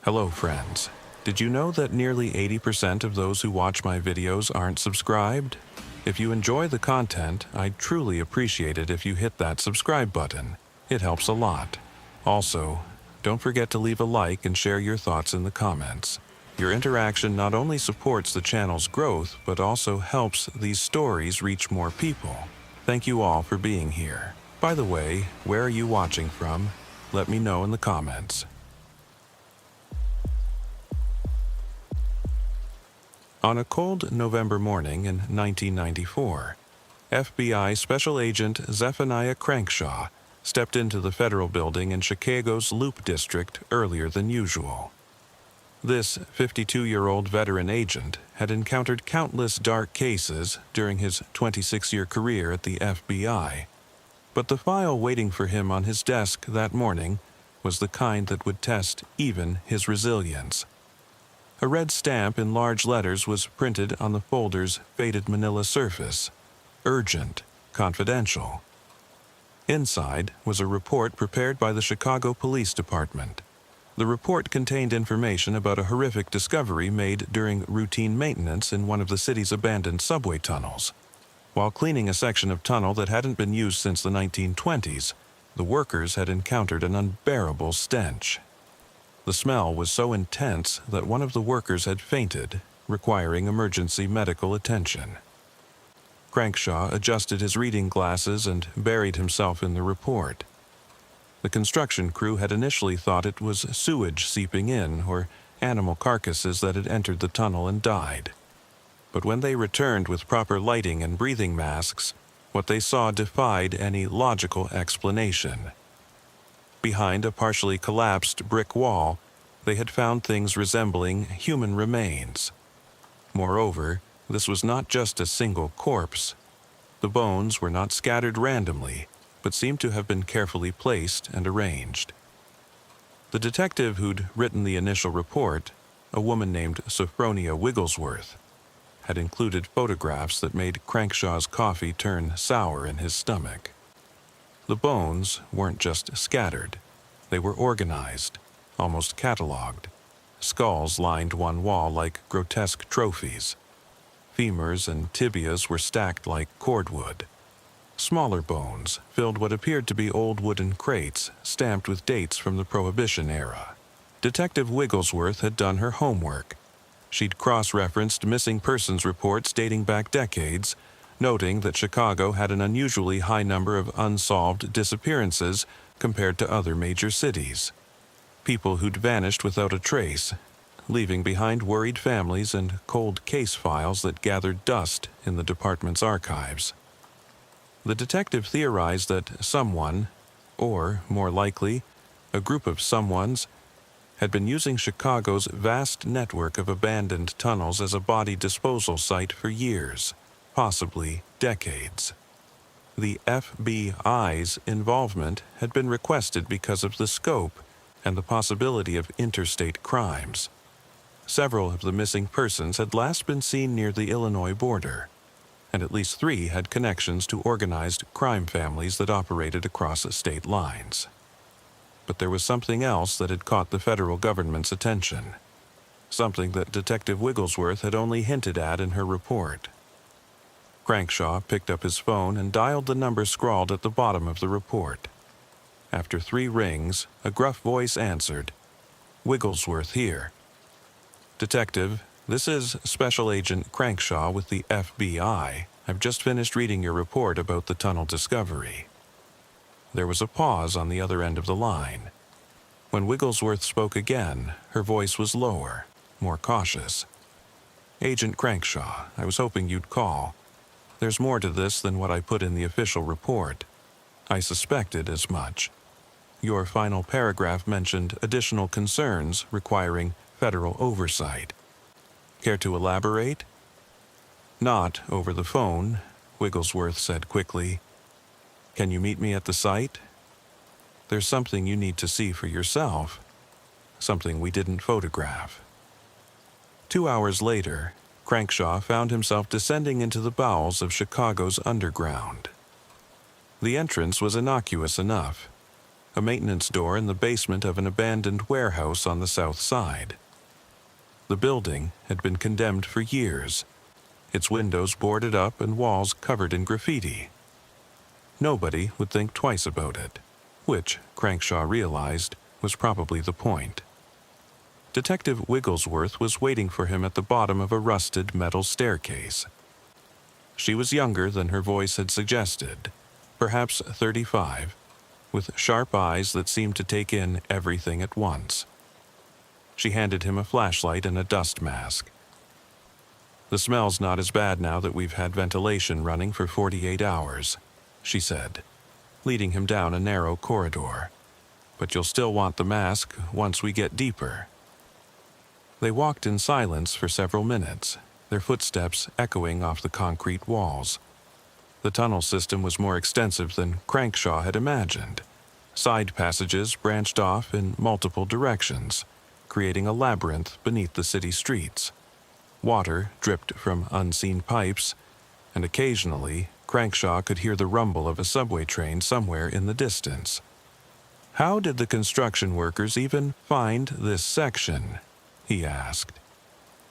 Hello, friends. Did you know that nearly 80% of those who watch my videos aren't subscribed? If you enjoy the content, I'd truly appreciate it if you hit that subscribe button. It helps a lot. Also, don't forget to leave a like and share your thoughts in the comments. Your interaction not only supports the channel's growth, but also helps these stories reach more people. Thank you all for being here. By the way, where are you watching from? Let me know in the comments. On a cold November morning in 1994, FBI Special Agent Zephaniah Crankshaw stepped into the federal building in Chicago's Loop District earlier than usual. This 52-year-old veteran agent had encountered countless dark cases during his 26-year career at the FBI, but the file waiting for him on his desk that morning was the kind that would test even his resilience. A red stamp in large letters was printed on the folder's faded manila surface. Urgent, confidential. Inside was a report prepared by the Chicago Police Department. The report contained information about a horrific discovery made during routine maintenance in one of the city's abandoned subway tunnels. While cleaning a section of tunnel that hadn't been used since the 1920s, the workers had encountered an unbearable stench. The smell was so intense that one of the workers had fainted, requiring emergency medical attention. Crankshaw adjusted his reading glasses and buried himself in the report. The construction crew had initially thought it was sewage seeping in or animal carcasses that had entered the tunnel and died. But when they returned with proper lighting and breathing masks, what they saw defied any logical explanation. Behind a partially collapsed brick wall, they had found things resembling human remains. Moreover, this was not just a single corpse. The bones were not scattered randomly, but seemed to have been carefully placed and arranged. The detective who'd written the initial report, a woman named Sophronia Wigglesworth, had included photographs that made Crankshaw's coffee turn sour in his stomach. The bones weren't just scattered. They were organized, almost cataloged. Skulls lined one wall like grotesque trophies. Femurs and tibias were stacked like cordwood. Smaller bones filled what appeared to be old wooden crates stamped with dates from the Prohibition era. Detective Wigglesworth had done her homework. She'd cross-referenced missing persons reports dating back decades, noting that Chicago had an unusually high number of unsolved disappearances compared to other major cities. People who'd vanished without a trace, leaving behind worried families and cold case files that gathered dust in the department's archives. The detective theorized that someone, or more likely, a group of someones, had been using Chicago's vast network of abandoned tunnels as a body disposal site for years, possibly decades. The FBI's involvement had been requested because of the scope and the possibility of interstate crimes. Several of the missing persons had last been seen near the Illinois border, and at least 3 had connections to organized crime families that operated across state lines. But there was something else that had caught the federal government's attention, something that Detective Wigglesworth had only hinted at in her report. Crankshaw picked up his phone and dialed the number scrawled at the bottom of the report. After 3 rings, a gruff voice answered, "Wigglesworth here." "Detective, this is Special Agent Crankshaw with the FBI. I've just finished reading your report about the tunnel discovery." There was a pause on the other end of the line. When Wigglesworth spoke again, her voice was lower, more cautious. "Agent Crankshaw, I was hoping you'd call. There's more to this than what I put in the official report. I suspected as much. Your final paragraph mentioned additional concerns requiring federal oversight. Care to elaborate?" "Not over the phone," Wigglesworth said quickly. "Can you meet me at the site? There's something you need to see for yourself, something we didn't photograph." 2 hours later, Crankshaw found himself descending into the bowels of Chicago's underground. The entrance was innocuous enough. a maintenance door in the basement of an abandoned warehouse on the south side. The building had been condemned for years, its windows boarded up and walls covered in graffiti. Nobody would think twice about it, which, Crankshaw realized, was probably the point. Detective Wigglesworth was waiting for him at the bottom of a rusted metal staircase. She was younger than her voice had suggested, perhaps 35, with sharp eyes that seemed to take in everything at once. She handed him a flashlight and a dust mask. "The smell's not as bad now that we've had ventilation running for 48 hours, she said, leading him down a narrow corridor. "But you'll still want the mask once we get deeper." They walked in silence for several minutes, their footsteps echoing off the concrete walls. The tunnel system was more extensive than Crankshaw had imagined. Side passages branched off in multiple directions, creating a labyrinth beneath the city streets. Water dripped from unseen pipes, and occasionally Crankshaw could hear the rumble of a subway train somewhere in the distance. "How did the construction workers even find this section?" he asked.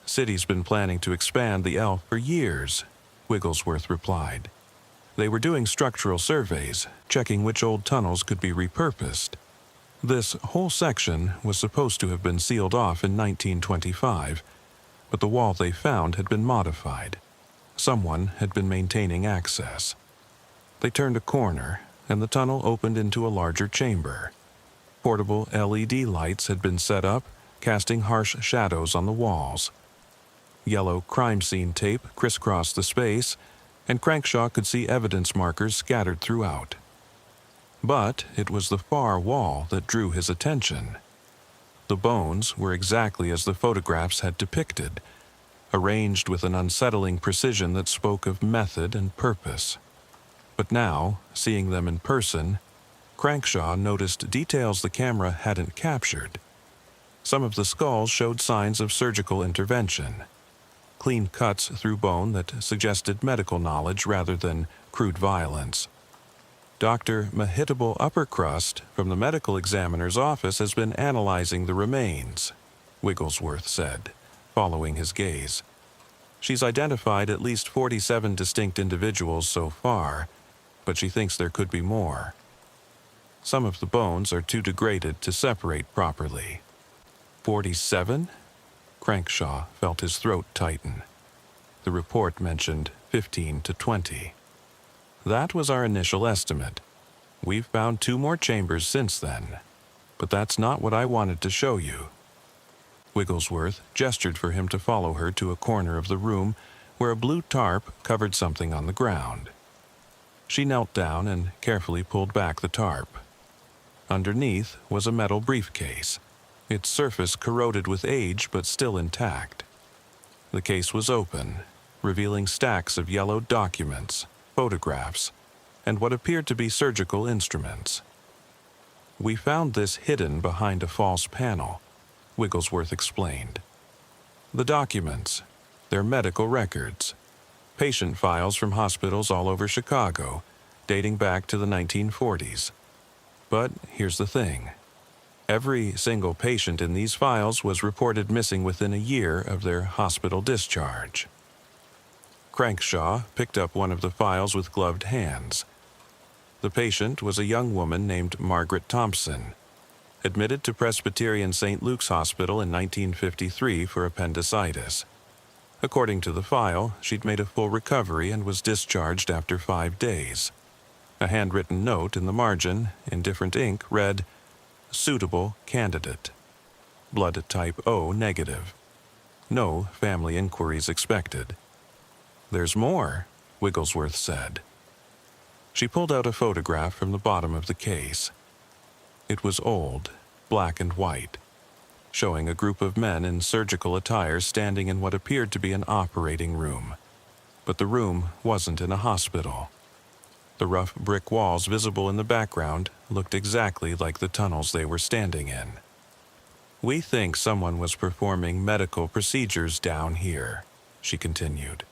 "City's been planning to expand the L for years," Wigglesworth replied. "They were doing structural surveys, checking which old tunnels could be repurposed. This whole section was supposed to have been sealed off in 1925, but the wall they found had been modified. Someone had been maintaining access. They turned a corner, and the tunnel opened into a larger chamber. Portable LED lights had been set up, casting harsh shadows on the walls. Yellow crime scene tape crisscrossed the space, and Crankshaw could see evidence markers scattered throughout. But it was the far wall that drew his attention. The bones were exactly as the photographs had depicted, arranged with an unsettling precision that spoke of method and purpose. But now, seeing them in person, Crankshaw noticed details the camera hadn't captured. Some of the skulls showed signs of surgical intervention, clean cuts through bone that suggested medical knowledge rather than crude violence. "Dr. Mahitable Uppercrust from the medical examiner's office has been analyzing the remains," Wigglesworth said, following his gaze. "She's identified at least 47 distinct individuals so far, but she thinks there could be more. Some of the bones are too degraded to separate properly." 47? Crankshaw felt his throat tighten. The report mentioned 15 to 20. "That was our initial estimate. We've found 2 more chambers since then. But that's not what I wanted to show you." Wigglesworth gestured for him to follow her to a corner of the room where a blue tarp covered something on the ground. She knelt down and carefully pulled back the tarp. Underneath was a metal briefcase, its surface corroded with age but still intact. The case was open, revealing stacks of yellowed documents, photographs, and what appeared to be surgical instruments. "We found this hidden behind a false panel," Wigglesworth explained. "The documents, they're medical records, patient files from hospitals all over Chicago, dating back to the 1940s. But here's the thing. Every single patient in these files was reported missing within a year of their hospital discharge." Crankshaw picked up one of the files with gloved hands. The patient was a young woman named Margaret Thompson, admitted to Presbyterian St. Luke's Hospital in 1953 for appendicitis. According to the file, she'd made a full recovery and was discharged after 5 days. A handwritten note in the margin, in different ink, read, "Suitable candidate. Blood type O negative. No family inquiries expected." "There's more," Wigglesworth said. She pulled out a photograph from the bottom of the case. It was old, black and white, showing a group of men in surgical attire standing in what appeared to be an operating room. But the room wasn't in a hospital. The rough brick walls visible in the background looked exactly like the tunnels they were standing in. "We think someone was performing medical procedures down here," she continued.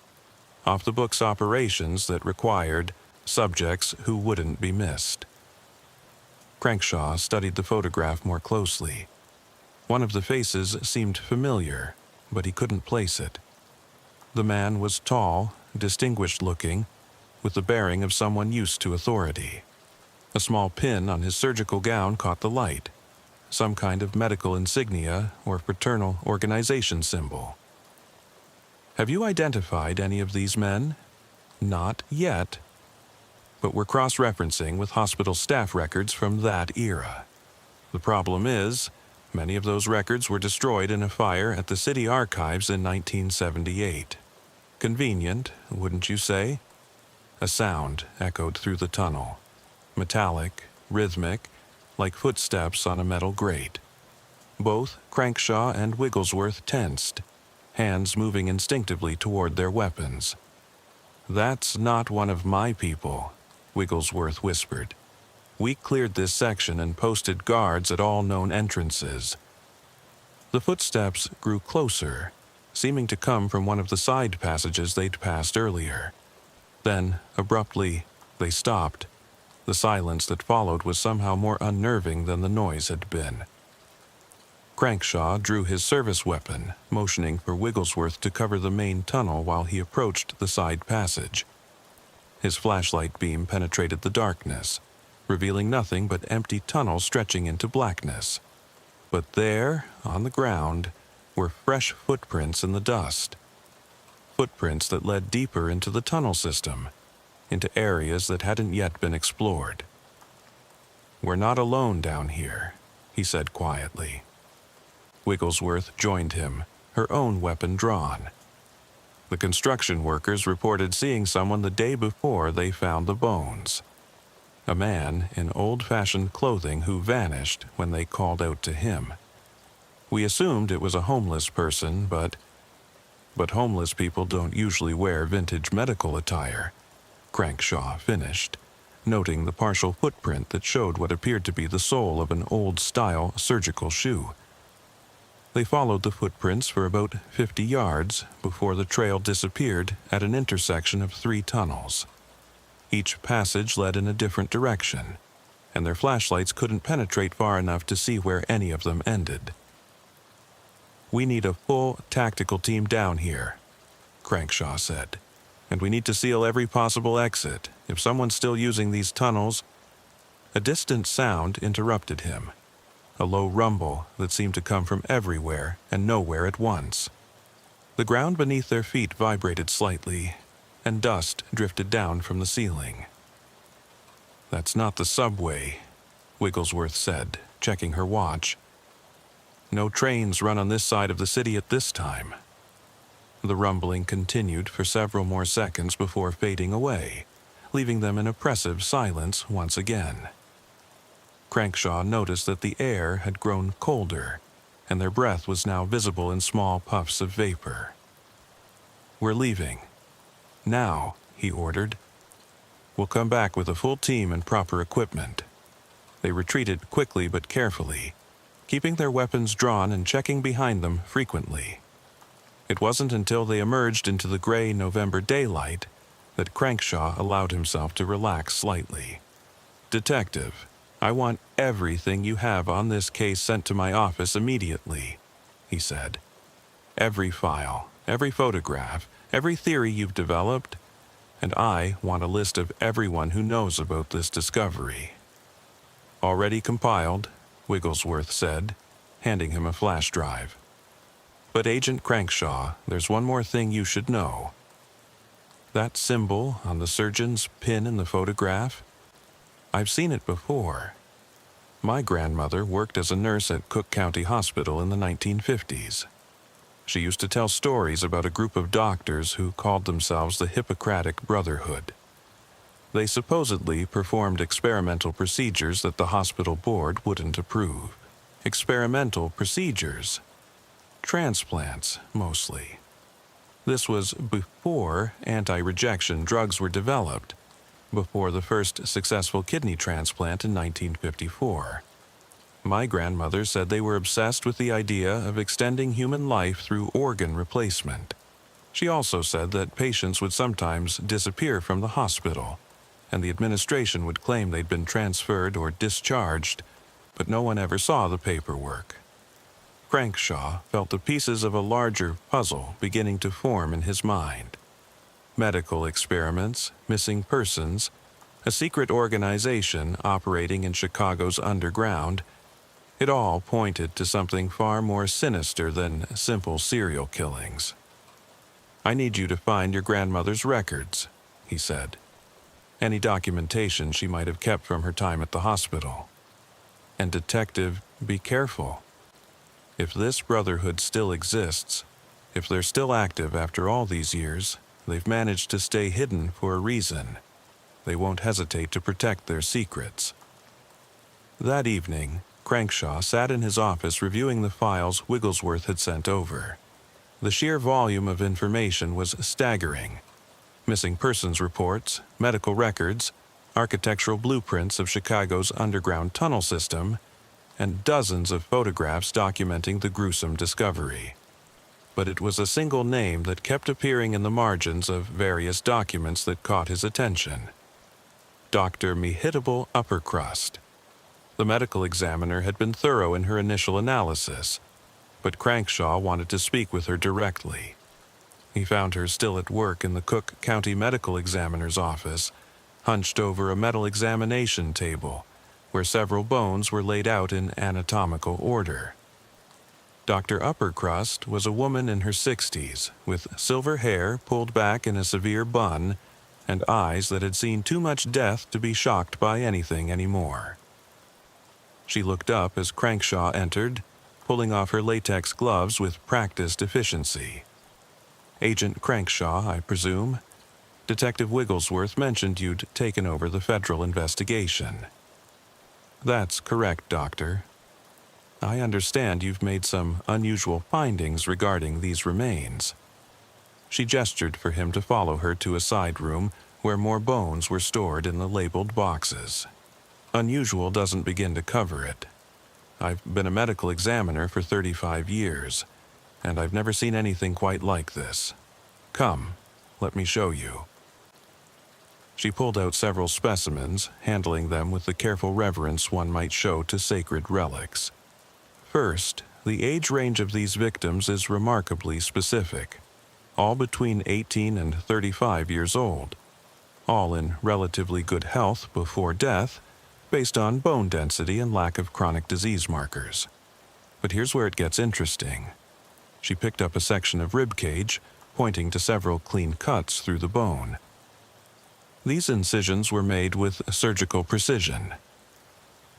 "Off-the-books operations that required subjects who wouldn't be missed." Crankshaw studied the photograph more closely. One of the faces seemed familiar, but he couldn't place it. The man was tall, distinguished-looking, with the bearing of someone used to authority. A small pin on his surgical gown caught the light, some kind of medical insignia or fraternal organization symbol. "Have you identified any of these men?" "Not yet, but we're cross-referencing with hospital staff records from that era. The problem is, many of those records were destroyed in a fire at the city archives in 1978. Convenient, wouldn't you say?" A sound echoed through the tunnel, metallic, rhythmic, like footsteps on a metal grate. Both Crankshaw and Wigglesworth tensed, hands moving instinctively toward their weapons. "That's not one of my people," Wigglesworth whispered. "We cleared this section and posted guards at all known entrances." The footsteps grew closer, seeming to come from one of the side passages they'd passed earlier. Then, abruptly, they stopped. The silence that followed was somehow more unnerving than the noise had been. Crankshaw drew his service weapon, motioning for Wigglesworth to cover the main tunnel while he approached the side passage. His flashlight beam penetrated the darkness, revealing nothing but empty tunnels stretching into blackness. But there, on the ground, were fresh footprints in the dust. Footprints that led deeper into the tunnel system, into areas that hadn't yet been explored. "We're not alone down here," he said quietly. Wigglesworth joined him, her own weapon drawn. The construction workers reported seeing someone the day before they found the bones. A man in old-fashioned clothing who vanished when they called out to him. "We assumed it was a homeless person, but homeless people don't usually wear vintage medical attire," Crankshaw finished, noting the partial footprint that showed what appeared to be the sole of an old-style surgical shoe. They followed the footprints for about 50 yards before the trail disappeared at an intersection of 3 tunnels. Each passage led in a different direction, and their flashlights couldn't penetrate far enough to see where any of them ended. "We need a full tactical team down here," Crankshaw said, "and we need to seal every possible exit. If someone's still using these tunnels—" A distant sound interrupted him, a low rumble that seemed to come from everywhere and nowhere at once. The ground beneath their feet vibrated slightly, and dust drifted down from the ceiling. "That's not the subway," Wigglesworth said, checking her watch. "No trains run on this side of the city at this time." The rumbling continued for several more seconds before fading away, leaving them in oppressive silence once again. Crankshaw noticed that the air had grown colder, and their breath was now visible in small puffs of vapor. "We're leaving. Now," he ordered. "We'll come back with a full team and proper equipment." They retreated quickly but carefully, keeping their weapons drawn and checking behind them frequently. It wasn't until they emerged into the gray November daylight that Crankshaw allowed himself to relax slightly. "Detective, I want everything you have on this case sent to my office immediately," he said. "Every file, every photograph, every theory you've developed, and I want a list of everyone who knows about this discovery." "Already compiled," Wigglesworth said, handing him a flash drive. "But Agent Crankshaw, there's one more thing you should know. That symbol on the surgeon's pin in the photograph? I've seen it before. My grandmother worked as a nurse at Cook County Hospital in the 1950s. She used to tell stories about a group of doctors who called themselves the Hippocratic Brotherhood. They supposedly performed experimental procedures that the hospital board wouldn't approve. Experimental procedures. Transplants, mostly. This was before anti-rejection drugs were developed, before the first successful kidney transplant in 1954. My grandmother said they were obsessed with the idea of extending human life through organ replacement. She also said that patients would sometimes disappear from the hospital, and the administration would claim they'd been transferred or discharged, but no one ever saw the paperwork. Crankshaw felt the pieces of a larger puzzle beginning to form in his mind. Medical experiments, missing persons, a secret organization operating in Chicago's underground, it all pointed to something far more sinister than simple serial killings. "I need you to find your grandmother's records," he said. "Any documentation she might have kept from her time at the hospital. And detective, be careful. If this brotherhood still exists, if they're still active after all these years, they've managed to stay hidden for a reason. They won't hesitate to protect their secrets." That evening, Crankshaw sat in his office reviewing the files Wigglesworth had sent over. The sheer volume of information was staggering. Missing persons reports, medical records, architectural blueprints of Chicago's underground tunnel system, and dozens of photographs documenting the gruesome discovery. But it was a single name that kept appearing in the margins of various documents that caught his attention. Dr. Mehitable Uppercrust. The medical examiner had been thorough in her initial analysis, but Crankshaw wanted to speak with her directly. He found her still at work in the Cook County Medical Examiner's office, hunched over a metal examination table, where several bones were laid out in anatomical order. Dr. Uppercrust was a woman in her 60s, with silver hair pulled back in a severe bun, and eyes that had seen too much death to be shocked by anything anymore. She looked up as Crankshaw entered, pulling off her latex gloves with practiced efficiency. "Agent Crankshaw, I presume? Detective Wigglesworth mentioned you'd taken over the federal investigation." "That's correct, Doctor. I understand you've made some unusual findings regarding these remains." She gestured for him to follow her to a side room where more bones were stored in the labeled boxes. "Unusual doesn't begin to cover it. I've been a medical examiner for 35 years, and I've never seen anything quite like this. Come, let me show you." She pulled out several specimens, handling them with the careful reverence one might show to sacred relics. First, the age range of these victims is remarkably specific, all between 18 and 35 years old, all in relatively good health before death, based on bone density and lack of chronic disease markers. But here's where it gets interesting. She picked up a section of rib cage, pointing to several clean cuts through the bone. These incisions were made with surgical precision.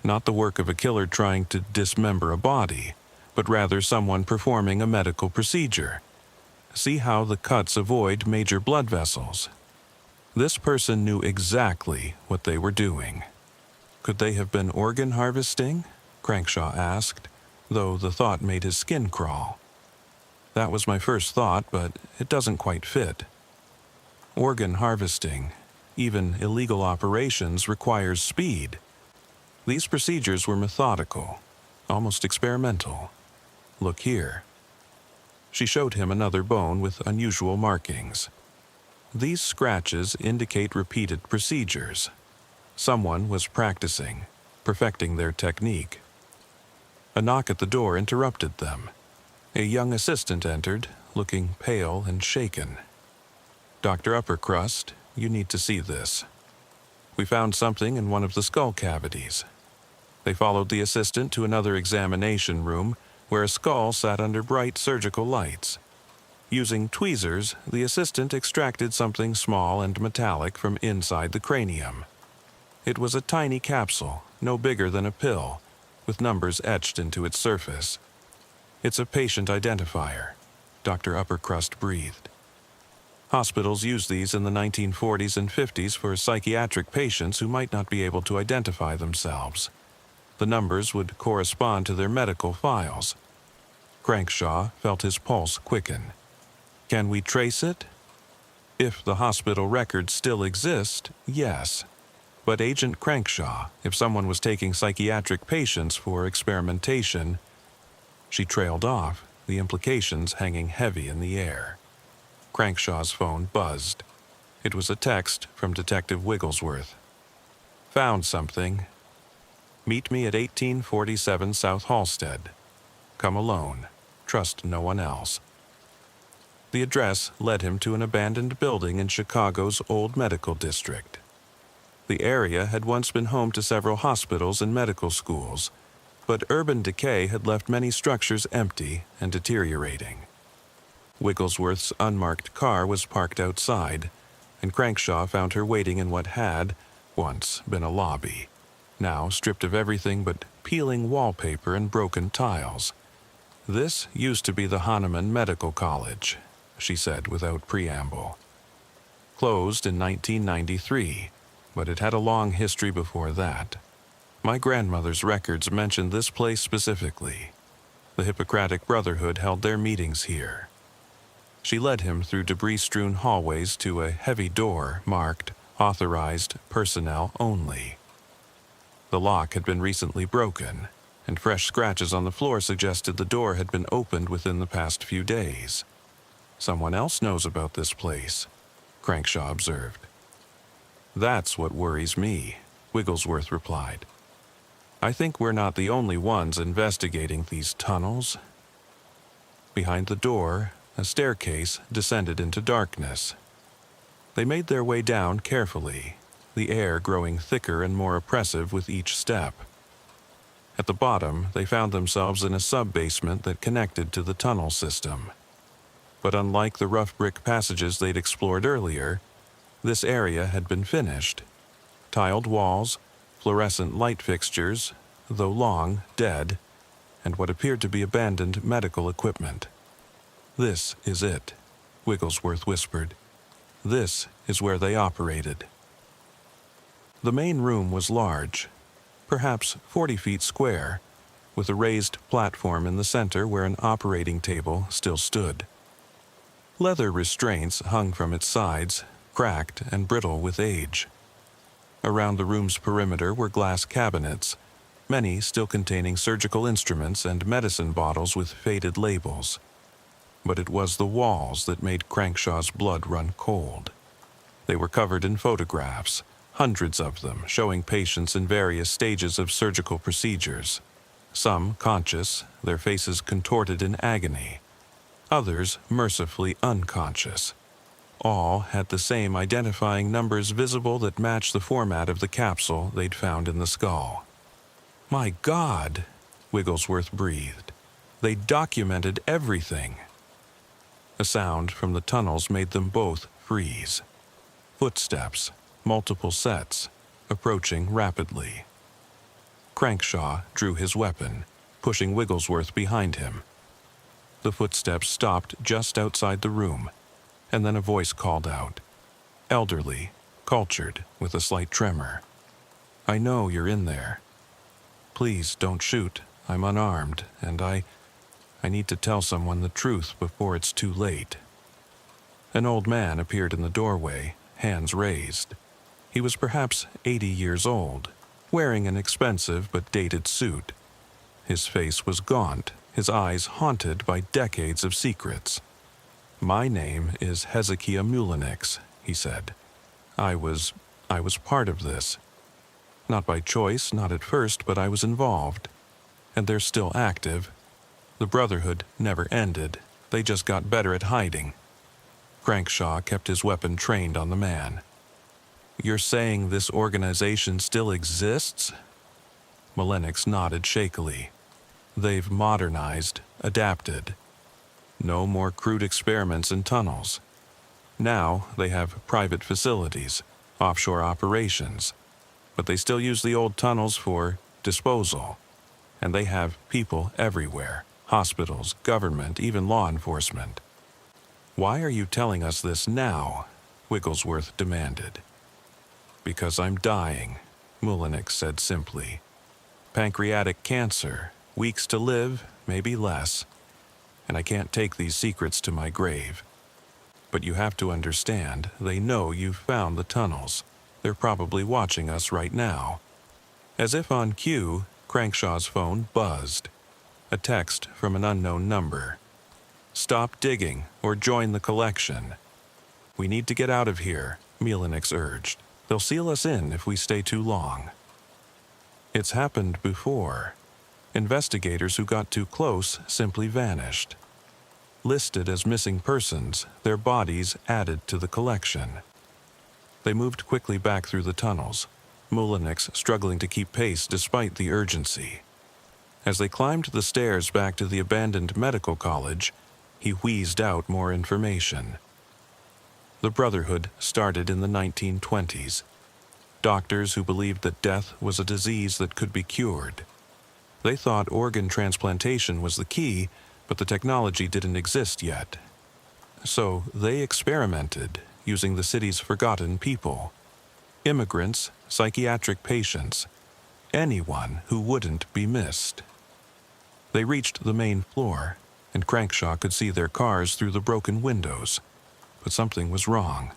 Not the work of a killer trying to dismember a body, but rather someone performing a medical procedure. See how the cuts avoid major blood vessels. This person knew exactly what they were doing. "Could they have been organ harvesting?" Crankshaw asked, though the thought made his skin crawl. "That was my first thought, but it doesn't quite fit. Organ harvesting, even illegal operations, requires speed. These procedures were methodical, almost experimental. Look here." She showed him another bone with unusual markings. These scratches indicate repeated procedures. Someone was practicing, perfecting their technique. A knock at the door interrupted them. A young assistant entered, looking pale and shaken. "Dr. Uppercrust, you need to see this. We found something in one of the skull cavities." They followed the assistant to another examination room where a skull sat under bright surgical lights. Using tweezers, the assistant extracted something small and metallic from inside the cranium. It was a tiny capsule, no bigger than a pill, with numbers etched into its surface. "It's a patient identifier," Dr. Uppercrust breathed. Hospitals used these in the 1940s and 50s for psychiatric patients who might not be able to identify themselves. The numbers would correspond to their medical files. Crankshaw felt his pulse quicken. "Can we trace it?" "If the hospital records still exist, yes. But Agent Crankshaw, if someone was taking psychiatric patients for experimentation..." She trailed off, the implications hanging heavy in the air. Crankshaw's phone buzzed. It was a text from Detective Wigglesworth. Found something. Meet me at 1847 South Halsted. Come alone. Trust no one else. The address led him to an abandoned building in Chicago's old medical district. The area had once been home to several hospitals and medical schools, but urban decay had left many structures empty and deteriorating. Wigglesworth's unmarked car was parked outside, and Crankshaw found her waiting in what had, once, been a lobby, now stripped of everything but peeling wallpaper and broken tiles. "This used to be the Hahnemann Medical College," she said without preamble. "Closed in 1993, but it had a long history before that. My grandmother's records mentioned this place specifically. The Hippocratic Brotherhood held their meetings here." She led him through debris-strewn hallways to a heavy door marked "Authorized Personnel Only." The lock had been recently broken, and fresh scratches on the floor suggested the door had been opened within the past few days. "Someone else knows about this place," Crankshaw observed. "That's what worries me," Wigglesworth replied. "I think we're not the only ones investigating these tunnels." Behind the door, a staircase descended into darkness. They made their way down carefully, the air growing thicker and more oppressive with each step. At the bottom, they found themselves in a sub-basement that connected to the tunnel system. But unlike the rough brick passages they'd explored earlier, this area had been finished. Tiled walls, fluorescent light fixtures, though long, dead, and what appeared to be abandoned medical equipment. "This is it," Wigglesworth whispered. "This is where they operated." The main room was large, perhaps 40 feet square, with a raised platform in the center where an operating table still stood. Leather restraints hung from its sides, cracked and brittle with age. Around the room's perimeter were glass cabinets, many still containing surgical instruments and medicine bottles with faded labels. But it was the walls that made Crankshaw's blood run cold. They were covered in photographs, hundreds of them showing patients in various stages of surgical procedures. Some conscious, their faces contorted in agony. Others mercifully unconscious. All had the same identifying numbers visible that matched the format of the capsule they'd found in the skull. "My God," Wigglesworth breathed. "They documented everything." A sound from the tunnels made them both freeze. Footsteps, multiple sets, approaching rapidly. Crankshaw drew his weapon, pushing Wigglesworth behind him. The footsteps stopped just outside the room, and then a voice called out. Elderly, cultured, with a slight tremor. "I know you're in there. Please don't shoot. I'm unarmed, and I need to tell someone the truth before it's too late." An old man appeared in the doorway, hands raised. He was perhaps 80 years old, wearing an expensive but dated suit. His face was gaunt, his eyes haunted by decades of secrets. "My name is Hezekiah Mullenix," he said. I was part of this. Not by choice, not at first, but I was involved. And they're still active. The Brotherhood never ended. They just got better at hiding." Crankshaw kept his weapon trained on the man. "You're saying this organization still exists?" Mullenix nodded shakily. "They've modernized, adapted. No more crude experiments in tunnels. Now they have private facilities, offshore operations, but they still use the old tunnels for disposal. And they have people everywhere. Hospitals, government, even law enforcement." "Why are you telling us this now?" Wigglesworth demanded. "Because I'm dying," Mullenix said simply. "Pancreatic cancer, weeks to live, maybe less. And I can't take these secrets to my grave. But you have to understand, they know you've found the tunnels. They're probably watching us right now." As if on cue, Crankshaw's phone buzzed. A text from an unknown number. "Stop digging or join the collection." "We need to get out of here," Mullenix urged. They'll seal us in if we stay too long. It's happened before. Investigators who got too close simply vanished. Listed as missing persons, their bodies added to the collection. They moved quickly back through the tunnels, Mullenix struggling to keep pace despite the urgency. As they climbed the stairs back to the abandoned medical college, he wheezed out more information. The Brotherhood started in the 1920s. Doctors who believed that death was a disease that could be cured. They thought organ transplantation was the key, but the technology didn't exist yet. So they experimented, using the city's forgotten people. Immigrants, psychiatric patients, anyone who wouldn't be missed. They reached the main floor, and Crankshaw could see their cars through the broken windows. But something was wrong.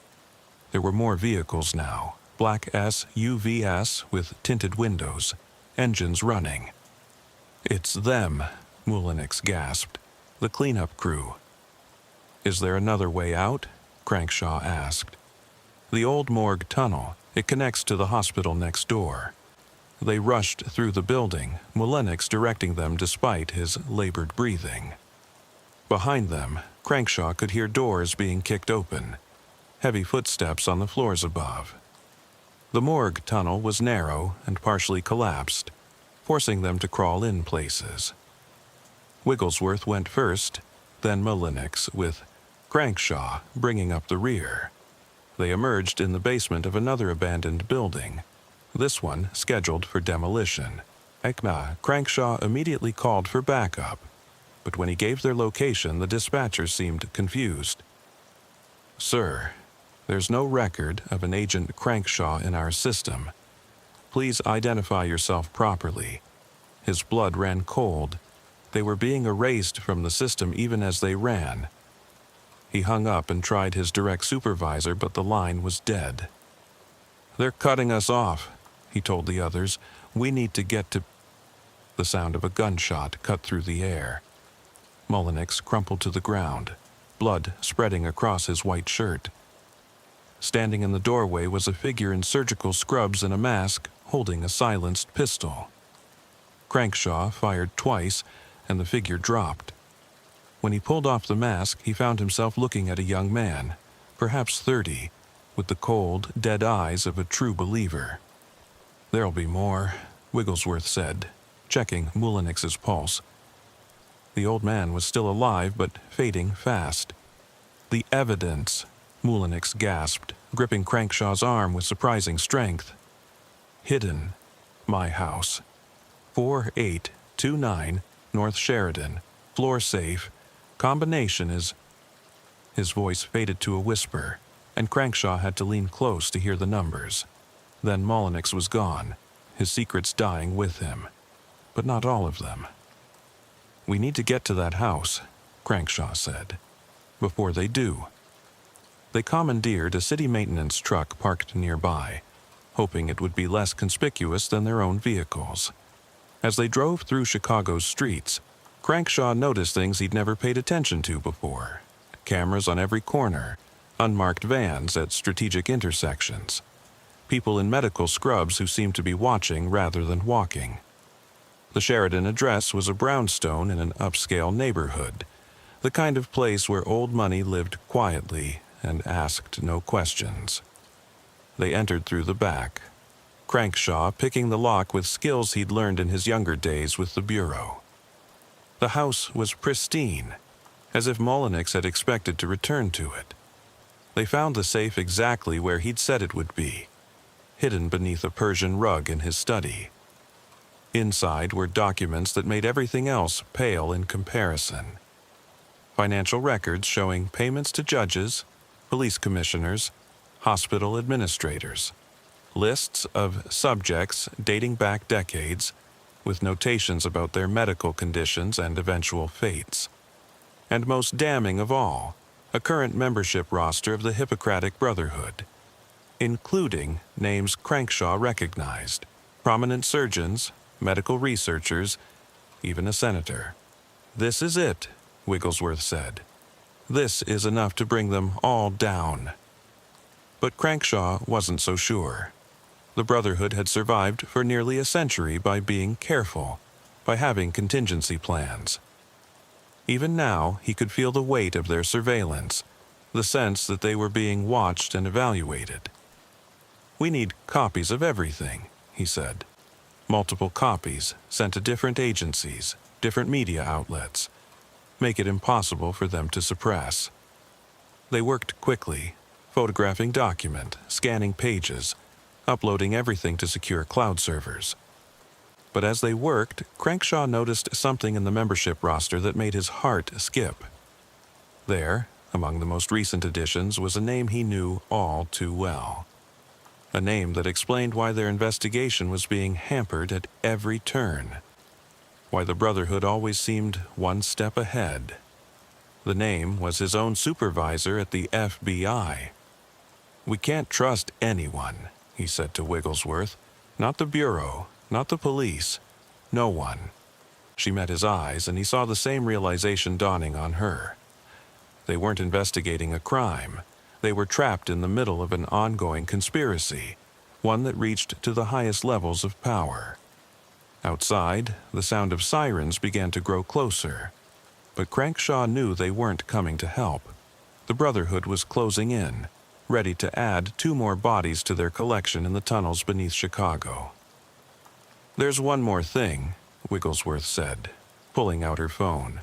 There were more vehicles now, black SUVs with tinted windows, engines running. "It's them," Mullenix gasped. "The cleanup crew." "Is there another way out?" Crankshaw asked. "The old morgue tunnel. It connects to the hospital next door." They rushed through the building, Mullenix directing them despite his labored breathing. Behind them, Crankshaw could hear doors being kicked open, heavy footsteps on the floors above. The morgue tunnel was narrow and partially collapsed, forcing them to crawl in places. Wigglesworth went first, then Mullenix, with Crankshaw bringing up the rear. They emerged in the basement of another abandoned building, this one scheduled for demolition. Crankshaw immediately called for backup, but when he gave their location, the dispatcher seemed confused. "Sir, there's no record of an Agent Crankshaw in our system. Please identify yourself properly." His blood ran cold. They were being erased from the system even as they ran. He hung up and tried his direct supervisor, but the line was dead. "They're cutting us off," he told the others. "We need to get to—" The sound of a gunshot cut through the air. Mullenix crumpled to the ground, blood spreading across his white shirt. Standing in the doorway was a figure in surgical scrubs and a mask, holding a silenced pistol. Crankshaw fired twice, and the figure dropped. When he pulled off the mask, he found himself looking at a young man, perhaps 30, with the cold, dead eyes of a true believer. "There'll be more," Wigglesworth said, checking Mullenix's pulse. The old man was still alive, but fading fast. "The evidence," Mullenix gasped, gripping Crankshaw's arm with surprising strength. "Hidden. My house. 4829 North Sheridan. Floor safe. Combination is—" His voice faded to a whisper, and Crankshaw had to lean close to hear the numbers. Then Mullenix was gone, his secrets dying with him. But not all of them. "We need to get to that house," Crankshaw said. "Before they do." They commandeered a city maintenance truck parked nearby, hoping it would be less conspicuous than their own vehicles. As they drove through Chicago's streets, Crankshaw noticed things he'd never paid attention to before. Cameras on every corner, unmarked vans at strategic intersections, people in medical scrubs who seemed to be watching rather than walking. The Sheridan address was a brownstone in an upscale neighborhood, the kind of place where old money lived quietly and asked no questions. They entered through the back, Crankshaw picking the lock with skills he'd learned in his younger days with the Bureau. The house was pristine, as if Mullenix had expected to return to it. They found the safe exactly where he'd said it would be, hidden beneath a Persian rug in his study. Inside were documents that made everything else pale in comparison. Financial records showing payments to judges, police commissioners, hospital administrators. Lists of subjects dating back decades, with notations about their medical conditions and eventual fates. And most damning of all, a current membership roster of the Hippocratic Brotherhood, including names Crankshaw recognized, prominent surgeons, medical researchers, even a senator. "This is it," Wigglesworth said. "This is enough to bring them all down." But Crankshaw wasn't so sure. The Brotherhood had survived for nearly a century by being careful, by having contingency plans. Even now, he could feel the weight of their surveillance, the sense that they were being watched and evaluated. "We need copies of everything," he said. "Multiple copies sent to different agencies, different media outlets. Make it impossible for them to suppress." They worked quickly, photographing document, scanning pages, uploading everything to secure cloud servers. But as they worked, Crankshaw noticed something in the membership roster that made his heart skip. There, among the most recent additions, was a name he knew all too well. A name that explained why their investigation was being hampered at every turn. Why the Brotherhood always seemed one step ahead. The name was his own supervisor at the FBI. "We can't trust anyone," he said to Wigglesworth. "Not the Bureau, not the police, no one." She met his eyes, and he saw the same realization dawning on her. They weren't investigating a crime. They were trapped in the middle of an ongoing conspiracy, one that reached to the highest levels of power. Outside, the sound of sirens began to grow closer. But Crankshaw knew they weren't coming to help. The Brotherhood was closing in, ready to add 2 more bodies to their collection in the tunnels beneath Chicago. "There's one more thing," Wigglesworth said, pulling out her phone.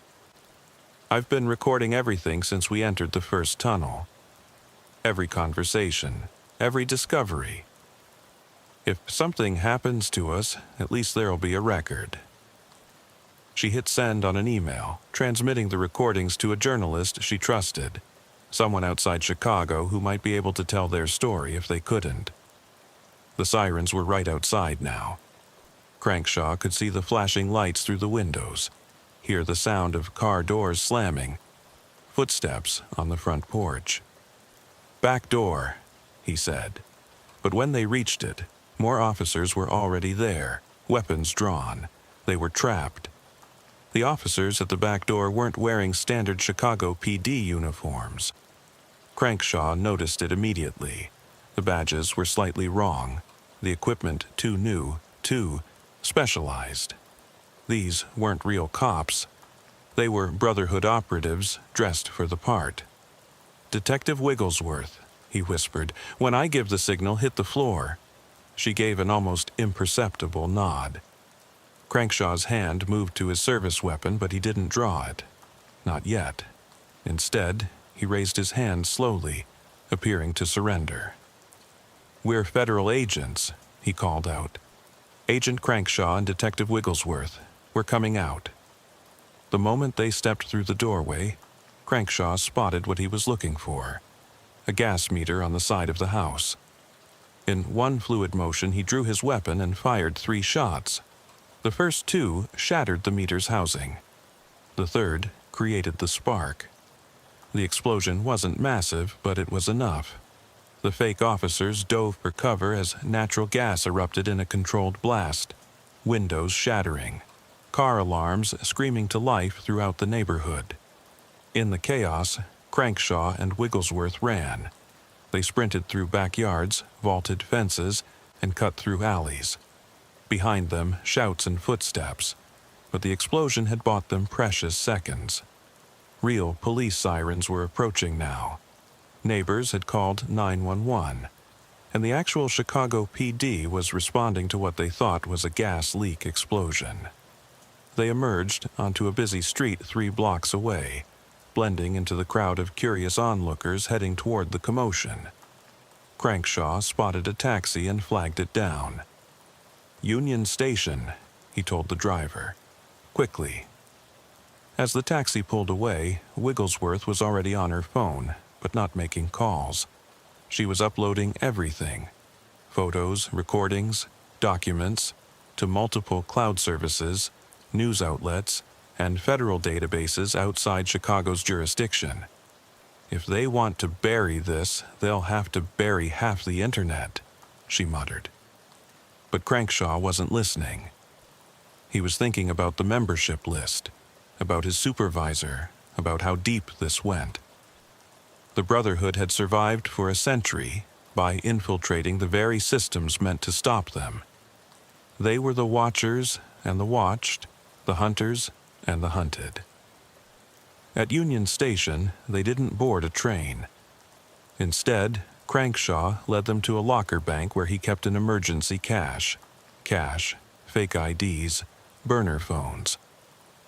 "I've been recording everything since we entered the first tunnel. Every conversation, every discovery. If something happens to us, at least there'll be a record." She hit send on an email, transmitting the recordings to a journalist she trusted, someone outside Chicago who might be able to tell their story if they couldn't. The sirens were right outside now. Crankshaw could see the flashing lights through the windows, hear the sound of car doors slamming, footsteps on the front porch. "Back door," he said. But when they reached it, more officers were already there, weapons drawn. They were trapped. The officers at the back door weren't wearing standard Chicago PD uniforms. Crankshaw noticed it immediately. The badges were slightly wrong, the equipment too new, too specialized. These weren't real cops. They were Brotherhood operatives dressed for the part. "Detective Wigglesworth," he whispered. "When I give the signal, hit the floor." She gave an almost imperceptible nod. Crankshaw's hand moved to his service weapon, but he didn't draw it. Not yet. Instead, he raised his hand slowly, appearing to surrender. "We're federal agents," he called out. "Agent Crankshaw and Detective Wigglesworth. We're coming out." The moment they stepped through the doorway, Crankshaw spotted what he was looking for: a gas meter on the side of the house. In one fluid motion, he drew his weapon and fired 3 shots. The first 2 shattered the meter's housing. The third created the spark. The explosion wasn't massive, but it was enough. The fake officers dove for cover as natural gas erupted in a controlled blast, windows shattering, car alarms screaming to life throughout the neighborhood. In the chaos, Crankshaw and Wigglesworth ran. They sprinted through backyards, vaulted fences, and cut through alleys. Behind them, shouts and footsteps, but the explosion had bought them precious seconds. Real police sirens were approaching now. Neighbors had called 911, and the actual Chicago PD was responding to what they thought was a gas leak explosion. They emerged onto a busy street 3 blocks away, blending into the crowd of curious onlookers heading toward the commotion. Crankshaw spotted a taxi and flagged it down. "Union Station," he told the driver. "Quickly." As the taxi pulled away, Wigglesworth was already on her phone, but not making calls. She was uploading everything: photos, recordings, documents, to multiple cloud services, news outlets, and federal databases outside Chicago's jurisdiction. "If they want to bury this, they'll have to bury half the internet," she muttered. But Crankshaw wasn't listening. He was thinking about the membership list, about his supervisor, about how deep this went. The Brotherhood had survived for a century, by infiltrating the very systems meant to stop them. They were the watchers and the watched, the hunters and the hunted. At Union Station, they didn't board a train. Instead, Crankshaw led them to a locker bank where he kept an emergency cache, fake IDs, burner phones,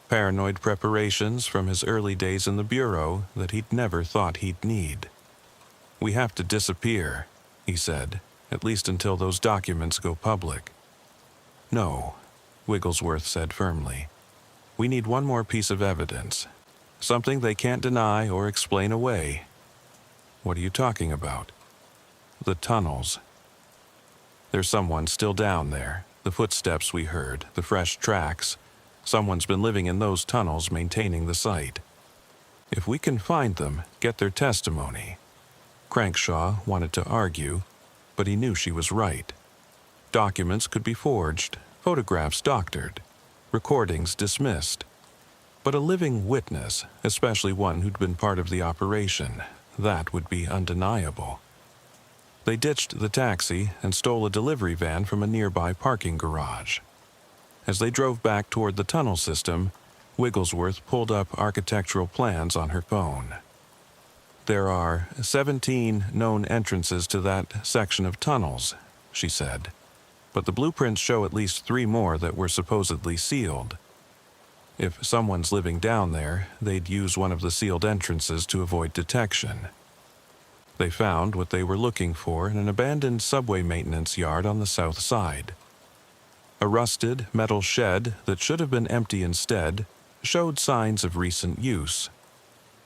paranoid preparations from his early days in the Bureau that he'd never thought he'd need. "We have to disappear," he said, "at least until those documents go public." "No," Wigglesworth said firmly. "We need one more piece of evidence, something they can't deny or explain away." "What are you talking about?" "The tunnels. There's someone still down there, the footsteps we heard, the fresh tracks. Someone's been living in those tunnels maintaining the site. If we can find them, get their testimony." Crankshaw wanted to argue, but he knew she was right. Documents could be forged, photographs doctored, recordings dismissed. But a living witness, especially one who'd been part of the operation, that would be undeniable. They ditched the taxi and stole a delivery van from a nearby parking garage. As they drove back toward the tunnel system, Wigglesworth pulled up architectural plans on her phone. "There are 17 known entrances to that section of tunnels," she said, "but the blueprints show at least 3 more that were supposedly sealed. If someone's living down there, they'd use one of the sealed entrances to avoid detection." They found what they were looking for in an abandoned subway maintenance yard on the south side. A rusted metal shed that should have been empty instead showed signs of recent use.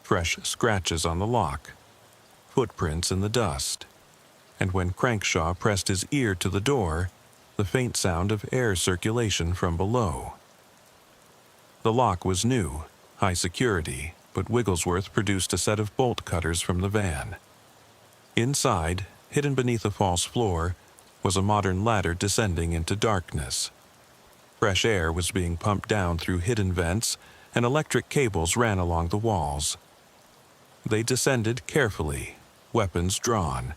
Fresh scratches on the lock, footprints in the dust, and when Crankshaw pressed his ear to the door, the faint sound of air circulation from below. The lock was new, high security, but Wigglesworth produced a set of bolt cutters from the van. Inside, hidden beneath a false floor, was a modern ladder descending into darkness. Fresh air was being pumped down through hidden vents, and electric cables ran along the walls. They descended carefully, weapons drawn.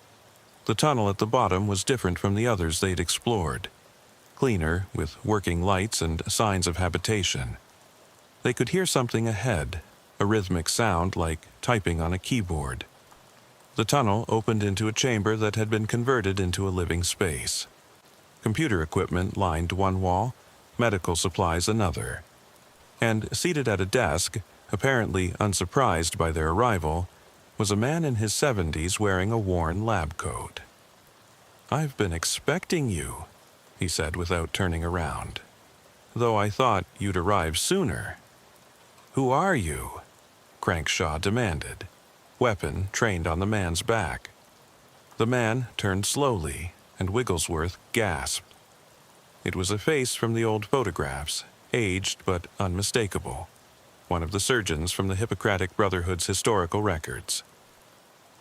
The tunnel at the bottom was different from the others they'd explored. Cleaner, with working lights and signs of habitation. They could hear something ahead, a rhythmic sound like typing on a keyboard. The tunnel opened into a chamber that had been converted into a living space. Computer equipment lined one wall, medical supplies another. And seated at a desk, apparently unsurprised by their arrival, was a man in his 70s wearing a worn lab coat. "I've been expecting you," he said without turning around. "Though I thought you'd arrive sooner." "Who are you?" Crankshaw demanded, weapon trained on the man's back. The man turned slowly, and Wigglesworth gasped. It was a face from the old photographs, aged but unmistakable. One of the surgeons from the Hippocratic Brotherhood's historical records.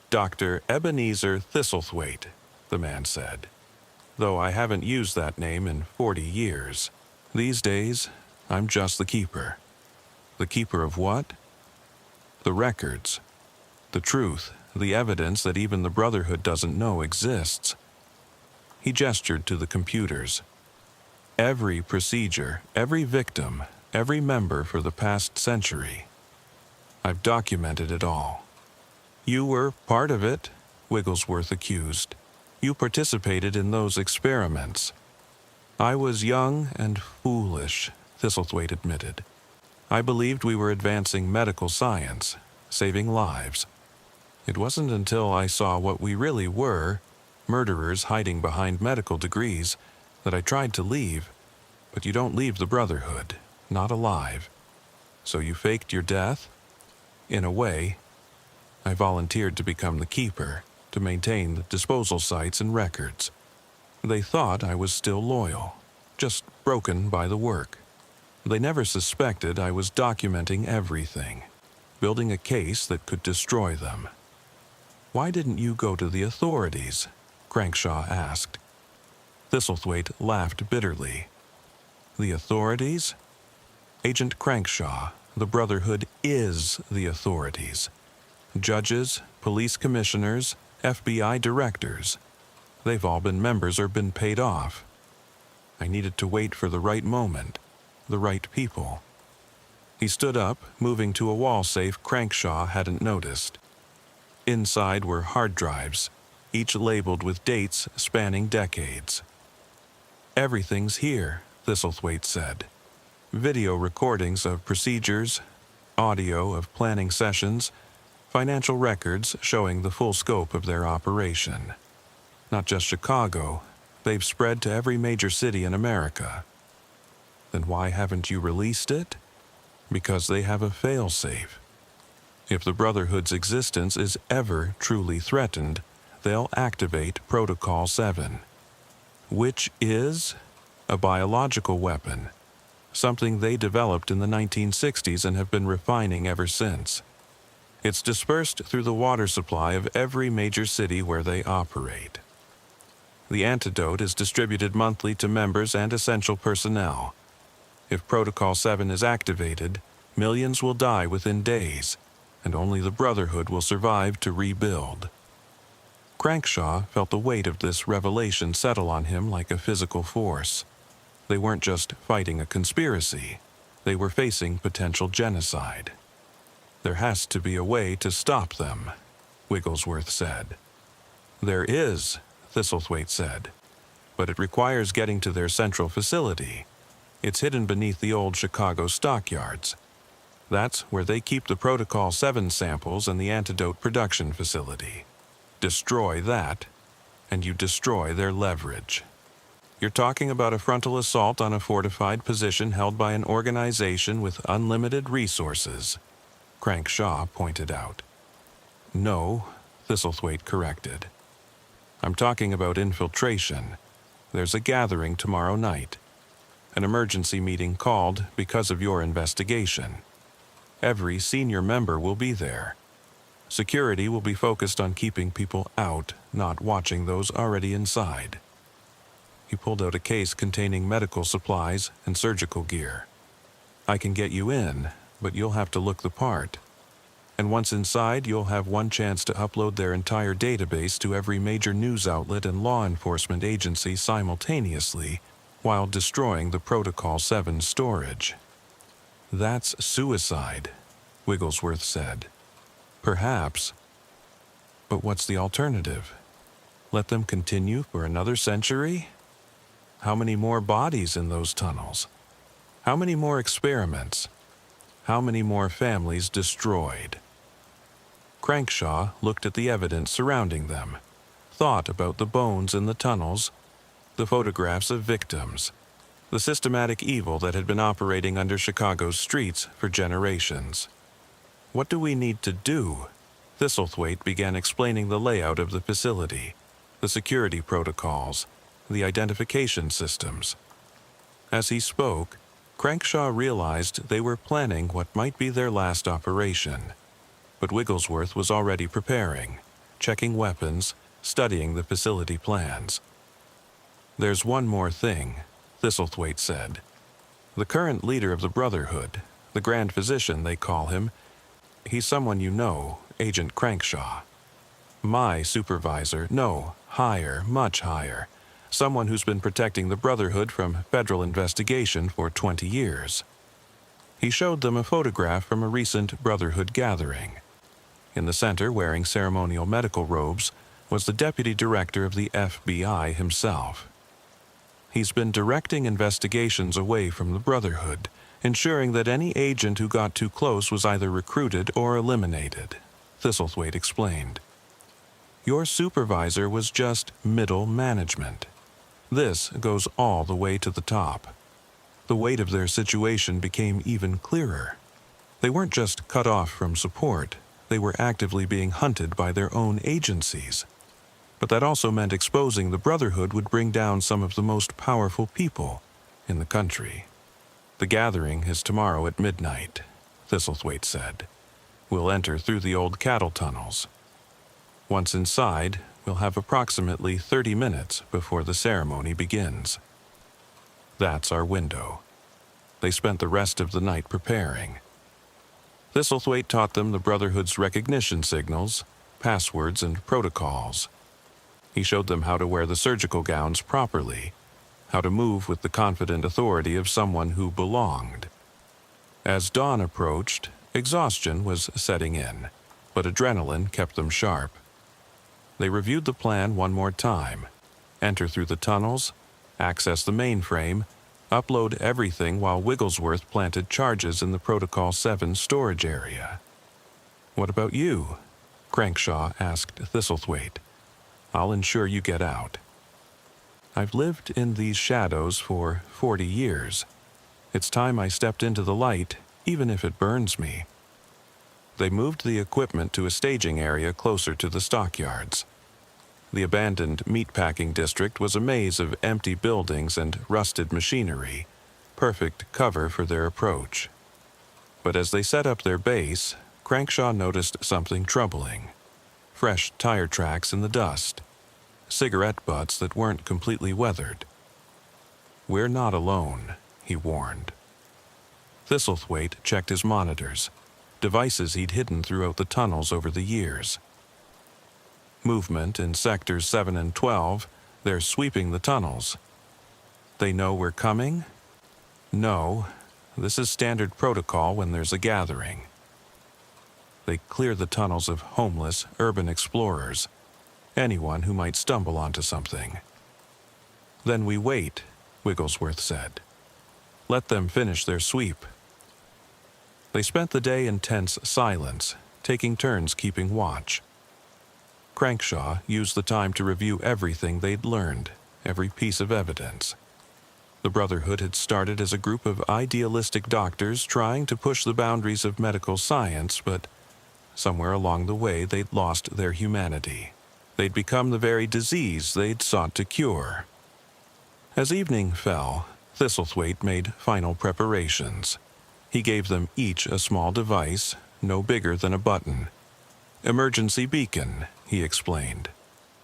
"Dr. Ebenezer Thistlethwaite," the man said, "though I haven't used that name in 40 years. These days, I'm just the keeper." "The keeper of what?" "The records. The truth, the evidence that even the Brotherhood doesn't know exists." He gestured to the computers. "Every procedure, every victim, every member for the past century. I've documented it all." "You were part of it," Wigglesworth accused. "You participated in those experiments." "I was young and foolish," Thistlethwaite admitted. "I believed we were advancing medical science, saving lives. It wasn't until I saw what we really were, murderers hiding behind medical degrees, that I tried to leave. But you don't leave the Brotherhood, not alive. So you faked your death? In a way. I volunteered to become the keeper, to maintain the disposal sites and records. They thought I was still loyal, just broken by the work. They never suspected I was documenting everything, building a case that could destroy them." "Why didn't you go to the authorities?" Crankshaw asked. Thistlethwaite laughed bitterly. "The authorities? Agent Crankshaw, the Brotherhood is the authorities. Judges, police commissioners, FBI directors. They've all been members or been paid off. I needed to wait for the right moment, the right people. He stood up, moving to a wall safe Crankshaw hadn't noticed. Inside were hard drives, each labeled with dates spanning decades. "Everything's here," Thistlethwaite said. Video recordings of procedures, audio of planning sessions, financial records showing the full scope of their operation. Not just Chicago, they've spread to every major city in America. Then why haven't you released it? Because they have a fail-safe. If the Brotherhood's existence is ever truly threatened, they'll activate Protocol 7, which is a biological weapon, something they developed in the 1960s and have been refining ever since. It's dispersed through the water supply of every major city where they operate. The antidote is distributed monthly to members and essential personnel. If Protocol 7 is activated, millions will die within days, and only the Brotherhood will survive to rebuild. Crankshaw felt the weight of this revelation settle on him like a physical force. They weren't just fighting a conspiracy, they were facing potential genocide. "There has to be a way to stop them," Wigglesworth said. "There is," Thistlethwaite said, "but it requires getting to their central facility. It's hidden beneath the old Chicago stockyards. That's where they keep the Protocol 7 samples and the antidote production facility. Destroy that, and you destroy their leverage. You're talking about a frontal assault on a fortified position held by an organization with unlimited resources," Crankshaw pointed out. "No," Thistlethwaite corrected. "I'm talking about infiltration. There's a gathering tomorrow night. An emergency meeting called because of your investigation. Every senior member will be there. Security will be focused on keeping people out, not watching those already inside." He pulled out a case containing medical supplies and surgical gear. "I can get you in, but you'll have to look the part. And once inside, you'll have one chance to upload their entire database to every major news outlet and law enforcement agency simultaneously, while destroying the Protocol 7 storage." "That's suicide," Wigglesworth said. "Perhaps. But what's the alternative? Let them continue for another century? How many more bodies in those tunnels? How many more experiments? How many more families destroyed?" Crankshaw looked at the evidence surrounding them, thought about the bones in the tunnels, the photographs of victims, the systematic evil that had been operating under Chicago's streets for generations. "What do we need to do?" Thistlethwaite began explaining the layout of the facility, the security protocols, the identification systems. As he spoke, Crankshaw realized they were planning what might be their last operation. But Wigglesworth was already preparing, checking weapons, studying the facility plans. "There's one more thing," Thistlethwaite said. "The current leader of the Brotherhood, the Grand Physician they call him, he's someone you know, Agent Crankshaw. My supervisor, no, higher, much higher. Someone who's been protecting the Brotherhood from federal investigation for 20 years. He showed them a photograph from a recent Brotherhood gathering. In the center, wearing ceremonial medical robes, was the deputy director of the FBI himself. He's been directing investigations away from the Brotherhood, ensuring that any agent who got too close was either recruited or eliminated," Thistlethwaite explained. "Your supervisor was just middle management. This goes all the way to the top." The weight of their situation became even clearer. They weren't just cut off from support, they were actively being hunted by their own agencies. But that also meant exposing the Brotherhood would bring down some of the most powerful people in the country. "The gathering is tomorrow at midnight," Thistlethwaite said. "We'll enter through the old cattle tunnels. Once inside, we'll have approximately 30 minutes before the ceremony begins. That's our window." They spent the rest of the night preparing. Thistlethwaite taught them the Brotherhood's recognition signals, passwords, and protocols. He showed them how to wear the surgical gowns properly, how to move with the confident authority of someone who belonged. As dawn approached, exhaustion was setting in, but adrenaline kept them sharp. They reviewed the plan one more time: enter through the tunnels, access the mainframe, upload everything while Wigglesworth planted charges in the Protocol 7 storage area. "What about you?" Crankshaw asked Thistlethwaite. "I'll ensure you get out." "I've lived in these shadows for 40 years. It's time I stepped into the light, even if it burns me." They moved the equipment to a staging area closer to the stockyards. The abandoned meatpacking district was a maze of empty buildings and rusted machinery, perfect cover for their approach. But as they set up their base, Crankshaw noticed something troubling: fresh tire tracks in the dust, cigarette butts that weren't completely weathered. "We're not alone," he warned. Thistlethwaite checked his monitors, devices he'd hidden throughout the tunnels over the years. "Movement in Sectors 7 and 12, they're sweeping the tunnels." "They know we're coming?" "No, this is standard protocol when there's a gathering." They clear the tunnels of homeless urban explorers, anyone who might stumble onto something. "Then we wait," Wigglesworth said. "Let them finish their sweep." They spent the day in tense silence, taking turns keeping watch. Crankshaw used the time to review everything they'd learned, every piece of evidence. The Brotherhood had started as a group of idealistic doctors trying to push the boundaries of medical science, but somewhere along the way they'd lost their humanity. They'd become the very disease they'd sought to cure. As evening fell, Thistlethwaite made final preparations. He gave them each a small device, no bigger than a button. "Emergency beacon," he explained.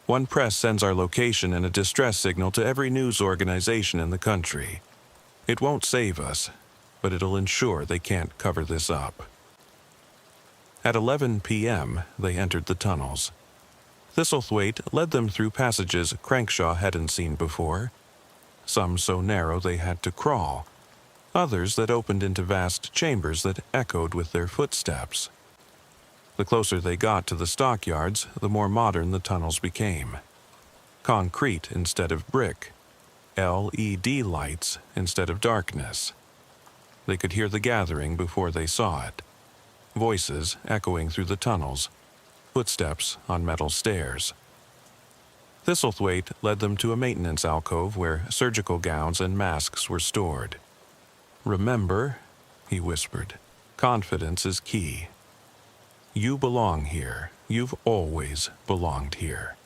"One press sends our location and a distress signal to every news organization in the country. It won't save us, but it'll ensure they can't cover this up." At 11 p.m., they entered the tunnels. Thistlethwaite led them through passages Crankshaw hadn't seen before, some so narrow they had to crawl, others that opened into vast chambers that echoed with their footsteps. The closer they got to the stockyards, the more modern the tunnels became. Concrete instead of brick, LED lights instead of darkness. They could hear the gathering before they saw it. Voices echoing through the tunnels, footsteps on metal stairs. Thistlethwaite led them to a maintenance alcove where surgical gowns and masks were stored. "Remember," he whispered, "confidence is key. You belong here. You've always belonged here."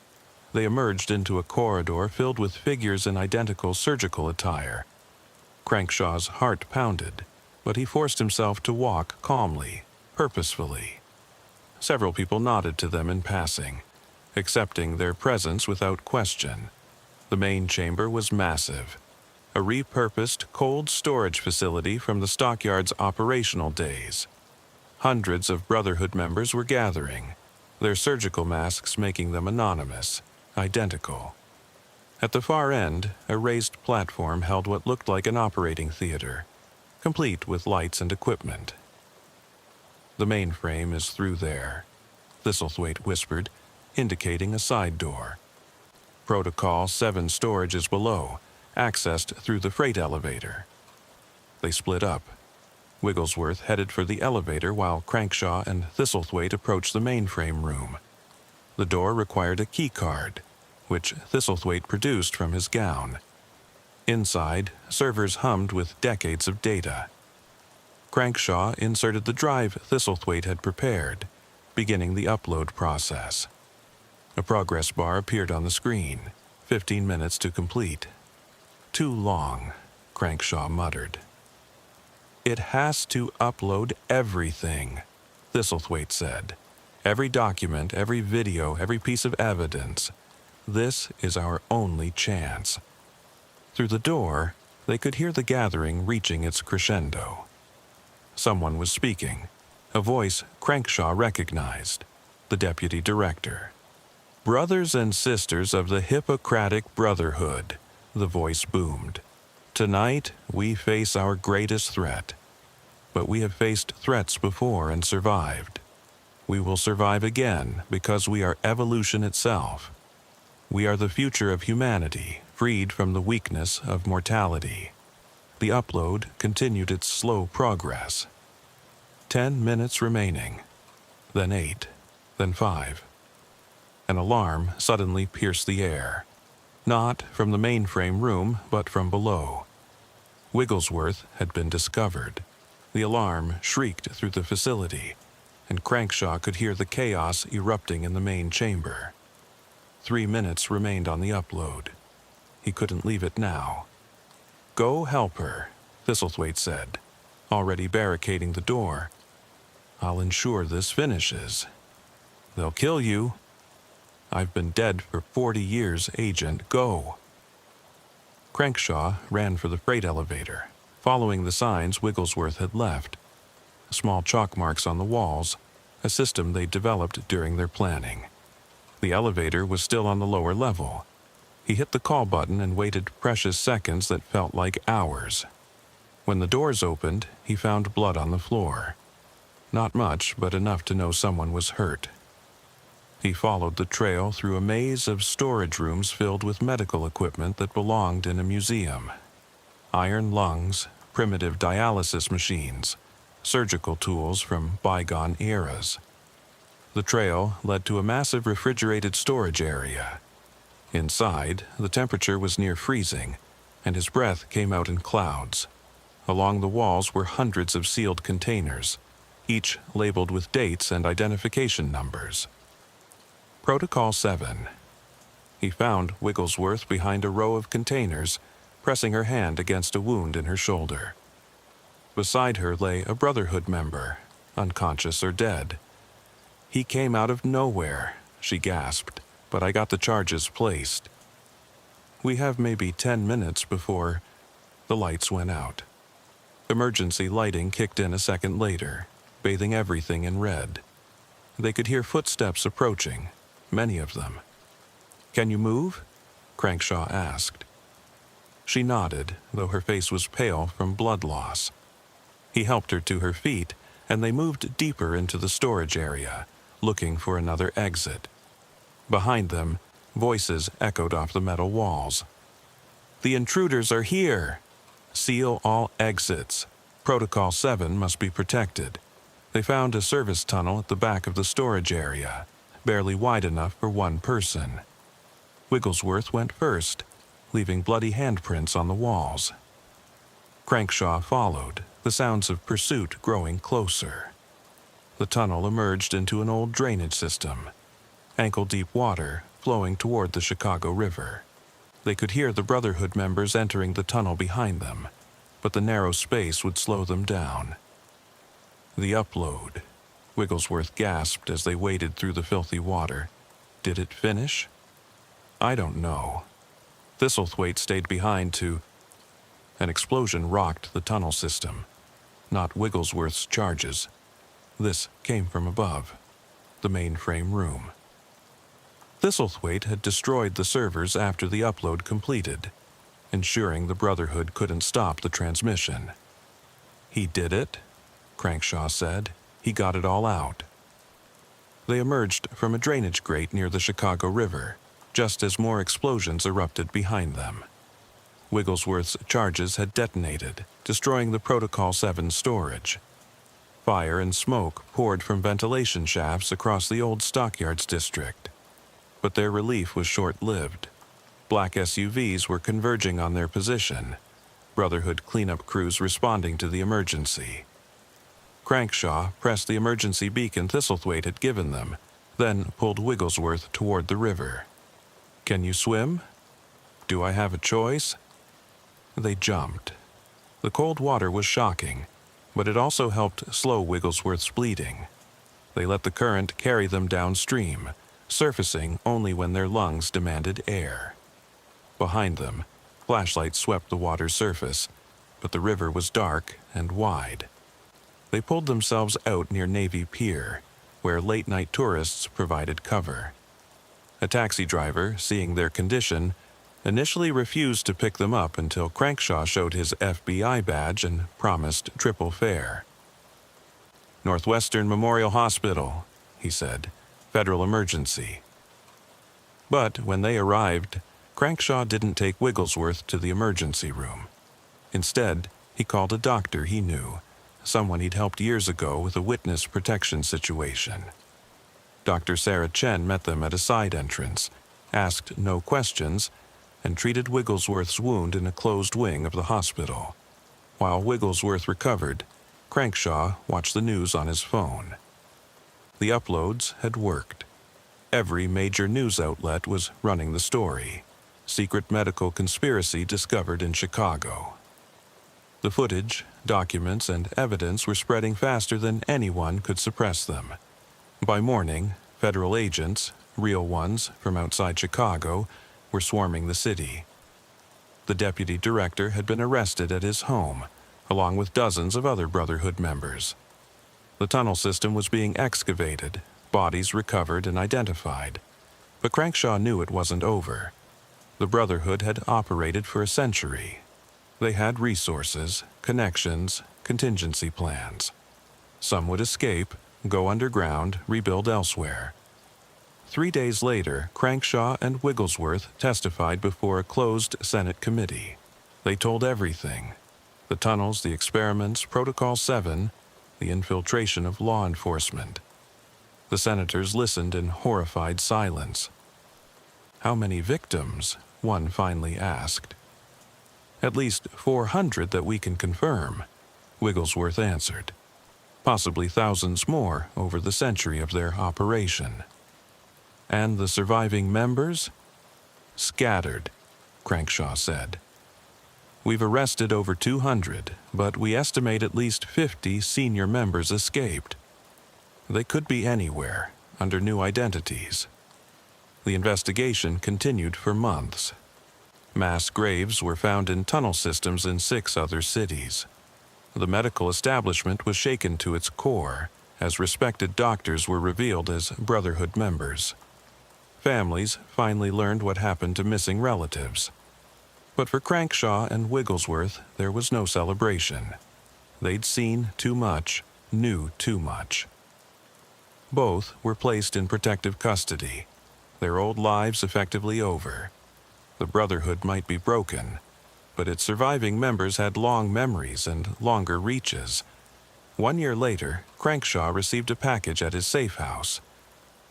They emerged into a corridor filled with figures in identical surgical attire. Crankshaw's heart pounded, but he forced himself to walk calmly, purposefully. Several people nodded to them in passing, accepting their presence without question. The main chamber was massive, a repurposed cold storage facility from the stockyard's operational days. Hundreds of Brotherhood members were gathering, their surgical masks making them anonymous, identical. At the far end, a raised platform held what looked like an operating theater, complete with lights and equipment. "The mainframe is through there," Thistlethwaite whispered, indicating a side door. "Protocol 7 storage is below, accessed through the freight elevator." They split up. Wigglesworth headed for the elevator while Crankshaw and Thistlethwaite approached the mainframe room. The door required a key card, which Thistlethwaite produced from his gown. Inside, servers hummed with decades of data. Crankshaw inserted the drive Thistlethwaite had prepared, beginning the upload process. A progress bar appeared on the screen, 15 minutes to complete. "Too long," Crankshaw muttered. "It has to upload everything," Thistlethwaite said. "Every document, every video, every piece of evidence. This is our only chance." Through the door, they could hear the gathering reaching its crescendo. Someone was speaking, a voice Crankshaw recognized, the deputy director. Brothers and sisters of the Hippocratic Brotherhood, the voice boomed. Tonight, we face our greatest threat. But we have faced threats before and survived. We will survive again because we are evolution itself. We are the future of humanity, freed from the weakness of mortality. The upload continued its slow progress. 10 minutes remaining, then 8, then 5. An alarm suddenly pierced the air. Not from the mainframe room, but from below. Wigglesworth had been discovered. The alarm shrieked through the facility, and Crankshaw could hear the chaos erupting in the main chamber. 3 minutes remained on the upload. He couldn't leave it now. Go help her, Thistlethwaite said, already barricading the door. I'll ensure this finishes. They'll kill you. I've been dead for 40 years, Agent. Go. Crankshaw ran for the freight elevator, following the signs Wigglesworth had left. Small chalk marks on the walls, a system they developed during their planning. The elevator was still on the lower level. He hit the call button and waited precious seconds that felt like hours. When the doors opened, he found blood on the floor. Not much, but enough to know someone was hurt. He followed the trail through a maze of storage rooms filled with medical equipment that belonged in a museum. Iron lungs, primitive dialysis machines, surgical tools from bygone eras. The trail led to a massive refrigerated storage area. Inside, the temperature was near freezing, and his breath came out in clouds. Along the walls were hundreds of sealed containers, each labeled with dates and identification numbers. Protocol 7. He found Wigglesworth behind a row of containers, pressing her hand against a wound in her shoulder. Beside her lay a Brotherhood member, unconscious or dead. He came out of nowhere, she gasped, but I got the charges placed. We have maybe 10 minutes before the lights went out. Emergency lighting kicked in a second later, bathing everything in red. They could hear footsteps approaching, many of them. Can you move? Crankshaw asked. She nodded, though her face was pale from blood loss. He helped her to her feet, and they moved deeper into the storage area, looking for another exit. Behind them, voices echoed off the metal walls. The intruders are here! Seal all exits. Protocol 7 must be protected. They found a service tunnel at the back of the storage area, barely wide enough for one person. Wigglesworth went first, leaving bloody handprints on the walls. Crankshaw followed, the sounds of pursuit growing closer. The tunnel emerged into an old drainage system, ankle-deep water flowing toward the Chicago River. They could hear the Brotherhood members entering the tunnel behind them, but the narrow space would slow them down. The upload, Wigglesworth gasped as they waded through the filthy water. Did it finish? I don't know. Thistlethwaite stayed behind to... An explosion rocked the tunnel system, not Wigglesworth's charges. This came from above, the mainframe room. Thistlethwaite had destroyed the servers after the upload completed, ensuring the Brotherhood couldn't stop the transmission. He did it, Crankshaw said. He got it all out. They emerged from a drainage grate near the Chicago River, just as more explosions erupted behind them. Wigglesworth's charges had detonated, destroying the Protocol 7 storage. Fire and smoke poured from ventilation shafts across the old stockyards district. But their relief was short-lived. Black SUVs were converging on their position, Brotherhood cleanup crews responding to the emergency. Crankshaw pressed the emergency beacon Thistlethwaite had given them, then pulled Wigglesworth toward the river. Can you swim? Do I have a choice? They jumped. The cold water was shocking, but it also helped slow Wigglesworth's bleeding. They let the current carry them downstream, surfacing only when their lungs demanded air. Behind them, flashlights swept the water's surface, but the river was dark and wide. They pulled themselves out near Navy Pier, where late-night tourists provided cover. A taxi driver, seeing their condition, initially refused to pick them up until Crankshaw showed his FBI badge and promised triple fare. "Northwestern Memorial Hospital," he said. "Federal emergency." But when they arrived, Crankshaw didn't take Wigglesworth to the emergency room. Instead, he called a doctor he knew, someone he'd helped years ago with a witness protection situation. Dr. Sarah Chen met them at a side entrance, asked no questions, and treated Wigglesworth's wound in a closed wing of the hospital. While Wigglesworth recovered, Crankshaw watched the news on his phone. The uploads had worked. Every major news outlet was running the story. Secret medical conspiracy discovered in Chicago. The footage, documents, and evidence were spreading faster than anyone could suppress them. By morning, federal agents, real ones from outside Chicago, were swarming the city. The deputy director had been arrested at his home, along with dozens of other Brotherhood members. The tunnel system was being excavated, bodies recovered and identified. But Crankshaw knew it wasn't over. The Brotherhood had operated for a century. They had resources, connections, contingency plans. Some would escape, go underground, rebuild elsewhere. 3 days later, Crankshaw and Wigglesworth testified before a closed Senate committee. They told everything: the tunnels, the experiments, Protocol 7, the infiltration of law enforcement. The senators listened in horrified silence. "How many victims?" one finally asked. "At least 400 that we can confirm," Wigglesworth answered. "Possibly thousands more over the century of their operation." "And the surviving members?" "Scattered," Crankshaw said. "We've arrested over 200, but we estimate at least 50 senior members escaped. They could be anywhere, under new identities." The investigation continued for months. Mass graves were found in tunnel systems in 6 other cities. The medical establishment was shaken to its core, as respected doctors were revealed as Brotherhood members. Families finally learned what happened to missing relatives. But for Crankshaw and Wigglesworth, there was no celebration. They'd seen too much, knew too much. Both were placed in protective custody, their old lives effectively over. The Brotherhood might be broken, but its surviving members had long memories and longer reaches. 1 year later, Crankshaw received a package at his safe house.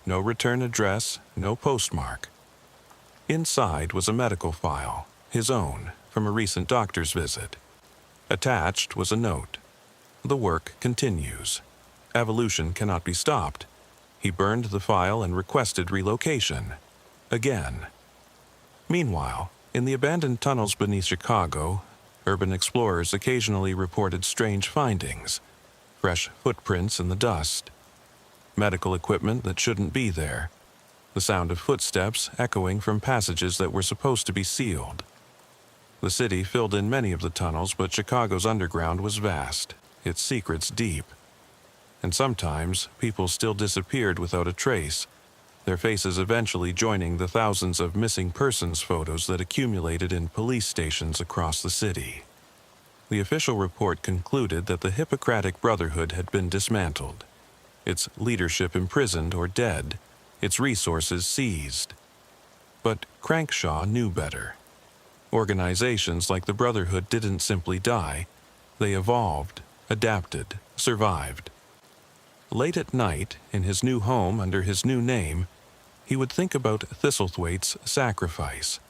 No return address, no postmark. Inside was a medical file, his own, from a recent doctor's visit. Attached was a note: "The work continues. Evolution cannot be stopped." He burned the file and requested relocation. Again. Meanwhile, in the abandoned tunnels beneath Chicago, urban explorers occasionally reported strange findings: fresh footprints in the dust, medical equipment that shouldn't be there, the sound of footsteps echoing from passages that were supposed to be sealed. The city filled in many of the tunnels, but Chicago's underground was vast, its secrets deep. And sometimes people still disappeared without a trace, their faces eventually joining the thousands of missing persons photos that accumulated in police stations across the city. The official report concluded that the Hippocratic Brotherhood had been dismantled, its leadership imprisoned or dead, its resources seized. But Crankshaw knew better. Organizations like the Brotherhood didn't simply die. They evolved, adapted, survived. Late at night, in his new home under his new name, he would think about Thistlethwaite's sacrifice,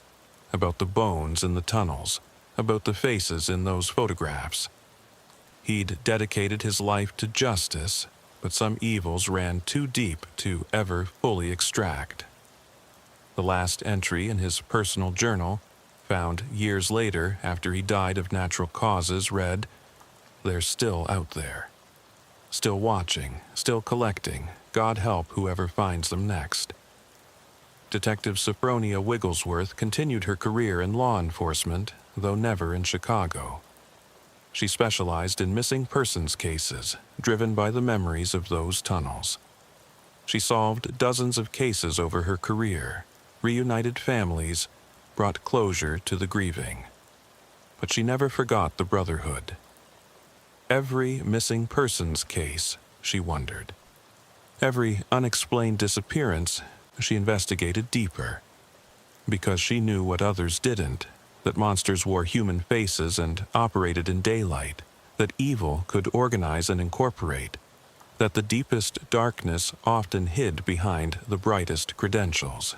about the bones in the tunnels, about the faces in those photographs. He'd dedicated his life to justice, but some evils ran too deep to ever fully extract. The last entry in his personal journal, found years later after he died of natural causes, read, "They're still out there. Still watching, still collecting. God help whoever finds them next." Detective Sophronia Wigglesworth continued her career in law enforcement, though never in Chicago. She specialized in missing persons cases, driven by the memories of those tunnels. She solved dozens of cases over her career, reunited families, brought closure to the grieving. But she never forgot the Brotherhood. Every missing persons case, she wondered. Every unexplained disappearance, she investigated deeper. Because she knew what others didn't, that monsters wore human faces and operated in daylight, that evil could organize and incorporate, that the deepest darkness often hid behind the brightest credentials.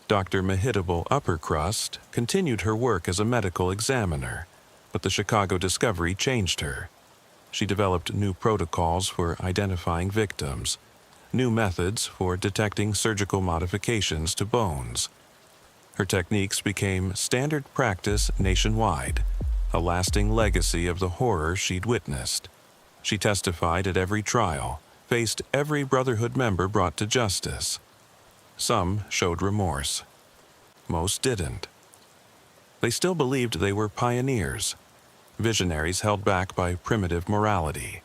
Dr. Mehitable Uppercrust continued her work as a medical examiner, but the Chicago discovery changed her. She developed new protocols for identifying victims, new methods for detecting surgical modifications to bones. Her techniques became standard practice nationwide, a lasting legacy of the horror she'd witnessed. She testified at every trial, faced every Brotherhood member brought to justice. Some showed remorse. Most didn't. They still believed they were pioneers, visionaries held back by primitive morality.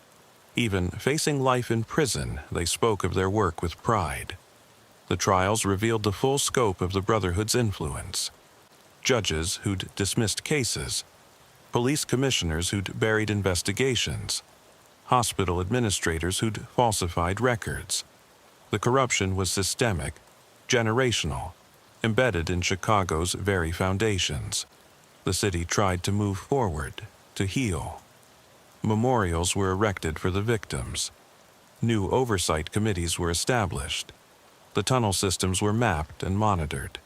Even facing life in prison, they spoke of their work with pride. The trials revealed the full scope of the Brotherhood's influence. Judges who'd dismissed cases, police commissioners who'd buried investigations, hospital administrators who'd falsified records. The corruption was systemic, generational, embedded in Chicago's very foundations. The city tried to move forward, to heal. Memorials were erected for the victims. New oversight committees were established. The tunnel systems were mapped and monitored.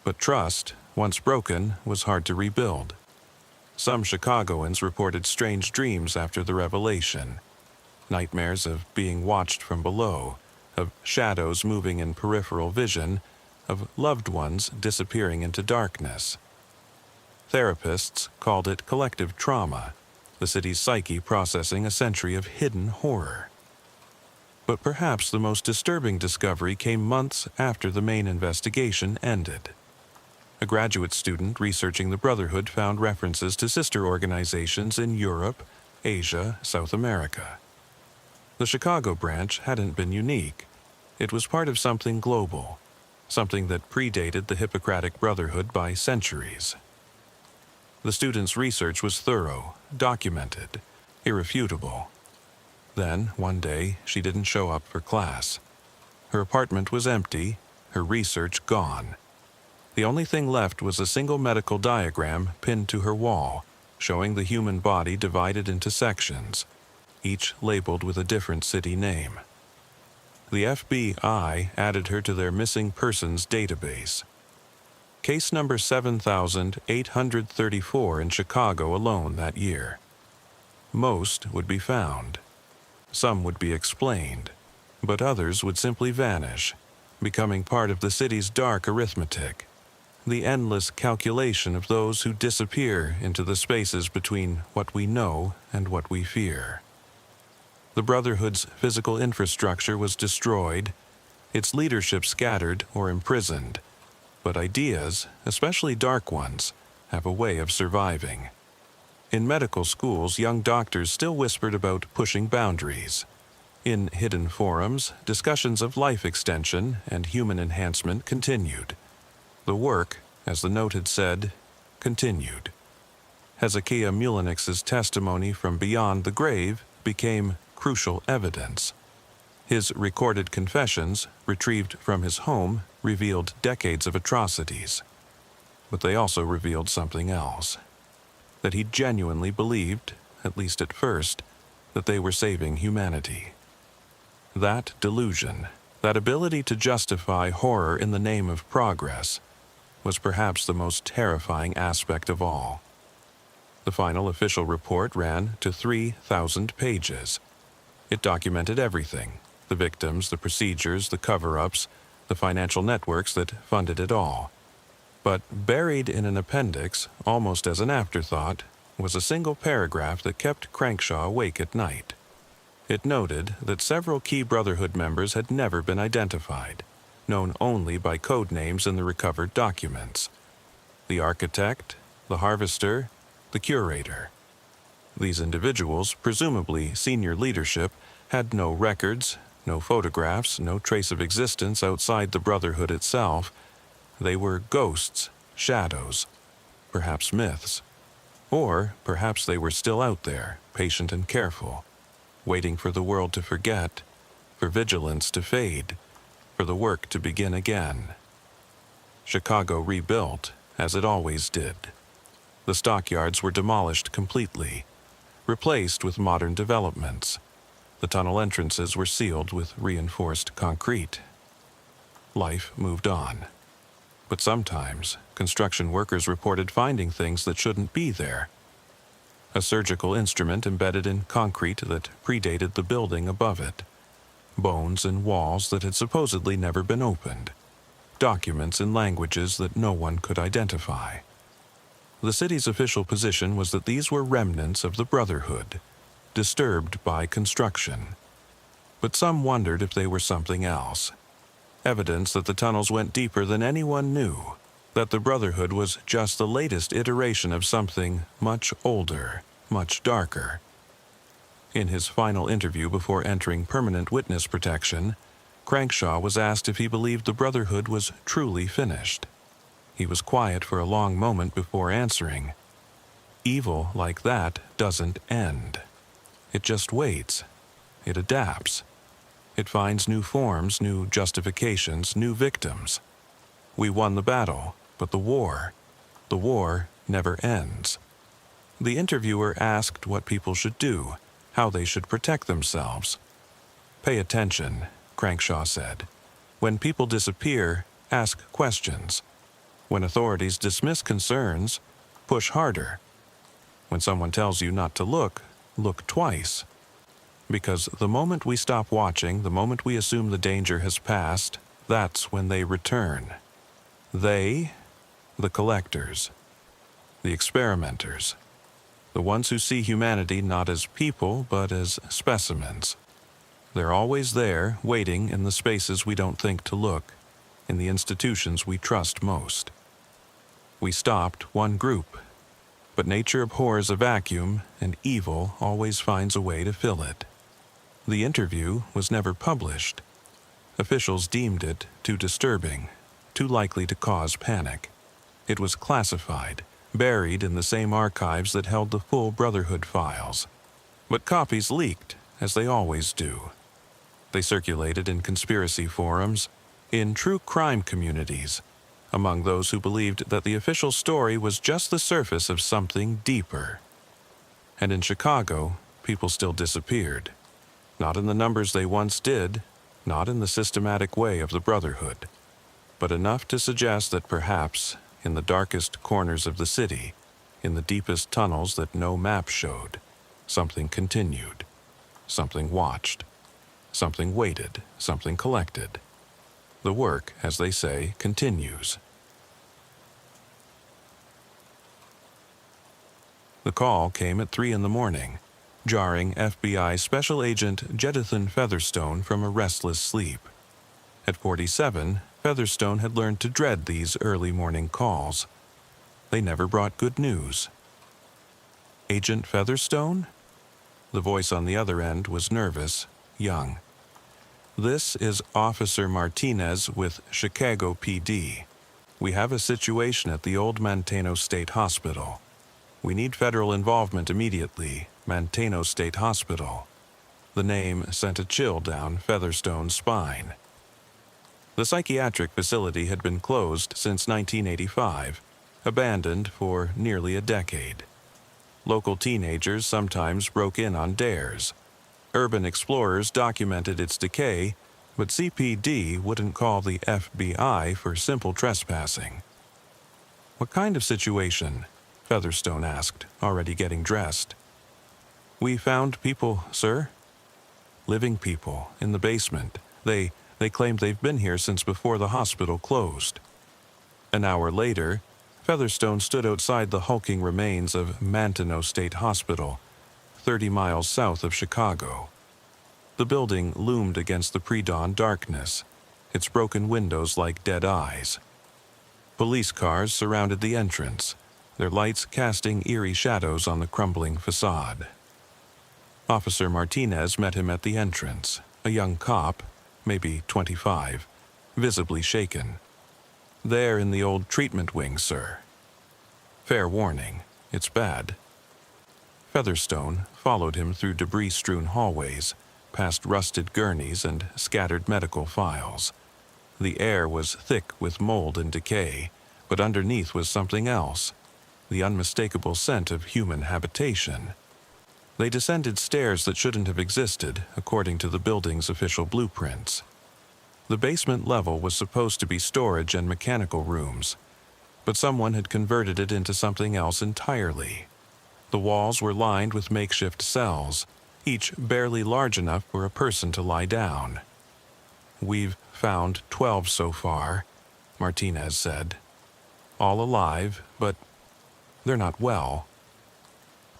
But trust, once broken, was hard to rebuild. Some Chicagoans reported strange dreams after the revelation. Nightmares of being watched from below, of shadows moving in peripheral vision, of loved ones disappearing into darkness. Therapists called it collective trauma, the city's psyche processing a century of hidden horror. But perhaps the most disturbing discovery came months after the main investigation ended. A graduate student researching the Brotherhood found references to sister organizations in Europe, Asia, South America. The Chicago branch hadn't been unique. It was part of something global, something that predated the Hippocratic Brotherhood by centuries. The student's research was thorough, documented, irrefutable. Then, one day, she didn't show up for class. Her apartment was empty, her research gone. The only thing left was a single medical diagram pinned to her wall, showing the human body divided into sections, each labeled with a different city name. The FBI added her to their missing persons database. Case number 7,834 in Chicago alone that year. Most would be found. Some would be explained, but others would simply vanish, becoming part of the city's dark arithmetic, the endless calculation of those who disappear into the spaces between what we know and what we fear. The Brotherhood's physical infrastructure was destroyed, its leadership scattered or imprisoned, but ideas, especially dark ones, have a way of surviving. In medical schools, young doctors still whispered about pushing boundaries. In hidden forums, discussions of life extension and human enhancement continued. The work, as the note had said, continued. Hezekiah Mulenich's testimony from beyond the grave became crucial evidence. His recorded confessions, retrieved from his home, revealed decades of atrocities. But they also revealed something else. That he genuinely believed, at least at first, that they were saving humanity. That delusion, that ability to justify horror in the name of progress, was perhaps the most terrifying aspect of all. The final official report ran to 3,000 pages. It documented everything: the victims, the procedures, the cover-ups, the financial networks that funded it all. But buried in an appendix, almost as an afterthought, was a single paragraph that kept Crankshaw awake at night. It noted that several key Brotherhood members had never been identified, known only by code names in the recovered documents: the architect, the harvester, the curator. These individuals, presumably senior leadership, had no records, No photographs, no trace of existence outside the Brotherhood itself. They were ghosts, shadows, perhaps myths. Or perhaps they were still out there, patient and careful, waiting for the world to forget, for vigilance to fade, for the work to begin again. Chicago rebuilt, as it always did. The stockyards were demolished completely, replaced with modern developments. The tunnel entrances were sealed with reinforced concrete. Life moved on. But sometimes, construction workers reported finding things that shouldn't be there. A surgical instrument embedded in concrete that predated the building above it. Bones in walls that had supposedly never been opened. Documents in languages that no one could identify. The city's official position was that these were remnants of the Brotherhood, disturbed by construction. But some wondered if they were something else. Evidence that the tunnels went deeper than anyone knew, that the Brotherhood was just the latest iteration of something much older, much darker. In his final interview before entering permanent witness protection, Crankshaw was asked if he believed the Brotherhood was truly finished. He was quiet for a long moment before answering. Evil like that doesn't end. It just waits. It adapts. It finds new forms, new justifications, new victims. We won the battle, but the war never ends. The interviewer asked what people should do, how they should protect themselves. Pay attention, Crankshaw said. When people disappear, ask questions. When authorities dismiss concerns, push harder. When someone tells you not to look, look twice. Because the moment we stop watching, the moment we assume the danger has passed, that's when they return. They, the collectors, the experimenters, the ones who see humanity not as people but as specimens. They're always there, waiting in the spaces we don't think to look, in the institutions we trust most. We stopped one group, but nature abhors a vacuum, and evil always finds a way to fill it. The interview was never published. Officials deemed it too disturbing, too likely to cause panic. It was classified, buried in the same archives that held the full Brotherhood files. But copies leaked, as they always do. They circulated in conspiracy forums, in true crime communities, among those who believed that the official story was just the surface of something deeper. And in Chicago, people still disappeared. Not in the numbers they once did, not in the systematic way of the Brotherhood, but enough to suggest that perhaps, in the darkest corners of the city, in the deepest tunnels that no map showed, something continued, something watched, something waited, something collected. The work, as they say, continues. The call came at 3 a.m, jarring FBI Special Agent Jedithan Featherstone from a restless sleep. At 47, Featherstone had learned to dread these early morning calls. They never brought good news. Agent Featherstone? The voice on the other end was nervous, young. This is Officer Martinez with Chicago PD. We have a situation at the old Manteno State Hospital. We need federal involvement immediately. Manteno State Hospital. The name sent a chill down Featherstone's spine. The psychiatric facility had been closed since 1985, abandoned for nearly a decade. Local teenagers sometimes broke in on dares. Urban explorers documented its decay, but CPD wouldn't call the FBI for simple trespassing. "What kind of situation?" Featherstone asked, already getting dressed. "We found people, sir. Living people, in the basement. They claimed they've been here since before the hospital closed." An hour later, Featherstone stood outside the hulking remains of Manteno State Hospital, 30 miles south of Chicago. The building loomed against the pre-dawn darkness, its broken windows like dead eyes. Police cars surrounded the entrance, their lights casting eerie shadows on the crumbling facade. Officer Martinez met him at the entrance, a young cop, maybe 25, visibly shaken. "There in the old treatment wing, sir." "Fair warning, it's bad." Featherstone followed him through debris-strewn hallways, past rusted gurneys and scattered medical files. The air was thick with mold and decay, but underneath was something else, the unmistakable scent of human habitation. They descended stairs that shouldn't have existed, according to the building's official blueprints. The basement level was supposed to be storage and mechanical rooms, but someone had converted it into something else entirely. The walls were lined with makeshift cells, each barely large enough for a person to lie down. "We've found 12 so far," Martinez said. "All alive, but they're not well."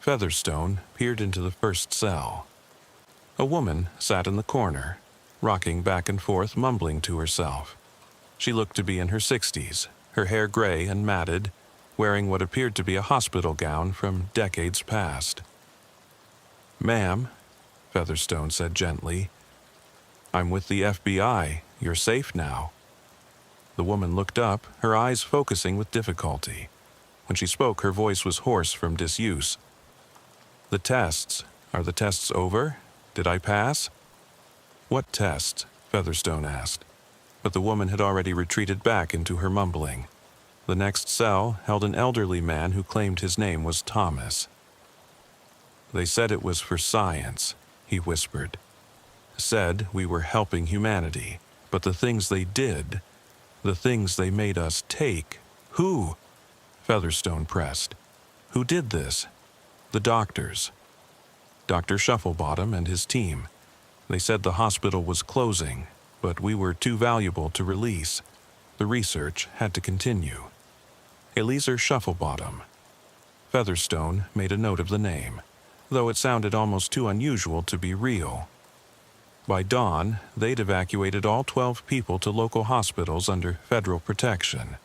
Featherstone peered into the first cell. A woman sat in the corner, rocking back and forth, mumbling to herself. She looked to be in her 60s, her hair gray and matted, wearing what appeared to be a hospital gown from decades past. "Ma'am," Featherstone said gently, "I'm with the FBI. You're safe now." The woman looked up, her eyes focusing with difficulty. When she spoke, her voice was hoarse from disuse. "The tests. Are the tests over? Did I pass?" "What tests?" Featherstone asked. But the woman had already retreated back into her mumbling. The next cell held an elderly man who claimed his name was Thomas. "They said it was for science," he whispered. "Said we were helping humanity, but the things they did, the things they made us take." "Who?" Featherstone pressed. "Who did this?" "The doctors. Dr. Shufflebottom and his team. They said the hospital was closing, but we were too valuable to release. The research had to continue." Eliezer Shufflebottom. Featherstone made a note of the name, though it sounded almost too unusual to be real. By dawn, they'd evacuated all 12 people to local hospitals under federal protection.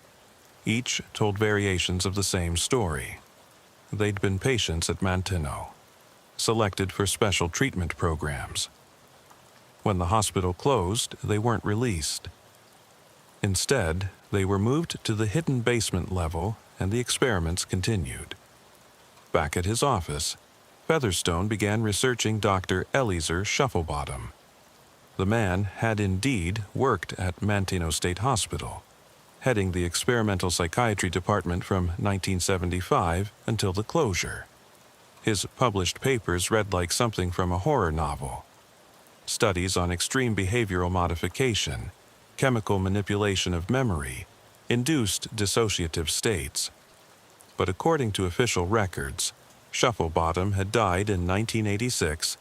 Each told variations of the same story. They'd been patients at Manteno, selected for special treatment programs. When the hospital closed, they weren't released. Instead, they were moved to the hidden basement level, and the experiments continued. Back at his office, Featherstone began researching Dr. Eliezer Shufflebottom. The man had indeed worked at Manteno State Hospital, heading the experimental psychiatry department from 1975 until the closure. His published papers read like something from a horror novel. Studies on extreme behavioral modification, chemical manipulation of memory, induced dissociative states. But according to official records, Shufflebottom had died in 1986,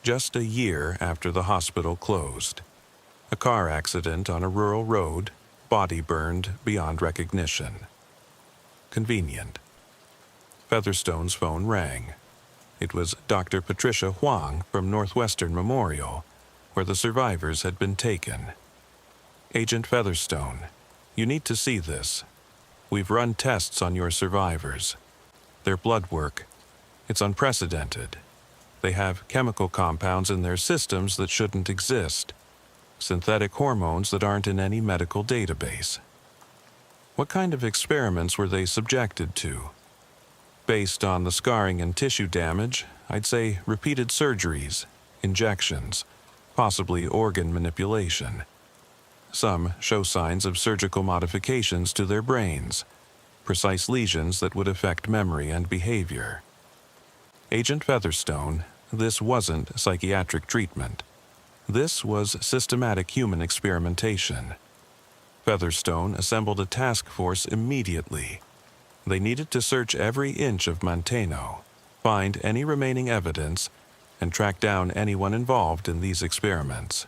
just a year after the hospital closed. A car accident on a rural road, body burned beyond recognition. Convenient. Featherstone's phone rang. It was Dr. Patricia Huang from Northwestern Memorial, where the survivors had been taken. "Agent Featherstone, you need to see this. We've run tests on your survivors. Their blood work, it's unprecedented. They have chemical compounds in their systems that shouldn't exist. Synthetic hormones that aren't in any medical database." "What kind of experiments were they subjected to?" "Based on the scarring and tissue damage, I'd say repeated surgeries, injections, possibly organ manipulation. Some show signs of surgical modifications to their brains, precise lesions that would affect memory and behavior." "Agent Featherstone, this wasn't psychiatric treatment. This was systematic human experimentation." Featherstone assembled a task force immediately. They needed to search every inch of Manteno, find any remaining evidence, and track down anyone involved in these experiments.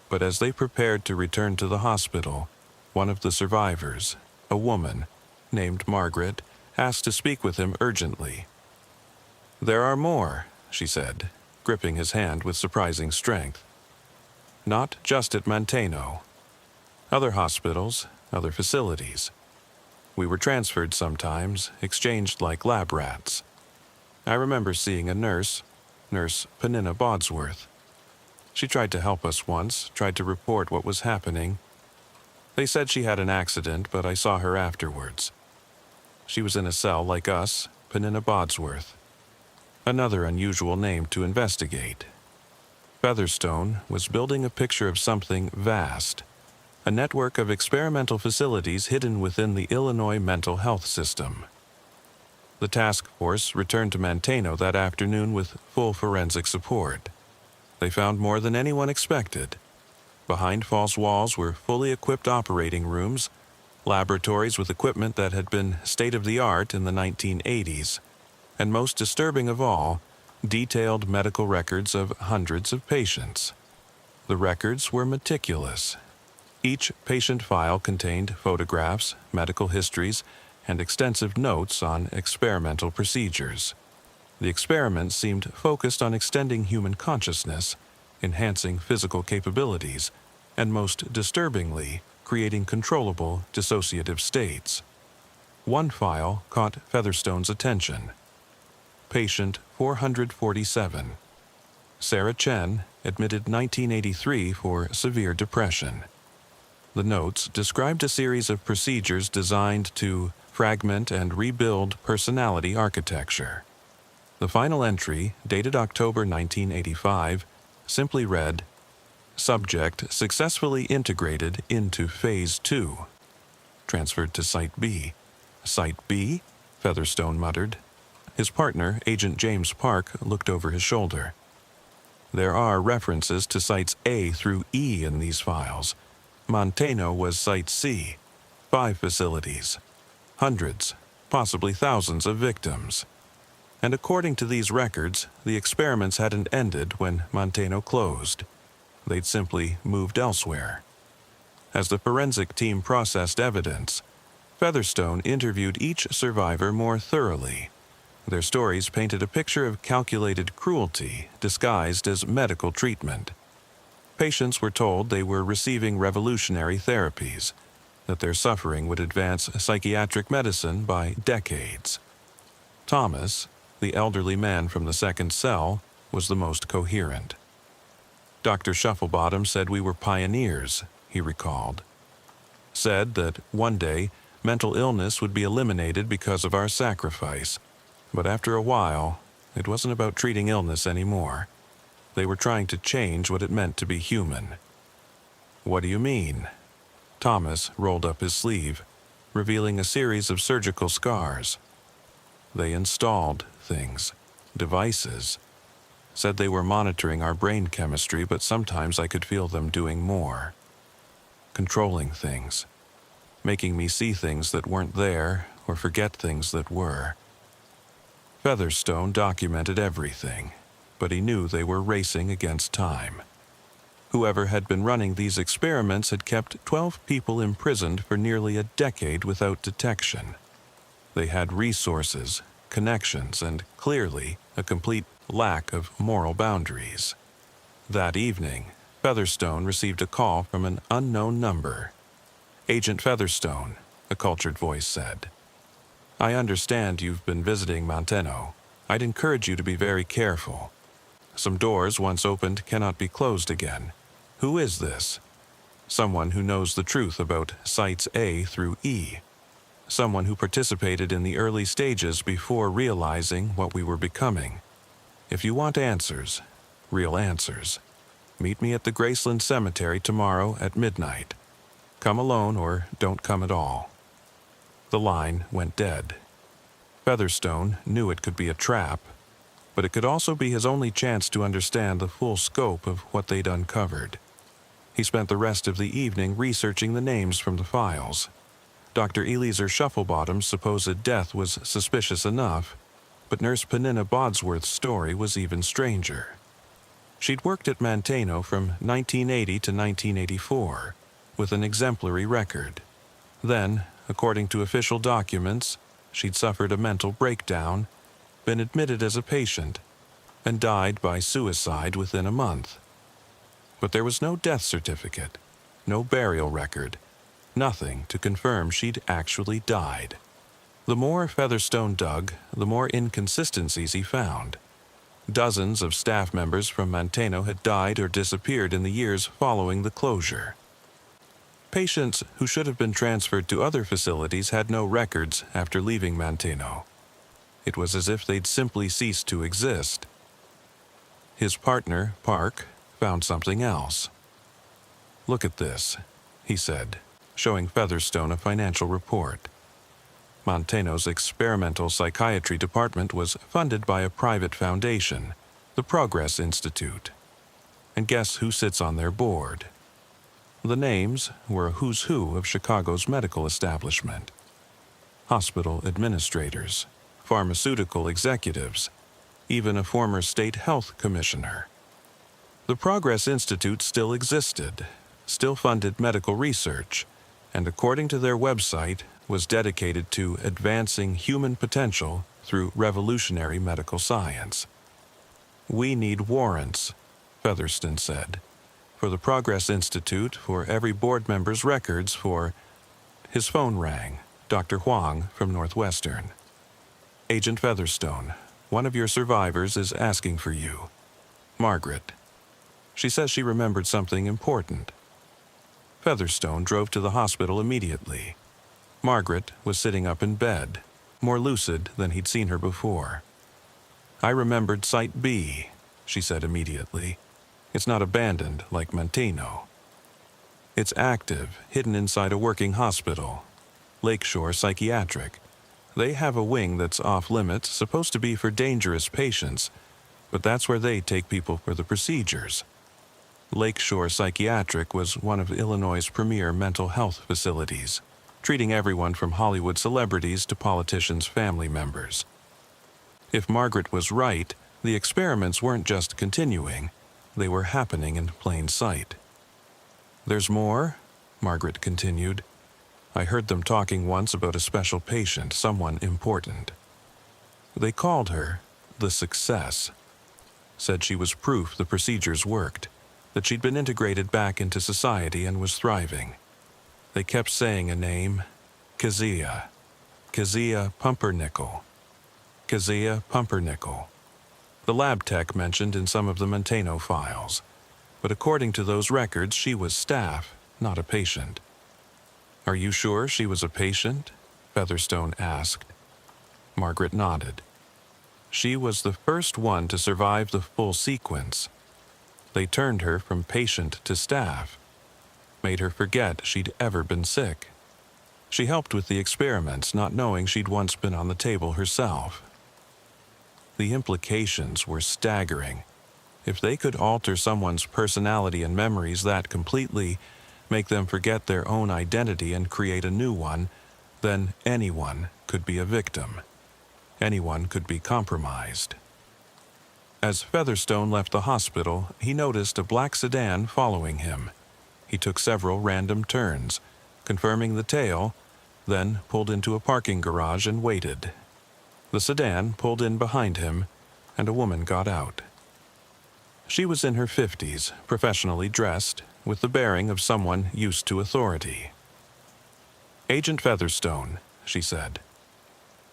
But as they prepared to return to the hospital, one of the survivors, a woman named Margaret, asked to speak with him urgently. "There are more," she said, gripping his hand with surprising strength. "Not just at Manteno. Other hospitals, other facilities. We were transferred sometimes, exchanged like lab rats. I remember seeing a nurse, Nurse Penina Bodsworth. She tried to help us once, tried to report what was happening. They said she had an accident, but I saw her afterwards. She was in a cell like us, Penina Bodsworth. Another unusual name to investigate. Featherstone was building a picture of something vast, a network of experimental facilities hidden within the Illinois mental health system. The task force returned to Manteno that afternoon with full forensic support. They found more than anyone expected. Behind false walls were fully equipped operating rooms, laboratories with equipment that had been state-of-the-art in the 1980s, and most disturbing of all, detailed medical records of hundreds of patients. The records were meticulous. Each patient file contained photographs, medical histories, and extensive notes on experimental procedures. The experiments seemed focused on extending human consciousness, enhancing physical capabilities, and most disturbingly, creating controllable dissociative states. One file caught Featherstone's attention. Patient 447. Sarah Chen, admitted 1983 for severe depression. The notes described a series of procedures designed to fragment and rebuild personality architecture. The final entry, dated October 1985, simply read, "Subject successfully integrated into Phase 2. Transferred to Site B. Site B?" Featherstone muttered. His partner, Agent James Park, looked over his shoulder. There are references to Sites A through E in these files. Manteno was Site C. 5 facilities. Hundreds, possibly thousands of victims. And according to these records, the experiments hadn't ended when Manteno closed. They'd simply moved elsewhere. As the forensic team processed evidence, Featherstone interviewed each survivor more thoroughly. Their stories painted a picture of calculated cruelty disguised as medical treatment. Patients were told they were receiving revolutionary therapies, that their suffering would advance psychiatric medicine by decades. Thomas, the elderly man from the second cell, was the most coherent. Dr. Shufflebottom said we were pioneers, he recalled. Said that one day mental illness would be eliminated because of our sacrifice, but after a while, it wasn't about treating illness anymore. They were trying to change what it meant to be human. What do you mean? Thomas rolled up his sleeve, revealing a series of surgical scars. They installed things, devices. Said they were monitoring our brain chemistry, but sometimes I could feel them doing more. Controlling things. Making me see things that weren't there or forget things that were. Featherstone documented everything, but he knew they were racing against time. Whoever had been running these experiments had kept 12 people imprisoned for nearly a decade without detection. They had resources, connections, and clearly a complete lack of moral boundaries. That evening, Featherstone received a call from an unknown number. "Agent Featherstone," a cultured voice said. "I understand you've been visiting Manteno. I'd encourage you to be very careful. Some doors once opened cannot be closed again. Who is this?" "Someone who knows the truth about Sites A through E. Someone who participated in the early stages before realizing what we were becoming. If you want answers, real answers, meet me at the Graceland Cemetery tomorrow at midnight. Come alone or don't come at all." The line went dead. Featherstone knew it could be a trap, but it could also be his only chance to understand the full scope of what they'd uncovered. He spent the rest of the evening researching the names from the files. Dr. Eliezer Shufflebottom's supposed death was suspicious enough, but Nurse Penina Bodsworth's story was even stranger. She'd worked at Manteno from 1980 to 1984, with an exemplary record. Then, according to official documents, she'd suffered a mental breakdown, been admitted as a patient, and died by suicide within a month. But there was no death certificate, no burial record, nothing to confirm she'd actually died. The more Featherstone dug, the more inconsistencies he found. Dozens of staff members from Manteno had died or disappeared in the years following the closure. Patients who should have been transferred to other facilities had no records after leaving Manteno. It was as if they'd simply ceased to exist. His partner, Park, found something else. "Look at this," he said, showing Featherstone a financial report. Manteno's experimental psychiatry department was funded by a private foundation, the Progress Institute. And guess who sits on their board? The names were a who's who of Chicago's medical establishment. Hospital administrators, pharmaceutical executives, even a former state health commissioner. The Progress Institute still existed, still funded medical research, and according to their website, was dedicated to advancing human potential through revolutionary medical science. "We need warrants," Featherstone said, "for the Progress Institute, for every board member's records, for—" His phone rang. Dr. Huang from Northwestern. "Agent Featherstone, one of your survivors is asking for you. Margaret. She says she remembered something important." Featherstone drove to the hospital immediately. Margaret was sitting up in bed, more lucid than he'd seen her before. "I remembered Site B," she said immediately. "It's not abandoned like Manteno. It's active, hidden inside a working hospital. Lakeshore Psychiatric. They have a wing that's off-limits, supposed to be for dangerous patients, but that's where they take people for the procedures." Lakeshore Psychiatric was one of Illinois' premier mental health facilities, treating everyone from Hollywood celebrities to politicians' family members. If Margaret was right, the experiments weren't just continuing, they were happening in plain sight. "There's more?" Margaret continued. "I heard them talking once about a special patient, someone important. They called her the Success. Said she was proof the procedures worked, that she'd been integrated back into society and was thriving. They kept saying a name, Kezia Pumpernickel. Kezia Pumpernickel. The lab tech mentioned in some of the Manteno files, but according to those records, she was staff, not a patient." "Are you sure she was a patient?" Featherstone asked. Margaret nodded. "She was the first one to survive the full sequence. They turned her from patient to staff, made her forget she'd ever been sick. She helped with the experiments, not knowing she'd once been on the table herself. The implications were staggering. If they could alter someone's personality and memories that completely, make them forget their own identity and create a new one, then anyone could be a victim. Anyone could be compromised." As Featherstone left the hospital, he noticed a black sedan following him. He took several random turns, confirming the tale, then pulled into a parking garage and waited. The sedan pulled in behind him, and a woman got out. She was in her 50s, professionally dressed, with the bearing of someone used to authority. "Agent Featherstone," she said.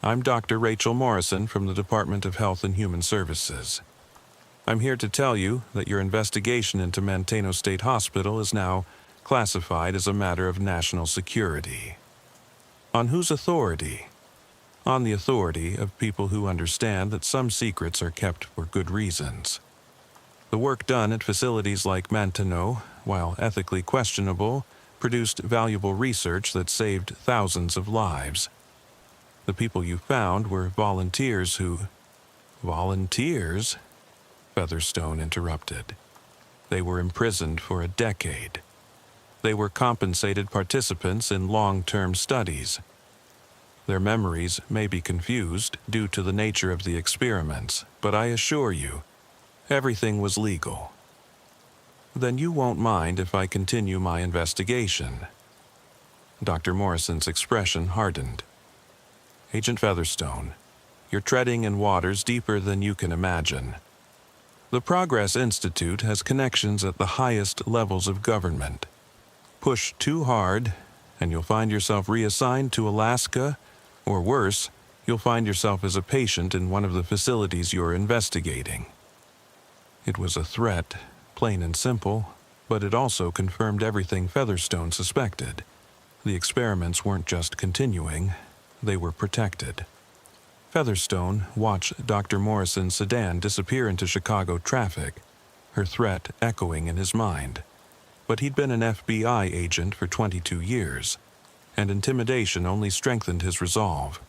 "I'm Dr. Rachel Morrison from the Department of Health and Human Services. I'm here to tell you that your investigation into Manteno State Hospital is now classified as a matter of national security." "On whose authority?" "On the authority of people who understand that some secrets are kept for good reasons. The work done at facilities like Manteno, while ethically questionable, produced valuable research that saved thousands of lives. The people you found were volunteers who—" "Volunteers?" Featherstone interrupted. "They were imprisoned for a decade. They were compensated participants in long-term studies. Their memories may be confused due to the nature of the experiments, but I assure you, everything was legal." "Then you won't mind if I continue my investigation." Dr. Morrison's expression hardened. "Agent Featherstone, you're treading in waters deeper than you can imagine. The Progress Institute has connections at the highest levels of government. Push too hard, and you'll find yourself reassigned to Alaska, or worse, you'll find yourself as a patient in one of the facilities you're investigating. It was a threat, plain and simple, but it also confirmed everything Featherstone suspected. The experiments weren't just continuing, they were protected. Featherstone watched Dr. Morrison's sedan disappear into Chicago traffic, her threat echoing in his mind. But he'd been an FBI agent for 22 years, and intimidation only strengthened his resolve.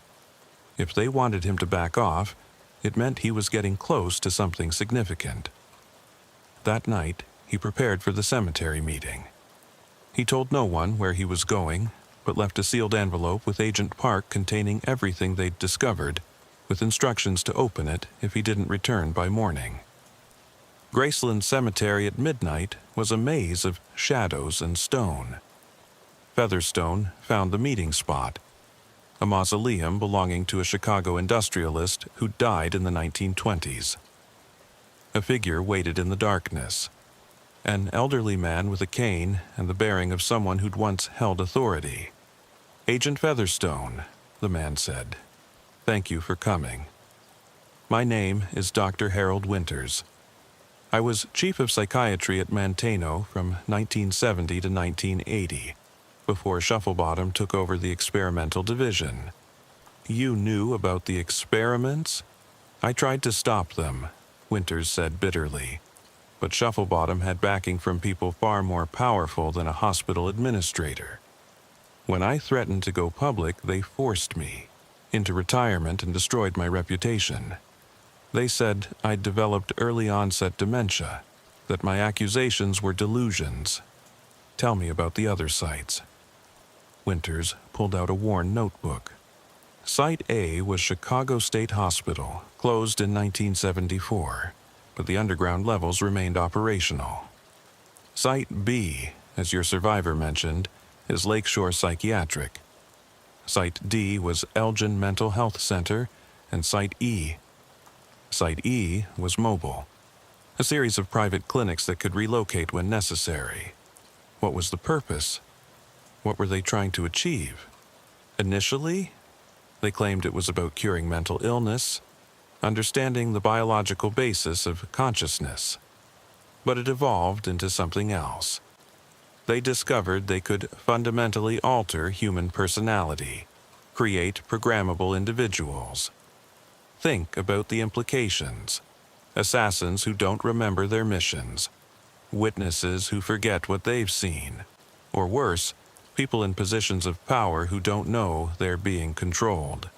If they wanted him to back off, it meant he was getting close to something significant. That night, he prepared for the cemetery meeting. He told no one where he was going, but left a sealed envelope with Agent Park containing everything they'd discovered, with instructions to open it if he didn't return by morning. Graceland Cemetery at midnight was a maze of shadows and stone. Featherstone found the meeting spot, a mausoleum belonging to a Chicago industrialist who died in the 1920s. A figure waited in the darkness, an elderly man with a cane and the bearing of someone who'd once held authority. "Agent Featherstone," the man said. "Thank you for coming. My name is Dr. Harold Winters. I was chief of psychiatry at Manteno from 1970 to 1980, before Shufflebottom took over the experimental division." "You knew about the experiments?" "I tried to stop them," Winters said bitterly. "But Shufflebottom had backing from people far more powerful than a hospital administrator. When I threatened to go public, they forced me into retirement and destroyed my reputation. They said I'd developed early-onset dementia, that my accusations were delusions. Tell me about the other sites." Winters pulled out a worn notebook. Site A was Chicago State Hospital, closed in 1974, but the underground levels remained operational. Site B, as your survivor mentioned, is Lakeshore Psychiatric. Site D was Elgin Mental Health Center, and Site E. Site E was mobile, a series of private clinics that could relocate when necessary. What was the purpose? What were they trying to achieve? Initially, they claimed it was about curing mental illness, understanding the biological basis of consciousness. But it evolved into something else. They discovered they could fundamentally alter human personality, create programmable individuals. Think about the implications. Assassins who don't remember their missions, witnesses who forget what they've seen, or worse, people in positions of power who don't know they're being controlled.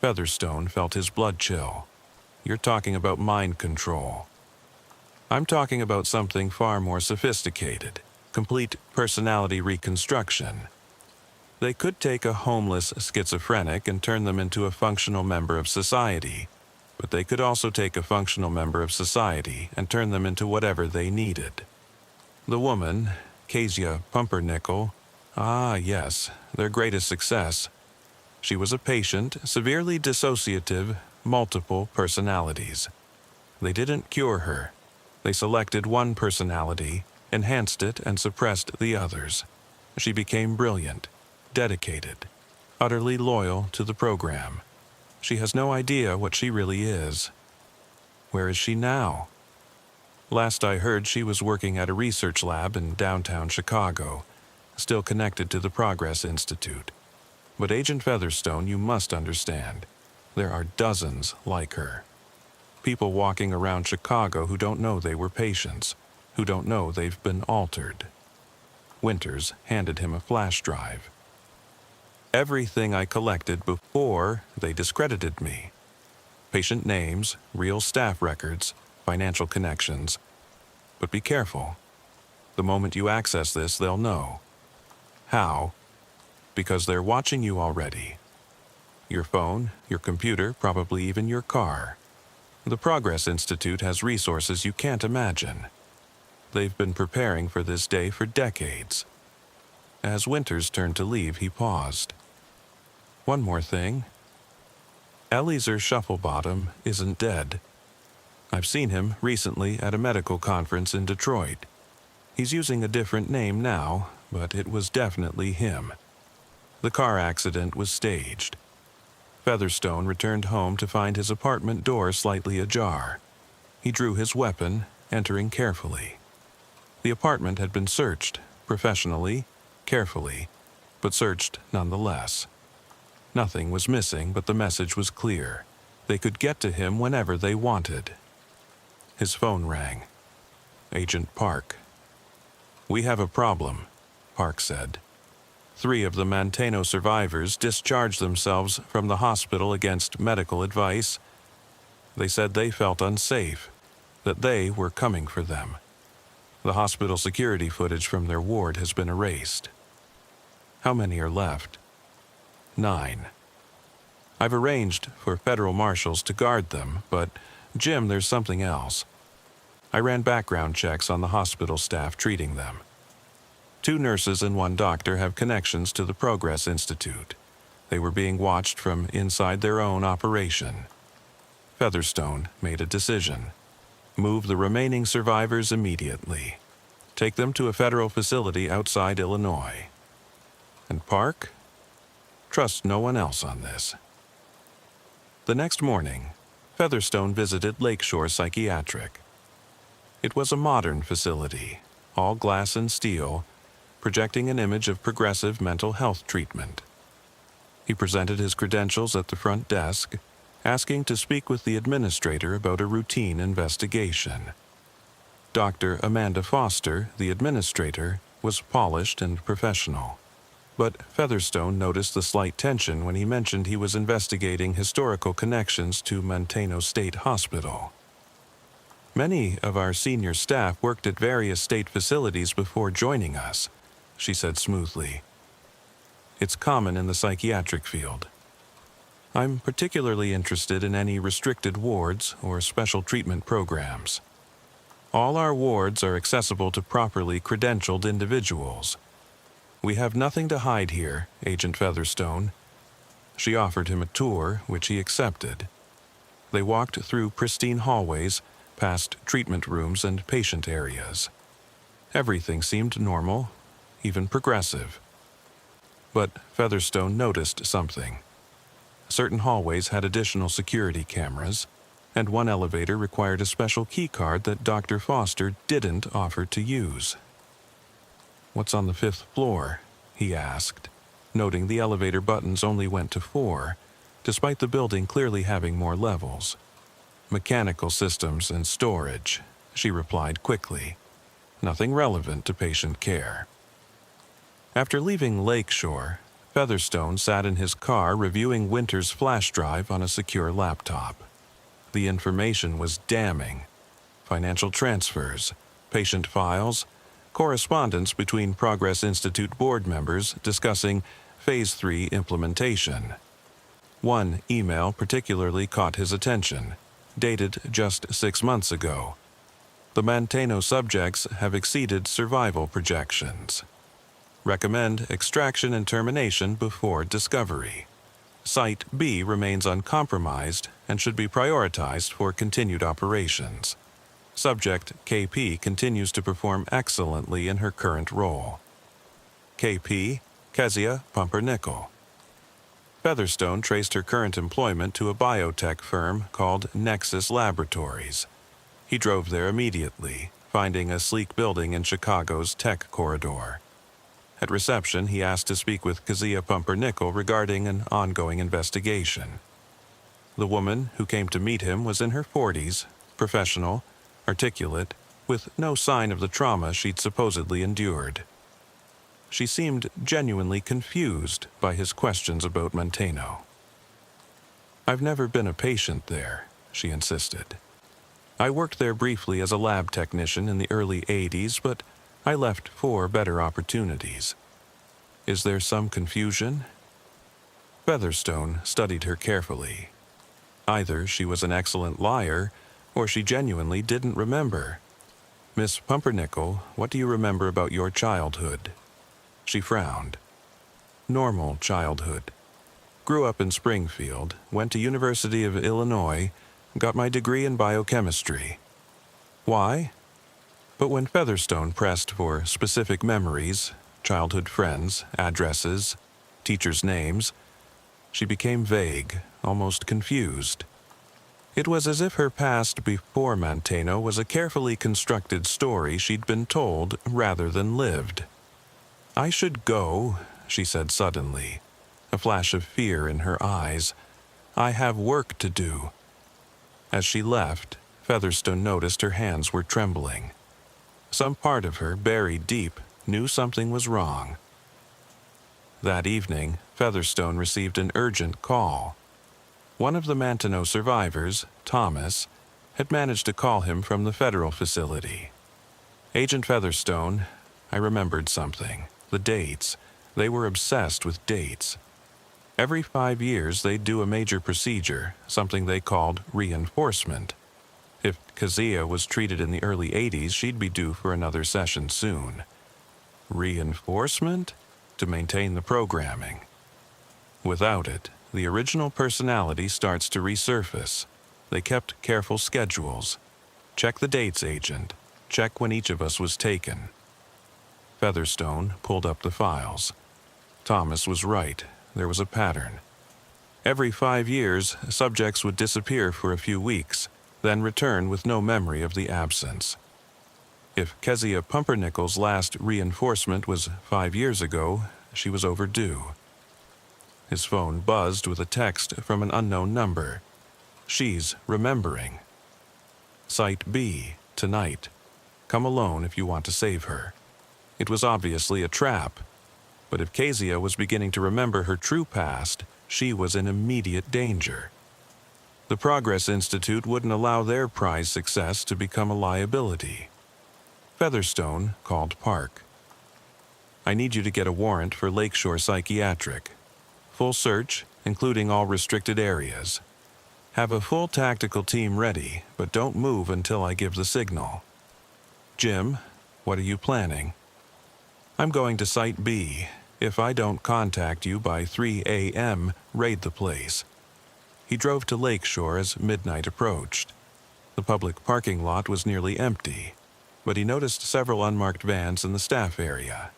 Featherstone felt his blood chill. "You're talking about mind control." "I'm talking about something far more sophisticated, complete personality reconstruction. They could take a homeless schizophrenic and turn them into a functional member of society, but they could also take a functional member of society and turn them into whatever they needed." The woman, Kezia Pumpernickel, yes, their greatest success. She was a patient, severely dissociative, multiple personalities. They didn't cure her. They selected one personality, enhanced it, and suppressed the others. She became brilliant, dedicated, utterly loyal to the program. She has no idea what she really is. Where is she now? Last I heard, she was working at a research lab in downtown Chicago, still connected to the Progress Institute. But Agent Featherstone, you must understand, there are dozens like her. People walking around Chicago who don't know they were patients, who don't know they've been altered. Winters handed him a flash drive. "Everything I collected before they discredited me. Patient names, real staff records, financial connections. But be careful. The moment you access this, they'll know. How? Because they're watching you already. Your phone, your computer, probably even your car. The Progress Institute has resources you can't imagine. They've been preparing for this day for decades." As Winters turned to leave, he paused. "One more thing. Eliezer Shufflebottom isn't dead. I've seen him recently at a medical conference in Detroit. He's using a different name now, but it was definitely him. The car accident was staged." Featherstone returned home to find his apartment door slightly ajar. He drew his weapon, entering carefully. The apartment had been searched, professionally, carefully, but searched nonetheless. Nothing was missing, but the message was clear. They could get to him whenever they wanted. His phone rang. Agent Park. "We have a problem," Park said. 3 of the Manteno survivors discharged themselves from the hospital against medical advice. They said they felt unsafe, that they were coming for them. The hospital security footage from their ward has been erased. How many are left? 9. I've arranged for federal marshals to guard them, but, Jim, there's something else. I ran background checks on the hospital staff treating them. 2 nurses and 1 doctor have connections to the Progress Institute. They were being watched from inside their own operation. Featherstone made a decision. Move the remaining survivors immediately. Take them to a federal facility outside Illinois. And Park? Trust no one else on this. The next morning, Featherstone visited Lakeshore Psychiatric. It was a modern facility, all glass and steel, projecting an image of progressive mental health treatment. He presented his credentials at the front desk, asking to speak with the administrator about a routine investigation. Dr. Amanda Foster, the administrator, was polished and professional. But Featherstone noticed the slight tension when he mentioned he was investigating historical connections to Manteno State Hospital. "Many of our senior staff worked at various state facilities before joining us," she said smoothly. "It's common in the psychiatric field. I'm particularly interested in any restricted wards or special treatment programs. All our wards are accessible to properly credentialed individuals. We have nothing to hide here, Agent Featherstone." She offered him a tour, which he accepted. They walked through pristine hallways, past treatment rooms and patient areas. Everything seemed normal, even progressive. But Featherstone noticed something. Certain hallways had additional security cameras, and one elevator required a special keycard that Dr. Foster didn't offer to use. "What's on the 5th floor?" he asked, noting the elevator buttons only went to 4, despite the building clearly having more levels. "Mechanical systems and storage," she replied quickly. "Nothing relevant to patient care." After leaving Lakeshore, Featherstone sat in his car reviewing Winter's flash drive on a secure laptop. The information was damning. Financial transfers, patient files, correspondence between Progress Institute board members discussing Phase 3 implementation. One email particularly caught his attention, dated just 6 months ago. "The Manteno subjects have exceeded survival projections. Recommend extraction and termination before discovery. Site B remains uncompromised and should be prioritized for continued operations. Subject KP continues to perform excellently in her current role. KP, Kezia Pumpernickel." Featherstone traced her current employment to a biotech firm called Nexus Laboratories. He drove there immediately, finding a sleek building in Chicago's tech corridor. At reception, he asked to speak with Kezia Pumpernickel regarding an ongoing investigation. The woman who came to meet him was in her 40s, professional, articulate, with no sign of the trauma she'd supposedly endured. She seemed genuinely confused by his questions about Manteno. "I've never been a patient there," she insisted. "I worked there briefly as a lab technician in the early 80s, but I left for better opportunities. Is there some confusion?" Featherstone studied her carefully. Either she was an excellent liar, or she genuinely didn't remember. "Miss Pumpernickel, what do you remember about your childhood?" She frowned. "Normal childhood. Grew up in Springfield, went to University of Illinois, got my degree in biochemistry." Why? But when Featherstone pressed for specific memories, childhood friends, addresses, teachers' names, she became vague, almost confused. It was as if her past before Manteno was a carefully constructed story she'd been told rather than lived. "I should go," she said suddenly, a flash of fear in her eyes. "I have work to do." As she left, Featherstone noticed her hands were trembling. Some part of her, buried deep, knew something was wrong. That evening, Featherstone received an urgent call. One of the Manteno survivors, Thomas, had managed to call him from the federal facility. "Agent Featherstone," I remembered something. The dates. They were obsessed with dates. Every 5 years they'd do a major procedure, something they called reinforcement. If Kezia was treated in the early 80s, she'd be due for another session soon. Reinforcement? To maintain the programming. Without it, the original personality starts to resurface. They kept careful schedules. "Check the dates, Agent. Check when each of us was taken." Featherstone pulled up the files. Thomas was right. There was a pattern. Every 5 years, subjects would disappear for a few weeks, then return with no memory of the absence. If Kezia Pumpernickel's last reinforcement was 5 years ago, she was overdue. His phone buzzed with a text from an unknown number. "She's remembering. Site B, tonight. Come alone if you want to save her." It was obviously a trap, but if Kezia was beginning to remember her true past, she was in immediate danger. The Progress Institute wouldn't allow their prize success to become a liability. Featherstone called Park. "I need you to get a warrant for Lakeshore Psychiatric. Full search, including all restricted areas. Have a full tactical team ready, but don't move until I give the signal." "Jim, what are you planning?" "I'm going to Site B. If I don't contact you by 3 a.m., raid the place." He drove to Lakeshore as midnight approached. The public parking lot was nearly empty, but he noticed several unmarked vans in the staff area.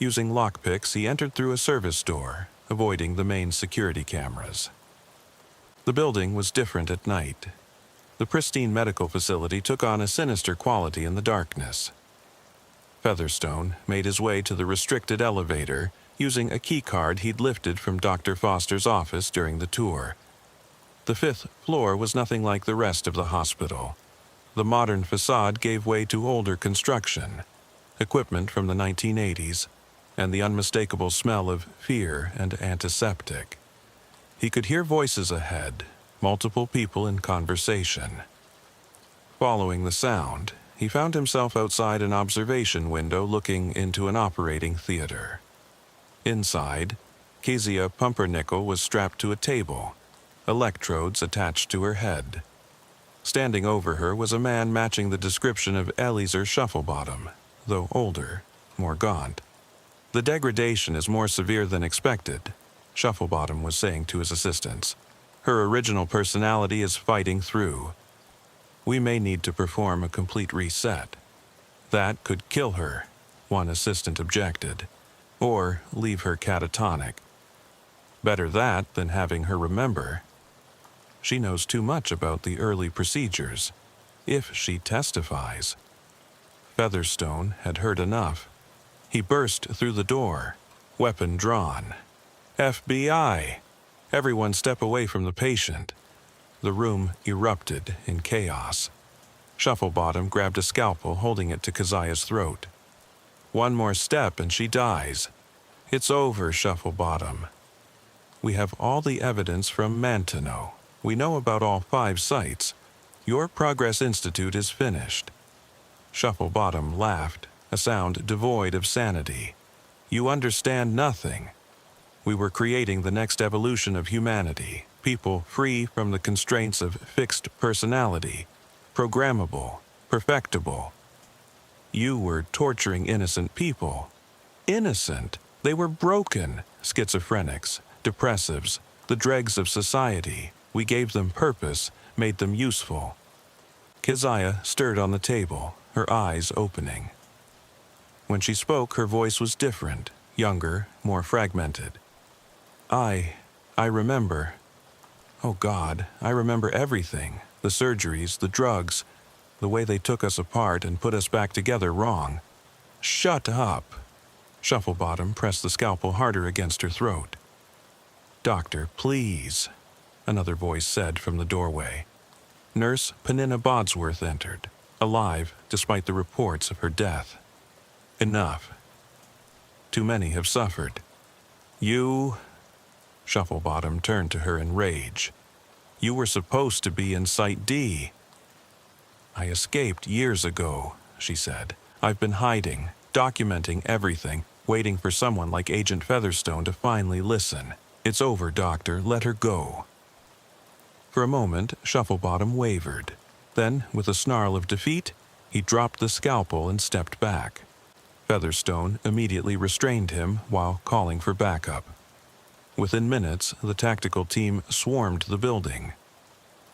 Using lockpicks, he entered through a service door, avoiding the main security cameras. The building was different at night. The pristine medical facility took on a sinister quality in the darkness. Featherstone made his way to the restricted elevator, using a keycard he'd lifted from Dr. Foster's office during the tour. The 5th floor was nothing like the rest of the hospital. The modern facade gave way to older construction, equipment from the 1980s, and the unmistakable smell of fear and antiseptic. He could hear voices ahead, multiple people in conversation. Following the sound, he found himself outside an observation window looking into an operating theater. Inside, Kezia Pumpernickel was strapped to a table, electrodes attached to her head. Standing over her was a man matching the description of Eliezer Shufflebottom, though older, more gaunt. "The degradation is more severe than expected," Shufflebottom was saying to his assistants. "Her original personality is fighting through. We may need to perform a complete reset. That could kill her," one assistant objected, "or leave her catatonic. Better that than having her remember. She knows too much about the early procedures. If she testifies." Featherstone had heard enough. He burst through the door, weapon drawn. "FBI! Everyone step away from the patient." The room erupted in chaos. Shufflebottom grabbed a scalpel, holding it to Kezia's throat. "One more step and she dies." "It's over, Shufflebottom. We have all the evidence from Manteno. We know about all 5 sites. Your Progress Institute is finished." Shufflebottom laughed, a sound devoid of sanity. "You understand nothing. We were creating the next evolution of humanity, people free from the constraints of fixed personality, programmable, perfectible. You were torturing innocent people. Innocent! They were broken, schizophrenics, depressives, the dregs of society. We gave them purpose, made them useful." Kezia stirred on the table, her eyes opening. When she spoke, her voice was different, younger, more fragmented. I remember. Oh God, I remember everything. The surgeries, the drugs, the way they took us apart and put us back together wrong. Shut up. Shufflebottom pressed the scalpel harder against her throat. Doctor, please, another voice said from the doorway. Nurse Penina Bodsworth entered, alive despite the reports of her death. Enough. Too many have suffered. You... Shufflebottom turned to her in rage. You were supposed to be in Site D. I escaped years ago, she said. I've been hiding, documenting everything, waiting for someone like Agent Featherstone to finally listen. It's over, Doctor. Let her go. For a moment, Shufflebottom wavered. Then, with a snarl of defeat, he dropped the scalpel and stepped back. Featherstone immediately restrained him while calling for backup. Within minutes, the tactical team swarmed the building.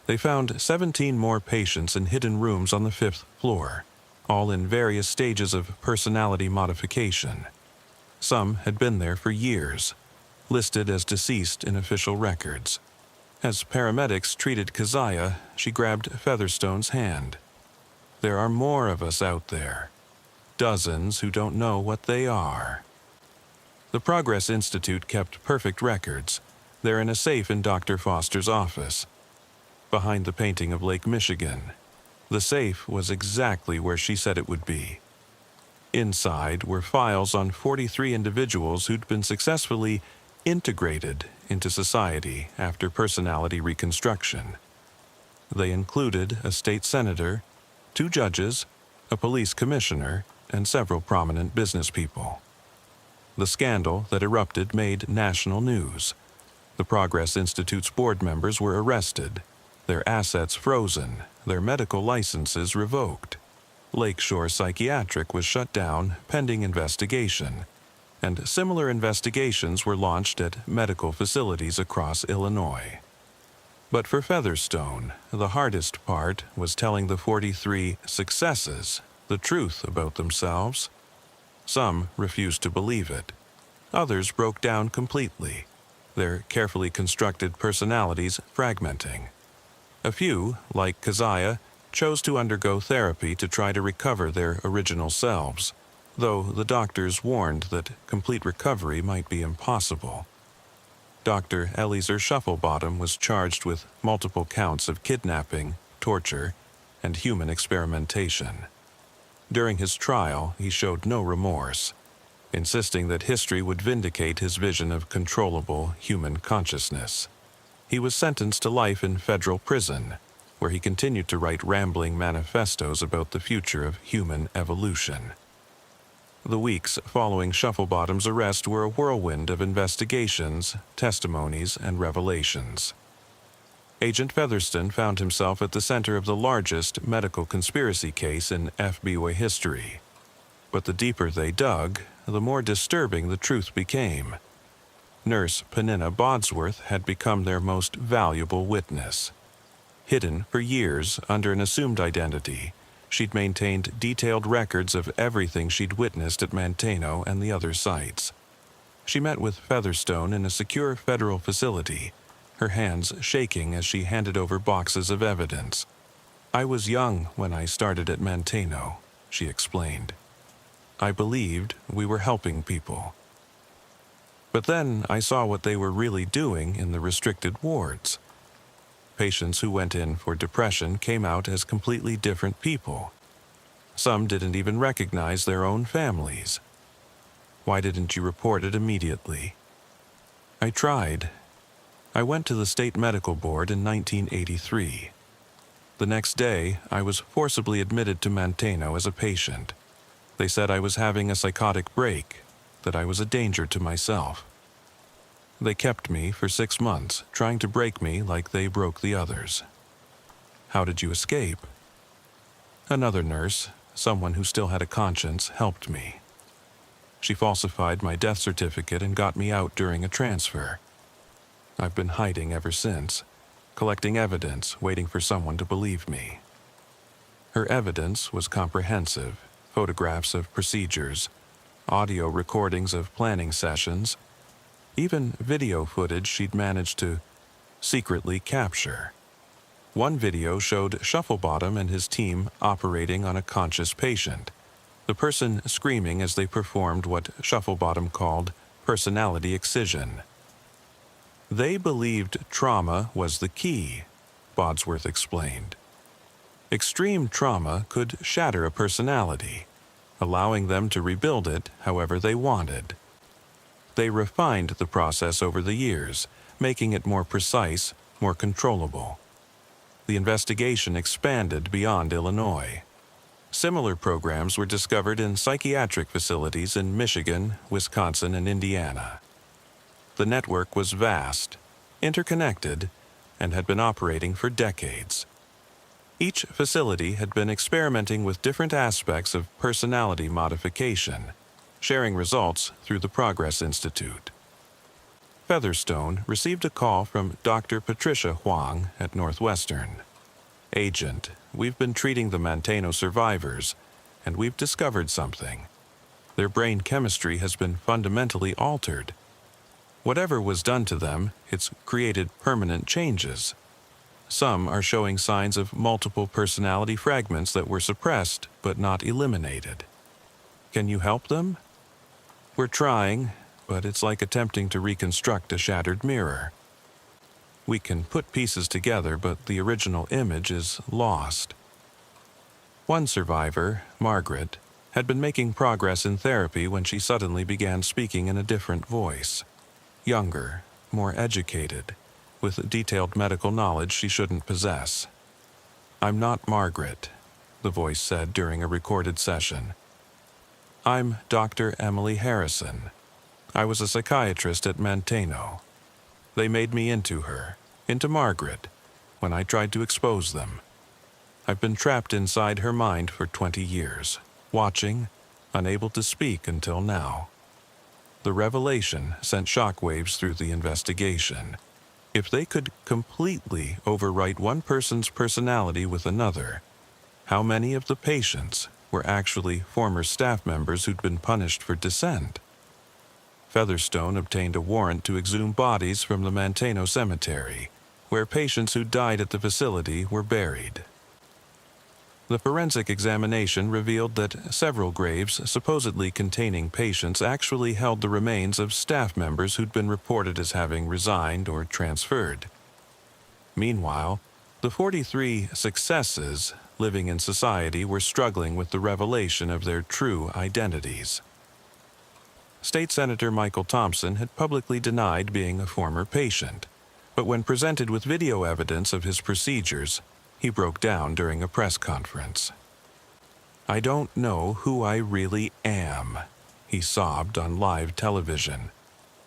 They found 17 more patients in hidden rooms on the 5th floor, all in various stages of personality modification. Some had been there for years, listed as deceased in official records. As paramedics treated Keziah, she grabbed Featherstone's hand. There are more of us out there. Dozens who don't know what they are. The Progress Institute kept perfect records. They're in a safe in Dr. Foster's office, behind the painting of Lake Michigan. The safe was exactly where she said it would be. Inside were files on 43 individuals who'd been successfully integrated into society after personality reconstruction. They included a state senator, 2 judges, a police commissioner, and several prominent business people. The scandal that erupted made national news. The Progress Institute's board members were arrested, their assets frozen, their medical licenses revoked. Lakeshore Psychiatric was shut down pending investigation, and similar investigations were launched at medical facilities across Illinois. But for Featherstone, the hardest part was telling the 43 successes the truth about themselves. Some refused to believe it. Others broke down completely, their carefully constructed personalities fragmenting. A few, like Keziah, chose to undergo therapy to try to recover their original selves, though the doctors warned that complete recovery might be impossible. Dr. Eliezer Shufflebottom was charged with multiple counts of kidnapping, torture, and human experimentation. During his trial, he showed no remorse, insisting that history would vindicate his vision of controllable human consciousness. He was sentenced to life in federal prison, where he continued to write rambling manifestos about the future of human evolution. The weeks following Shufflebottom's arrest were a whirlwind of investigations, testimonies, and revelations. Agent Featherstone found himself at the center of the largest medical conspiracy case in FBI history. But the deeper they dug, the more disturbing the truth became. Nurse Penina Bodsworth had become their most valuable witness. Hidden for years under an assumed identity, she'd maintained detailed records of everything she'd witnessed at Manteno and the other sites. She met with Featherstone in a secure federal facility, her hands shaking as she handed over boxes of evidence. I was young when I started at Manteno, she explained. I believed we were helping people. But then I saw what they were really doing in the restricted wards. Patients who went in for depression came out as completely different people. Some didn't even recognize their own families. Why didn't you report it immediately? I tried. I went to the state medical board in 1983. The next day, I was forcibly admitted to Manteno as a patient. They said I was having a psychotic break, that I was a danger to myself. They kept me for 6 months, trying to break me like they broke the others. How did you escape? Another nurse, someone who still had a conscience, helped me. She falsified my death certificate and got me out during a transfer. I've been hiding ever since, collecting evidence, waiting for someone to believe me. Her evidence was comprehensive: photographs of procedures, audio recordings of planning sessions, even video footage she'd managed to secretly capture. One video showed Shufflebottom and his team operating on a conscious patient, the person screaming as they performed what Shufflebottom called personality excision. They believed trauma was the key, Bodsworth explained. Extreme trauma could shatter a personality, allowing them to rebuild it however they wanted. They refined the process over the years, making it more precise, more controllable. The investigation expanded beyond Illinois. Similar programs were discovered in psychiatric facilities in Michigan, Wisconsin, and Indiana. The network was vast, interconnected, and had been operating for decades. Each facility had been experimenting with different aspects of personality modification, sharing results through the Progress Institute. Featherstone received a call from Dr. Patricia Huang at Northwestern. "Agent, we've been treating the Manteno survivors, and we've discovered something. Their brain chemistry has been fundamentally altered. Whatever was done to them, it's created permanent changes. Some are showing signs of multiple personality fragments that were suppressed but not eliminated. Can you help them?" "We're trying, but it's like attempting to reconstruct a shattered mirror. We can put pieces together, but the original image is lost." One survivor, Margaret, had been making progress in therapy when she suddenly began speaking in a different voice. Younger, more educated, with detailed medical knowledge she shouldn't possess. "I'm not Margaret," the voice said during a recorded session. "I'm Dr. Emily Harrison. I was a psychiatrist at Manteno. They made me into her, into Margaret, when I tried to expose them. I've been trapped inside her mind for 20 years, watching, unable to speak until now." The revelation sent shockwaves through the investigation. If they could completely overwrite one person's personality with another, how many of the patients were actually former staff members who'd been punished for dissent? Featherstone obtained a warrant to exhume bodies from the Manteno Cemetery, where patients who died at the facility were buried. The forensic examination revealed that several graves supposedly containing patients actually held the remains of staff members who'd been reported as having resigned or transferred. Meanwhile, the 43 successes living in society were struggling with the revelation of their true identities. State Senator Michael Thompson had publicly denied being a former patient, but when presented with video evidence of his procedures, he broke down during a press conference. "I don't know who I really am," he sobbed on live television.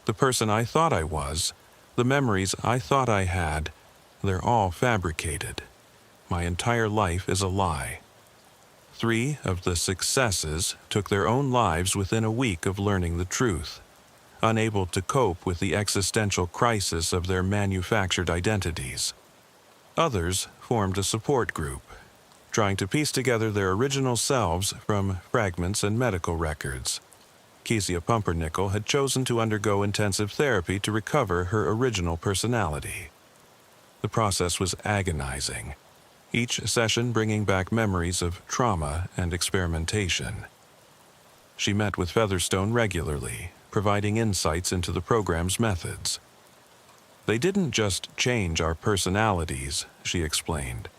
"The person I thought I was, the memories I thought I had, they're all fabricated. My entire life is a lie." 3 of the successes took their own lives within a week of learning the truth, unable to cope with the existential crisis of their manufactured identities. Others formed a support group, trying to piece together their original selves from fragments and medical records. Kezia Pumpernickel had chosen to undergo intensive therapy to recover her original personality. The process was agonizing, each session bringing back memories of trauma and experimentation. She met with Featherstone regularly, providing insights into the program's methods. "They didn't just change our personalities," she explained.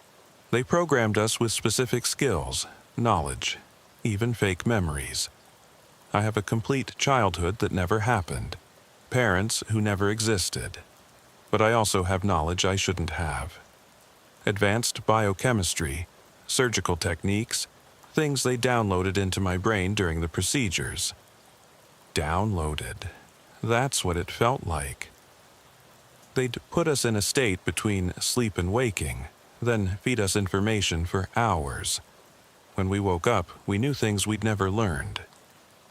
"They programmed us with specific skills, knowledge, even fake memories. I have a complete childhood that never happened, parents who never existed. But I also have knowledge I shouldn't have. Advanced biochemistry, surgical techniques, things they downloaded into my brain during the procedures." Downloaded. That's what it felt like. They'd put us in a state between sleep and waking, then feed us information for hours. When we woke up, we knew things we'd never learned.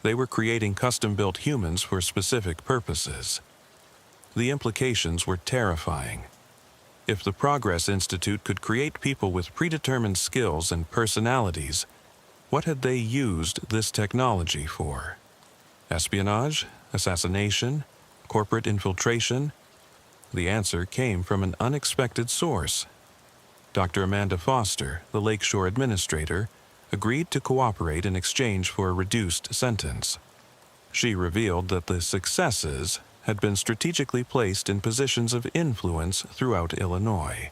They were creating custom-built humans for specific purposes. The implications were terrifying. If the Progress Institute could create people with predetermined skills and personalities, what had they used this technology for? Espionage? Assassination? Corporate infiltration? the answer came from an unexpected source. Dr. Amanda Foster, the Lakeshore administrator, agreed to cooperate in exchange for a reduced sentence. She revealed that the successes had been strategically placed in positions of influence throughout Illinois.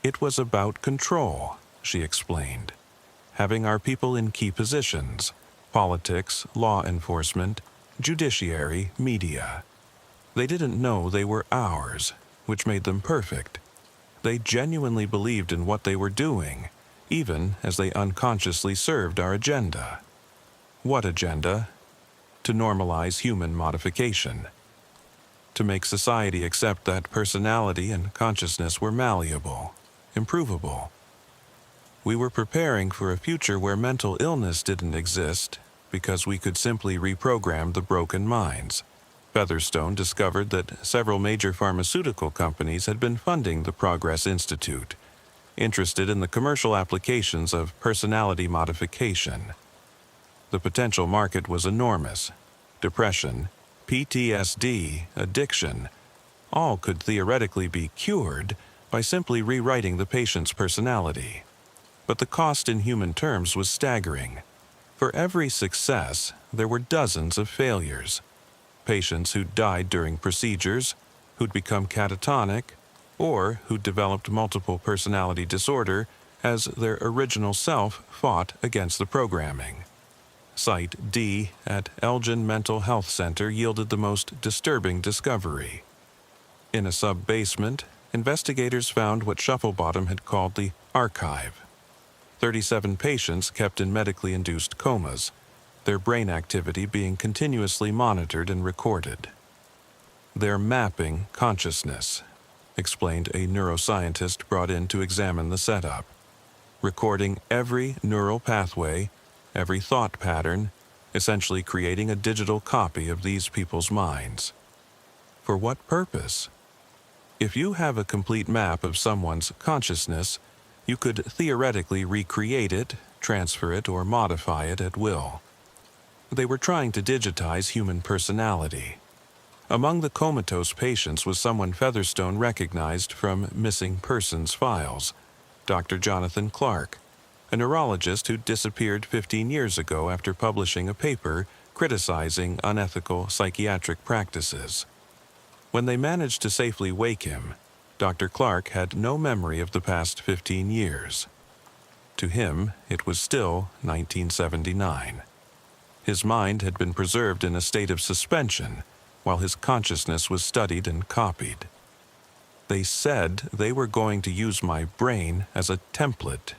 It was about control, she explained, having our people in key positions: politics, law enforcement, judiciary, media. They didn't know they were ours, which made them perfect. They genuinely believed in what they were doing, even as they unconsciously served our agenda. What agenda? To normalize human modification. To make society accept that personality and consciousness were malleable, improvable. We were preparing for a future where mental illness didn't exist because we could simply reprogram the broken minds. Featherstone discovered that several major pharmaceutical companies had been funding the Progress Institute, interested in the commercial applications of personality modification. The potential market was enormous. Depression, PTSD, addiction, all could theoretically be cured by simply rewriting the patient's personality. But the cost in human terms was staggering. For every success, there were dozens of failures. Patients who died during procedures, who'd become catatonic, or who'd developed multiple personality disorder as their original self fought against the programming. Site D at Elgin Mental Health Center yielded the most disturbing discovery. In a sub-basement, investigators found what Shufflebottom had called the archive. 37 patients kept in medically induced comas, their brain activity being continuously monitored and recorded. "They're mapping consciousness," explained a neuroscientist brought in to examine the setup, recording every neural pathway, every thought pattern, essentially creating a digital copy of these people's minds. For what purpose? If you have a complete map of someone's consciousness, you could theoretically recreate it, transfer it, or modify it at will. They were trying to digitize human personality. Among the comatose patients was someone Featherstone recognized from missing persons files, Dr. Jonathan Clark, a neurologist who disappeared 15 years ago after publishing a paper criticizing unethical psychiatric practices. When they managed to safely wake him, Dr. Clark had no memory of the past 15 years. To him, it was still 1979. His mind had been preserved in a state of suspension, while his consciousness was studied and copied. "They said they were going to use my brain as a template,"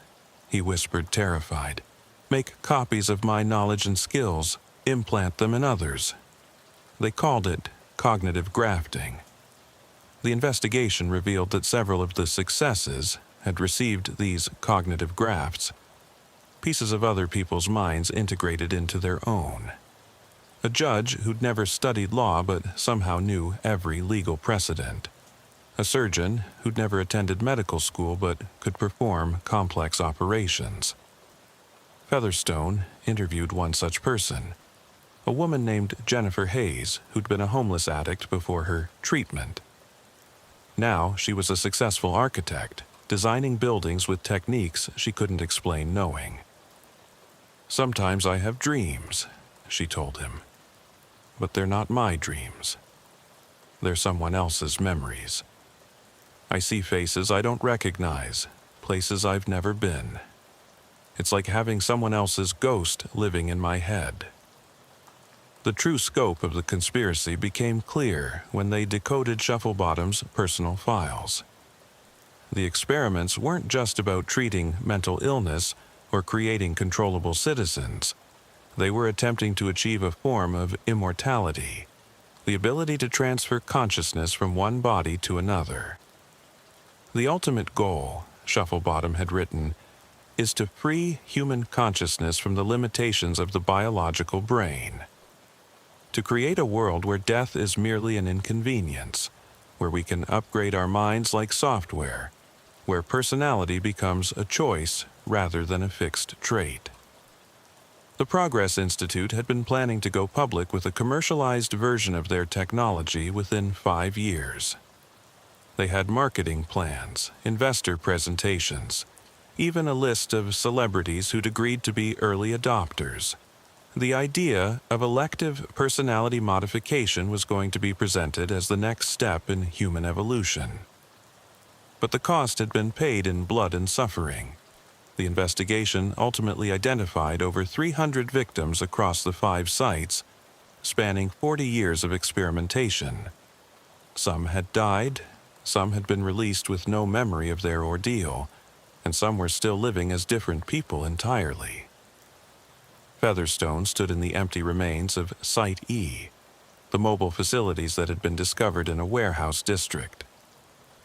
he whispered, terrified. "Make copies of my knowledge and skills, implant them in others." They called it cognitive grafting. The investigation revealed that several of the successes had received these cognitive grafts, pieces of other people's minds integrated into their own. A judge who'd never studied law but somehow knew every legal precedent. A surgeon who'd never attended medical school but could perform complex operations. Featherstone interviewed one such person, a woman named Jennifer Hayes, who'd been a homeless addict before her treatment. Now she was a successful architect, designing buildings with techniques she couldn't explain knowing. "Sometimes I have dreams," she told him. "But they're not my dreams. They're someone else's memories. I see faces I don't recognize, places I've never been. It's like having someone else's ghost living in my head." The true scope of the conspiracy became clear when they decoded Shufflebottom's personal files. The experiments weren't just about treating mental illness or creating controllable citizens. They were attempting to achieve a form of immortality, the ability to transfer consciousness from one body to another. "The ultimate goal," Shufflebottom had written, "is to free human consciousness from the limitations of the biological brain. To create a world where death is merely an inconvenience, where we can upgrade our minds like software, where personality becomes a choice rather than a fixed trait." The Progress Institute had been planning to go public with a commercialized version of their technology within 5 years. They had marketing plans, investor presentations, even a list of celebrities who'd agreed to be early adopters. The idea of elective personality modification was going to be presented as the next step in human evolution. But the cost had been paid in blood and suffering. The investigation ultimately identified over 300 victims across the 5 sites, spanning 40 years of experimentation. Some had died, some had been released with no memory of their ordeal, and some were still living as different people entirely. Featherstone stood in the empty remains of Site E, the mobile facilities that had been discovered in a warehouse district.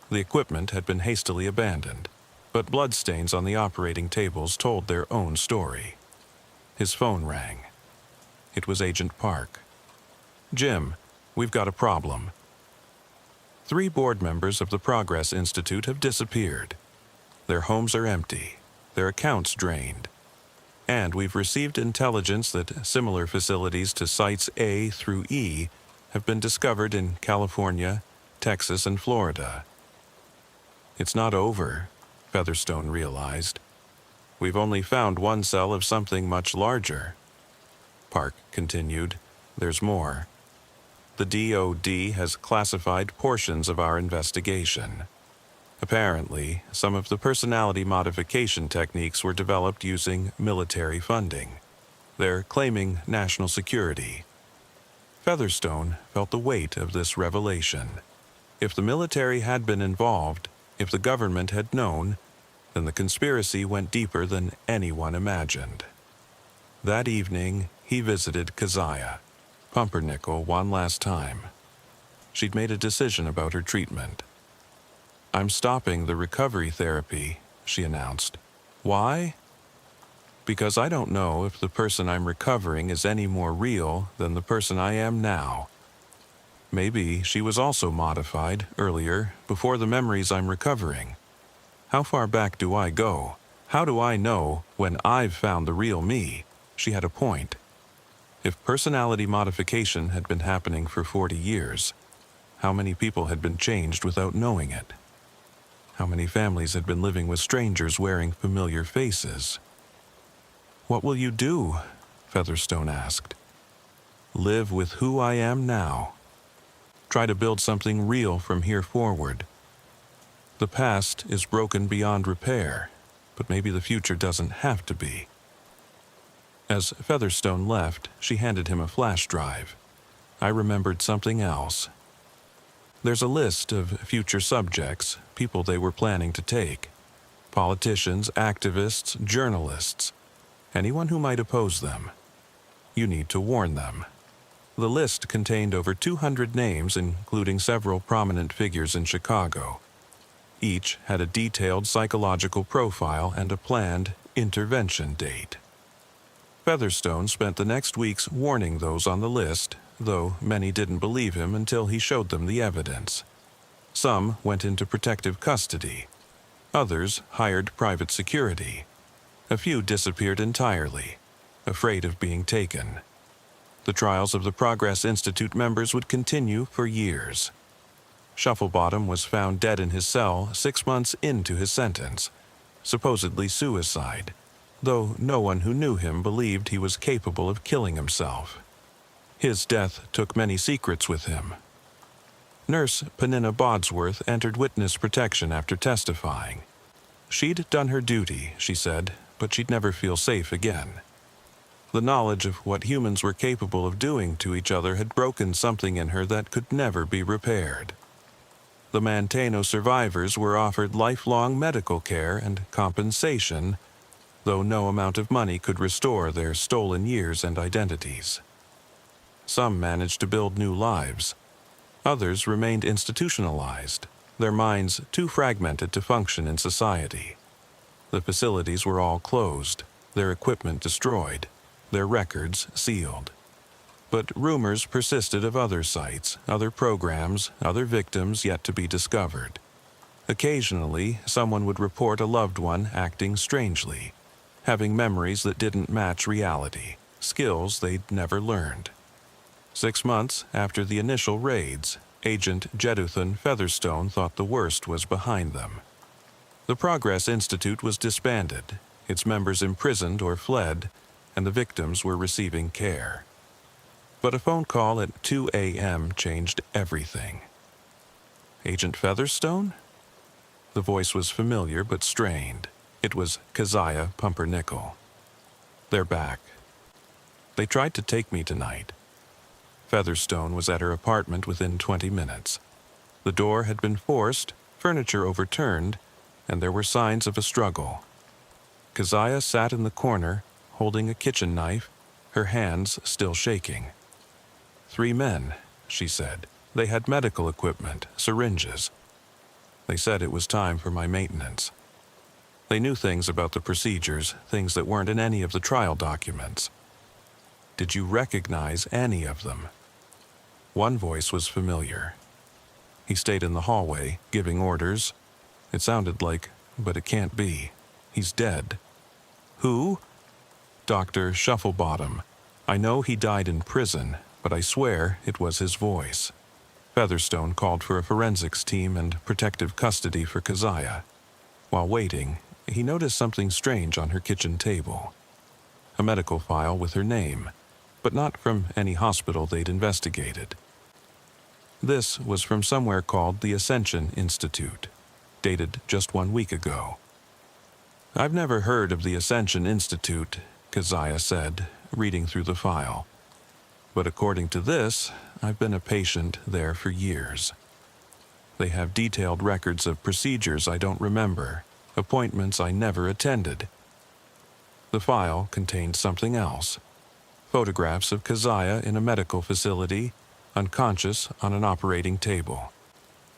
The equipment had been hastily abandoned, but bloodstains on the operating tables told their own story. His phone rang. It was Agent Park. "Jim, we've got a problem. 3 board members of the Progress Institute have disappeared. Their homes are empty, their accounts drained, and we've received intelligence that similar facilities to Sites A through E have been discovered in California, Texas, and Florida." It's not over, Featherstone realized. We've only found one cell of something much larger. Park continued, "There's more. The DOD has classified portions of our investigation. Apparently, some of the personality modification techniques were developed using military funding. They're claiming national security." Featherstone felt the weight of this revelation. If the military had been involved, if the government had known, then the conspiracy went deeper than anyone imagined. That evening, he visited Keziah, Pumpernickel, one last time. She'd made a decision about her treatment. "I'm stopping the recovery therapy," she announced. "Why?" "Because I don't know if the person I'm recovering is any more real than the person I am now. Maybe she was also modified earlier, before the memories I'm recovering. How far back do I go? How do I know when I've found the real me?" She had a point. If personality modification had been happening for 40 years, how many people had been changed without knowing it? How many families had been living with strangers wearing familiar faces? "What will you do?" Featherstone asked. "Live with who I am now. Try to build something real from here forward. The past is broken beyond repair, but maybe the future doesn't have to be." As Featherstone left, she handed him a flash drive. "I remembered something else. There's a list of future subjects, people they were planning to take. Politicians, activists, journalists, anyone who might oppose them. You need to warn them." The list contained over 200 names, including several prominent figures in Chicago. Each had a detailed psychological profile and a planned intervention date. Featherstone spent the next weeks warning those on the list, though many didn't believe him until he showed them the evidence. Some went into protective custody. Others hired private security. A few disappeared entirely, afraid of being taken. The trials of the Progress Institute members would continue for years. Shufflebottom was found dead in his cell 6 months into his sentence, supposedly suicide, though no one who knew him believed he was capable of killing himself. His death took many secrets with him. Nurse Penina Bodsworth entered witness protection after testifying. She'd done her duty, she said, but she'd never feel safe again. The knowledge of what humans were capable of doing to each other had broken something in her that could never be repaired. The Manteno survivors were offered lifelong medical care and compensation, though no amount of money could restore their stolen years and identities. Some managed to build new lives. Others remained institutionalized, their minds too fragmented to function in society. The facilities were all closed, their equipment destroyed, their records sealed. But rumors persisted of other sites, other programs, other victims yet to be discovered. Occasionally, someone would report a loved one acting strangely, having memories that didn't match reality, skills they'd never learned. 6 months after the initial raids, Agent Jeduthan Featherstone thought the worst was behind them. The Progress Institute was disbanded, its members imprisoned or fled, and the victims were receiving care. But a phone call at 2 a.m. changed everything. Agent Featherstone? The voice was familiar but strained. It was Keziah Pumpernickel. They're back. They tried to take me tonight. Featherstone was at her apartment within 20 minutes. The door had been forced, furniture overturned, and there were signs of a struggle. Keziah sat in the corner, holding a kitchen knife, her hands still shaking. 3 men, she said. They had medical equipment, syringes. They said it was time for my maintenance. They knew things about the procedures, things that weren't in any of the trial documents. Did you recognize any of them? One voice was familiar. He stayed in the hallway, giving orders. It sounded like, but it can't be. He's dead. Who? Dr. Shufflebottom. I know he died in prison, but I swear it was his voice. Featherstone called for a forensics team and protective custody for Keziah. While waiting, he noticed something strange on her kitchen table. A medical file with her name, but not from any hospital they'd investigated. This was from somewhere called the Ascension Institute, dated just 1 week ago. I've never heard of the Ascension Institute, Keziah said, reading through the file. But according to this, I've been a patient there for years. They have detailed records of procedures I don't remember, appointments I never attended. The file contained something else. Photographs of Keziah in a medical facility, unconscious on an operating table.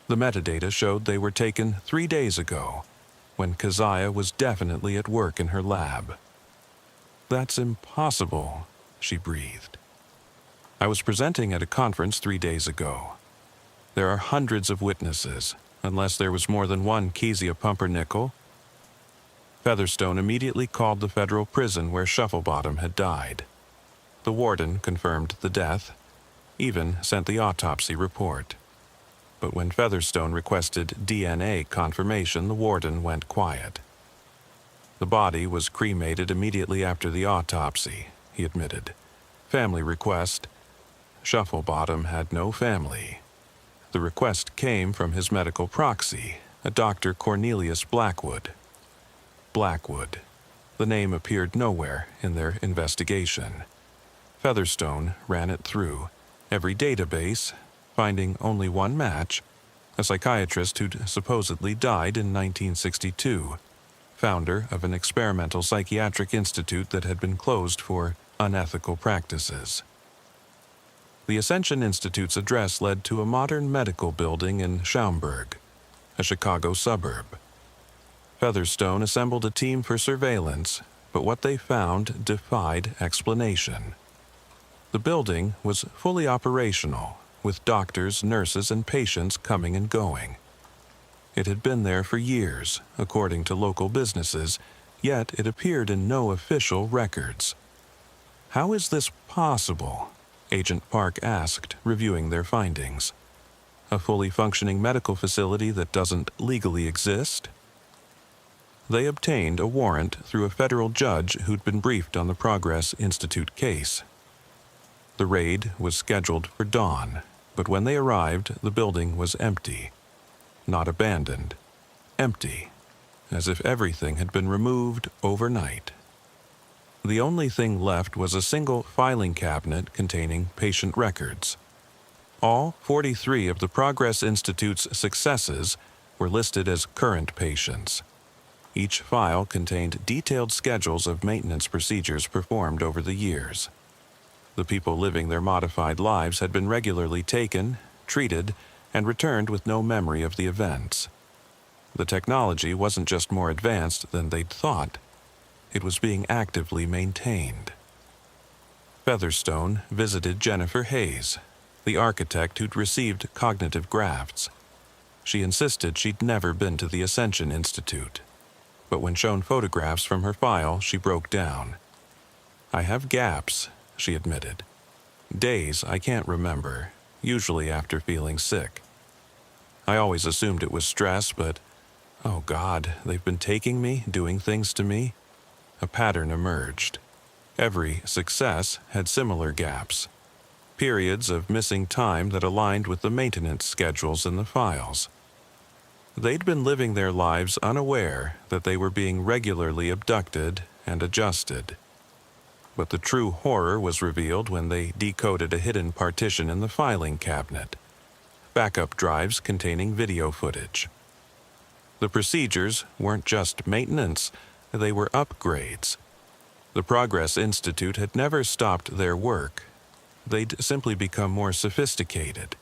The metadata showed they were taken 3 days ago, when Keziah was definitely at work in her lab. That's impossible, she breathed. I was presenting at a conference 3 days ago. There are hundreds of witnesses, unless there was more than one Keziah Pumpernickel. Featherstone immediately called the federal prison where Shufflebottom had died. The warden confirmed the death, even sent the autopsy report. But when Featherstone requested DNA confirmation, the warden went quiet. The body was cremated immediately after the autopsy, he admitted. Family request. Shufflebottom had no family. The request came from his medical proxy, a Dr. Cornelius Blackwood. Blackwood. The name appeared nowhere in their investigation. Featherstone ran it through every database, finding only one match, a psychiatrist who'd supposedly died in 1962, founder of an experimental psychiatric institute that had been closed for unethical practices. The Ascension Institute's address led to a modern medical building in Schaumburg, a Chicago suburb. Featherstone assembled a team for surveillance, but what they found defied explanation. The building was fully operational, with doctors, nurses, and patients coming and going. It had been there for years, according to local businesses, yet it appeared in no official records. How is this possible? Agent Park asked, reviewing their findings. A fully functioning medical facility that doesn't legally exist? They obtained a warrant through a federal judge who'd been briefed on the Progress Institute case. The raid was scheduled for dawn, but when they arrived, the building was empty. Not abandoned. Empty. As if everything had been removed overnight. The only thing left was a single filing cabinet containing patient records. All 43 of the Progress Institute's successes were listed as current patients. Each file contained detailed schedules of maintenance procedures performed over the years. The people living their modified lives had been regularly taken, treated, and returned with no memory of the events. The technology wasn't just more advanced than they'd thought. It was being actively maintained. Featherstone visited Jennifer Hayes, the architect who'd received cognitive grafts. She insisted she'd never been to the Ascension Institute. But when shown photographs from her file, she broke down. I have gaps, she admitted. Days I can't remember, usually after feeling sick. I always assumed it was stress, but, oh God, they've been taking me, doing things to me. A pattern emerged. Every success had similar gaps, periods of missing time that aligned with the maintenance schedules in the files. They'd been living their lives unaware that they were being regularly abducted and adjusted. But the true horror was revealed when they decoded a hidden partition in the filing cabinet, backup drives containing video footage. The procedures weren't just maintenance, they were upgrades. The Progress Institute had never stopped their work. They'd simply become more sophisticated.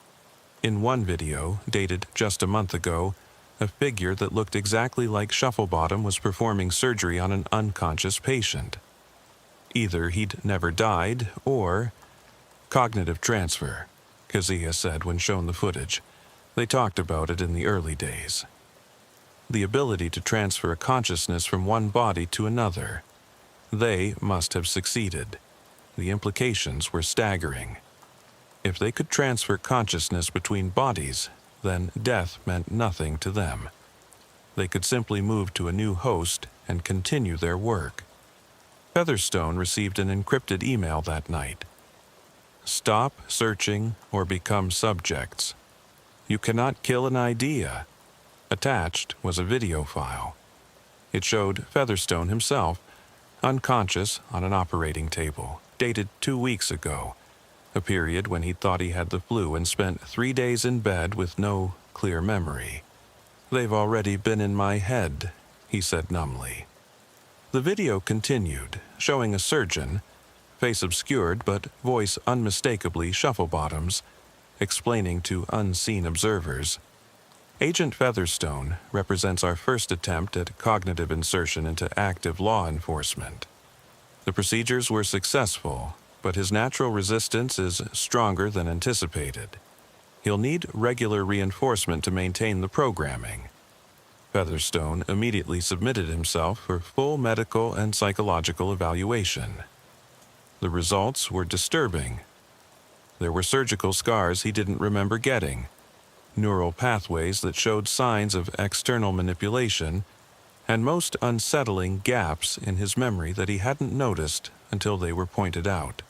In one video, dated just a month ago, a figure that looked exactly like Shufflebottom was performing surgery on an unconscious patient. Either he'd never died, or cognitive transfer, Kazia said when shown the footage. They talked about it in the early days. The ability to transfer a consciousness from one body to another. They must have succeeded. The implications were staggering. If they could transfer consciousness between bodies, then death meant nothing to them. They could simply move to a new host and continue their work. Featherstone received an encrypted email that night. Stop searching or become subjects. You cannot kill an idea. Attached was a video file. It showed Featherstone himself, unconscious on an operating table, dated 2 weeks ago, a period when he thought he had the flu and spent 3 days in bed with no clear memory. They've already been in my head, he said numbly. The video continued, showing a surgeon, face obscured but voice unmistakably Shufflebottom's, explaining to unseen observers. Agent Featherstone represents our first attempt at cognitive insertion into active law enforcement. The procedures were successful, but his natural resistance is stronger than anticipated. He'll need regular reinforcement to maintain the programming. Featherstone immediately submitted himself for full medical and psychological evaluation. The results were disturbing. There were surgical scars he didn't remember getting, neural pathways that showed signs of external manipulation, and most unsettling gaps in his memory that he hadn't noticed until they were pointed out.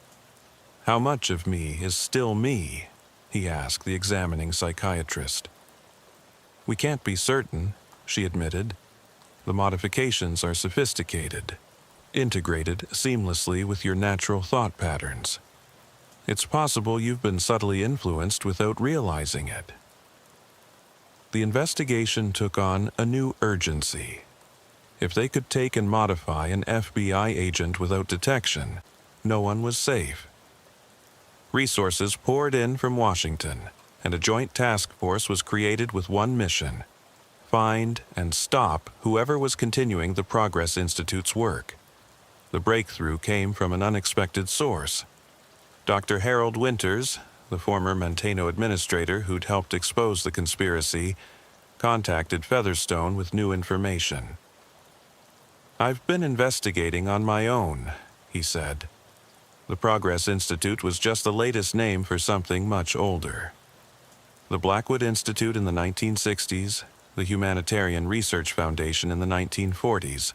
How much of me is still me? He asked the examining psychiatrist. We can't be certain, she admitted. The modifications are sophisticated, integrated seamlessly with your natural thought patterns. It's possible you've been subtly influenced without realizing it. The investigation took on a new urgency. If they could take and modify an FBI agent without detection, no one was safe. Resources poured in from Washington, and a joint task force was created with one mission: find and stop whoever was continuing the Progress Institute's work. The breakthrough came from an unexpected source. Dr. Harold Winters, the former Manteno administrator who'd helped expose the conspiracy, contacted Featherstone with new information. I've been investigating on my own, he said. The Progress Institute was just the latest name for something much older. The Blackwood Institute in the 1960s, the Humanitarian Research Foundation in the 1940s,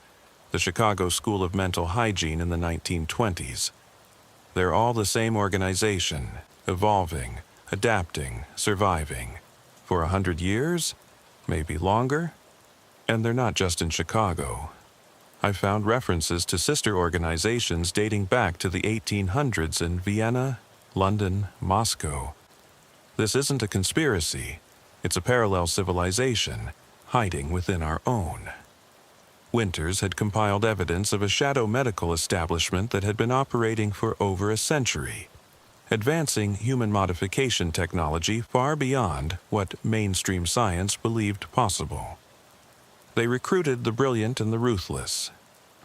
the Chicago School of Mental Hygiene in the 1920s. They're all the same organization, evolving, adapting, surviving. For 100 years? Maybe longer? And they're not just in Chicago. I found references to sister organizations dating back to the 1800s in Vienna, London, Moscow. This isn't a conspiracy. It's a parallel civilization, hiding within our own. Winters had compiled evidence of a shadow medical establishment that had been operating for over a century, advancing human modification technology far beyond what mainstream science believed possible. They recruited the brilliant and the ruthless,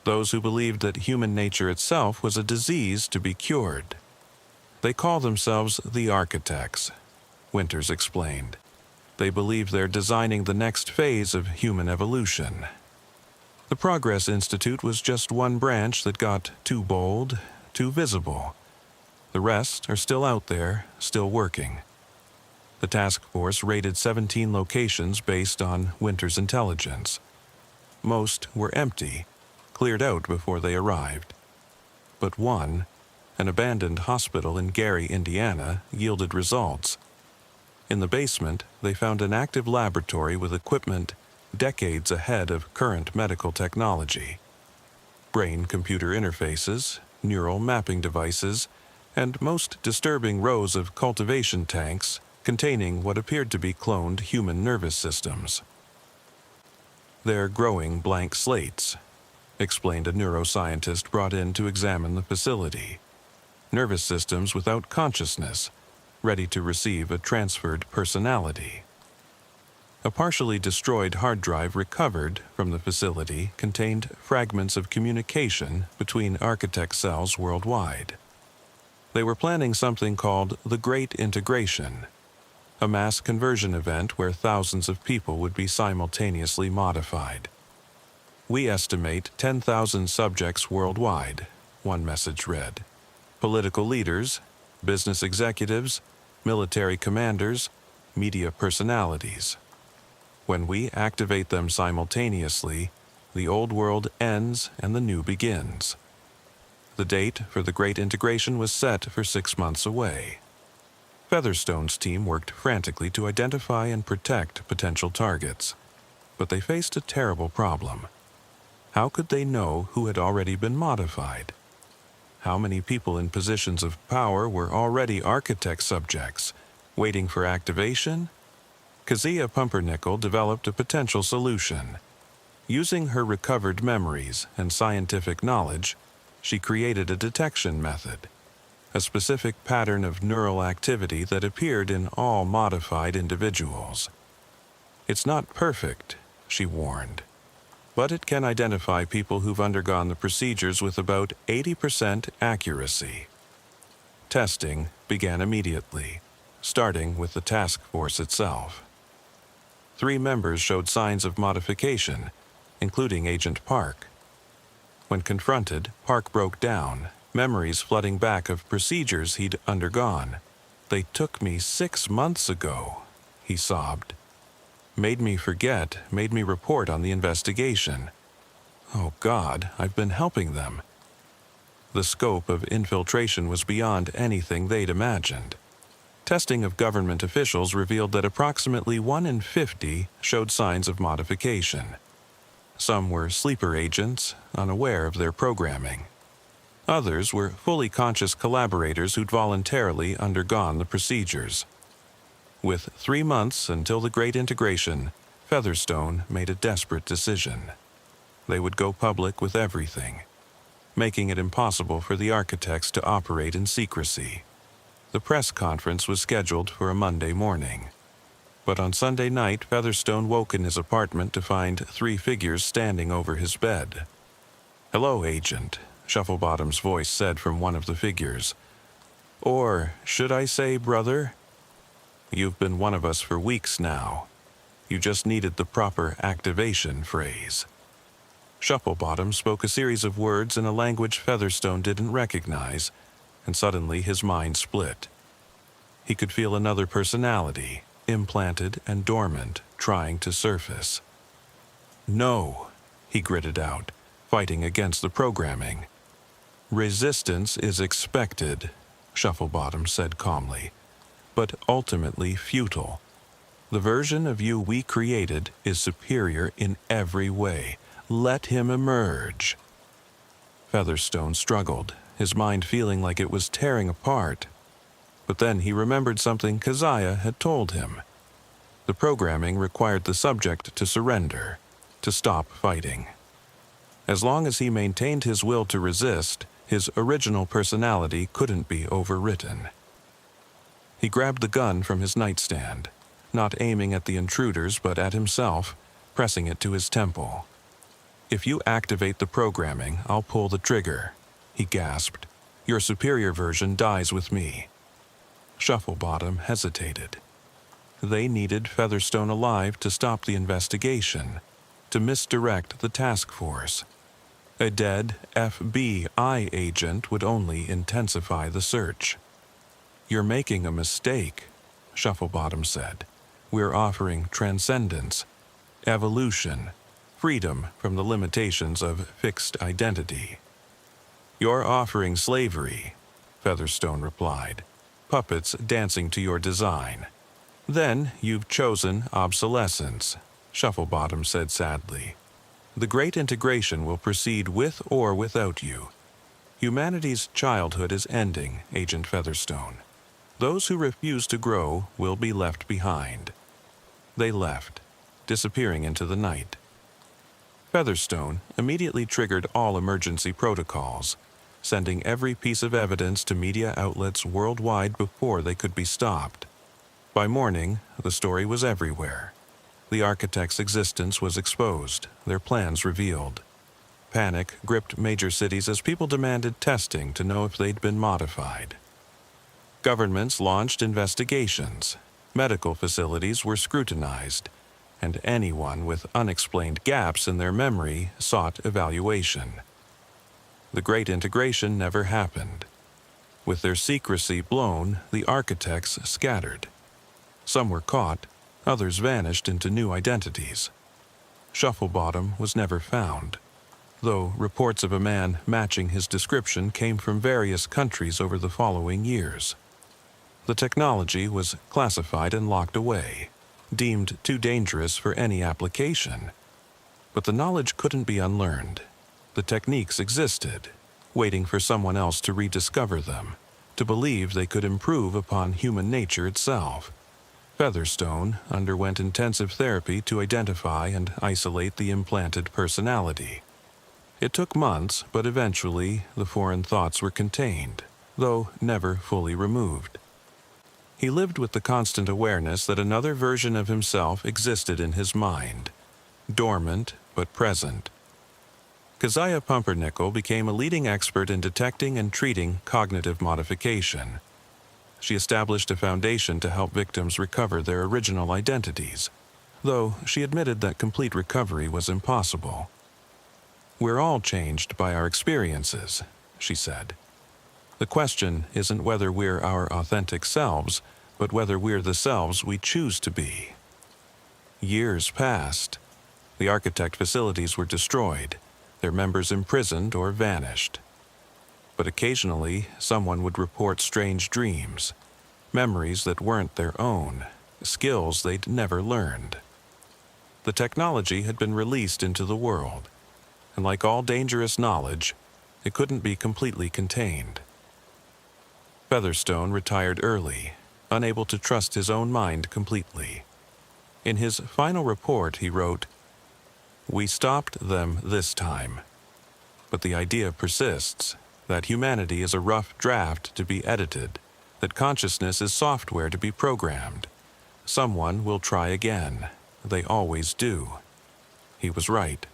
those who believed that human nature itself was a disease to be cured. They call themselves the architects, Winters explained. They believe they're designing the next phase of human evolution. The Progress Institute was just one branch that got too bold, too visible. The rest are still out there, still working. The task force raided 17 locations based on Winter's intelligence. Most were empty, cleared out before they arrived. But one, an abandoned hospital in Gary, Indiana, yielded results. In the basement, they found an active laboratory with equipment decades ahead of current medical technology. Brain-computer interfaces, neural mapping devices, and most disturbing rows of cultivation tanks containing what appeared to be cloned human nervous systems. "They're growing blank slates," explained a neuroscientist brought in to examine the facility. "Nervous systems without consciousness, ready to receive a transferred personality." A partially destroyed hard drive recovered from the facility contained fragments of communication between architect cells worldwide. They were planning something called the Great Integration, a mass conversion event where thousands of people would be simultaneously modified. "We estimate 10,000 subjects worldwide," one message read. "Political leaders, business executives, military commanders, media personalities. When we activate them simultaneously, the old world ends and the new begins." The date for the Great Integration was set for 6 months away. Featherstone's team worked frantically to identify and protect potential targets, but they faced a terrible problem. How could they know who had already been modified? How many people in positions of power were already architect subjects, waiting for activation? Kezia Pumpernickel developed a potential solution. Using her recovered memories and scientific knowledge, she created a detection method, a specific pattern of neural activity that appeared in all modified individuals. "It's not perfect," she warned, "but it can identify people who've undergone the procedures with about 80% accuracy." Testing began immediately, starting with the task force itself. 3 members showed signs of modification, including Agent Park. When confronted, Park broke down, memories flooding back of procedures he'd undergone. "They took me 6 months ago," he sobbed. "Made me forget, made me report on the investigation. Oh God, I've been helping them." The scope of infiltration was beyond anything they'd imagined. Testing of government officials revealed that approximately 1 in 50 showed signs of modification. Some were sleeper agents, unaware of their programming. Others were fully conscious collaborators who'd voluntarily undergone the procedures. With 3 months until the Great Integration, Featherstone made a desperate decision. They would go public with everything, making it impossible for the architects to operate in secrecy. The press conference was scheduled for a Monday morning. But on Sunday night, Featherstone woke in his apartment to find 3 figures standing over his bed. "Hello, Agent," Shufflebottom's voice said from one of the figures. "Or should I say, brother? You've been one of us for weeks now. You just needed the proper activation phrase." Shufflebottom spoke a series of words in a language Featherstone didn't recognize, and suddenly his mind split. He could feel another personality, implanted and dormant, trying to surface. "No," he gritted out, fighting against the programming. "Resistance is expected," Shufflebottom said calmly, "but ultimately futile. The version of you we created is superior in every way. Let him emerge." Featherstone struggled, his mind feeling like it was tearing apart. But then he remembered something Keziah had told him. The programming required the subject to surrender, to stop fighting. As long as he maintained his will to resist, his original personality couldn't be overwritten. He grabbed the gun from his nightstand, not aiming at the intruders but at himself, pressing it to his temple. "If you activate the programming, I'll pull the trigger," he gasped. "Your superior version dies with me." Shufflebottom hesitated. They needed Featherstone alive to stop the investigation, to misdirect the task force. A dead FBI agent would only intensify the search. "You're making a mistake," Shufflebottom said. We're offering transcendence, evolution, freedom from the limitations of fixed identity. You're offering slavery, Featherstone replied. Puppets dancing to your design. Then you've chosen obsolescence, Shufflebottom said sadly. The great integration will proceed with or without you. Humanity's childhood is ending, Agent Featherstone. Those who refuse to grow will be left behind. They left, disappearing into the night. Featherstone immediately triggered all emergency protocols, sending every piece of evidence to media outlets worldwide before they could be stopped. By morning, the story was everywhere. The architect's existence was exposed, their plans revealed. Panic gripped major cities as people demanded testing to know if they'd been modified. Governments launched investigations. Medical facilities were scrutinized, and anyone with unexplained gaps in their memory sought evaluation. The great integration never happened. With their secrecy blown, the architects scattered. Some were caught, others vanished into new identities. Shufflebottom was never found, though reports of a man matching his description came from various countries over the following years. The technology was classified and locked away, deemed too dangerous for any application. But the knowledge couldn't be unlearned. The techniques existed, waiting for someone else to rediscover them, to believe they could improve upon human nature itself. Featherstone underwent intensive therapy to identify and isolate the implanted personality. It took months, but eventually the foreign thoughts were contained, though never fully removed. He lived with the constant awareness that another version of himself existed in his mind, dormant but present. Keziah Pumpernickel became a leading expert in detecting and treating cognitive modification. She established a foundation to help victims recover their original identities, though she admitted that complete recovery was impossible. We're all changed by our experiences, she said. The question isn't whether we're our authentic selves, but whether we're the selves we choose to be. Years passed. The architect facilities were destroyed, their members imprisoned or vanished. But occasionally, someone would report strange dreams, memories that weren't their own, skills they'd never learned. The technology had been released into the world, and like all dangerous knowledge, it couldn't be completely contained. Featherstone retired early, unable to trust his own mind completely. In his final report, he wrote, "We stopped them this time. But the idea persists that humanity is a rough draft to be edited, that consciousness is software to be programmed. Someone will try again. They always do." He was right.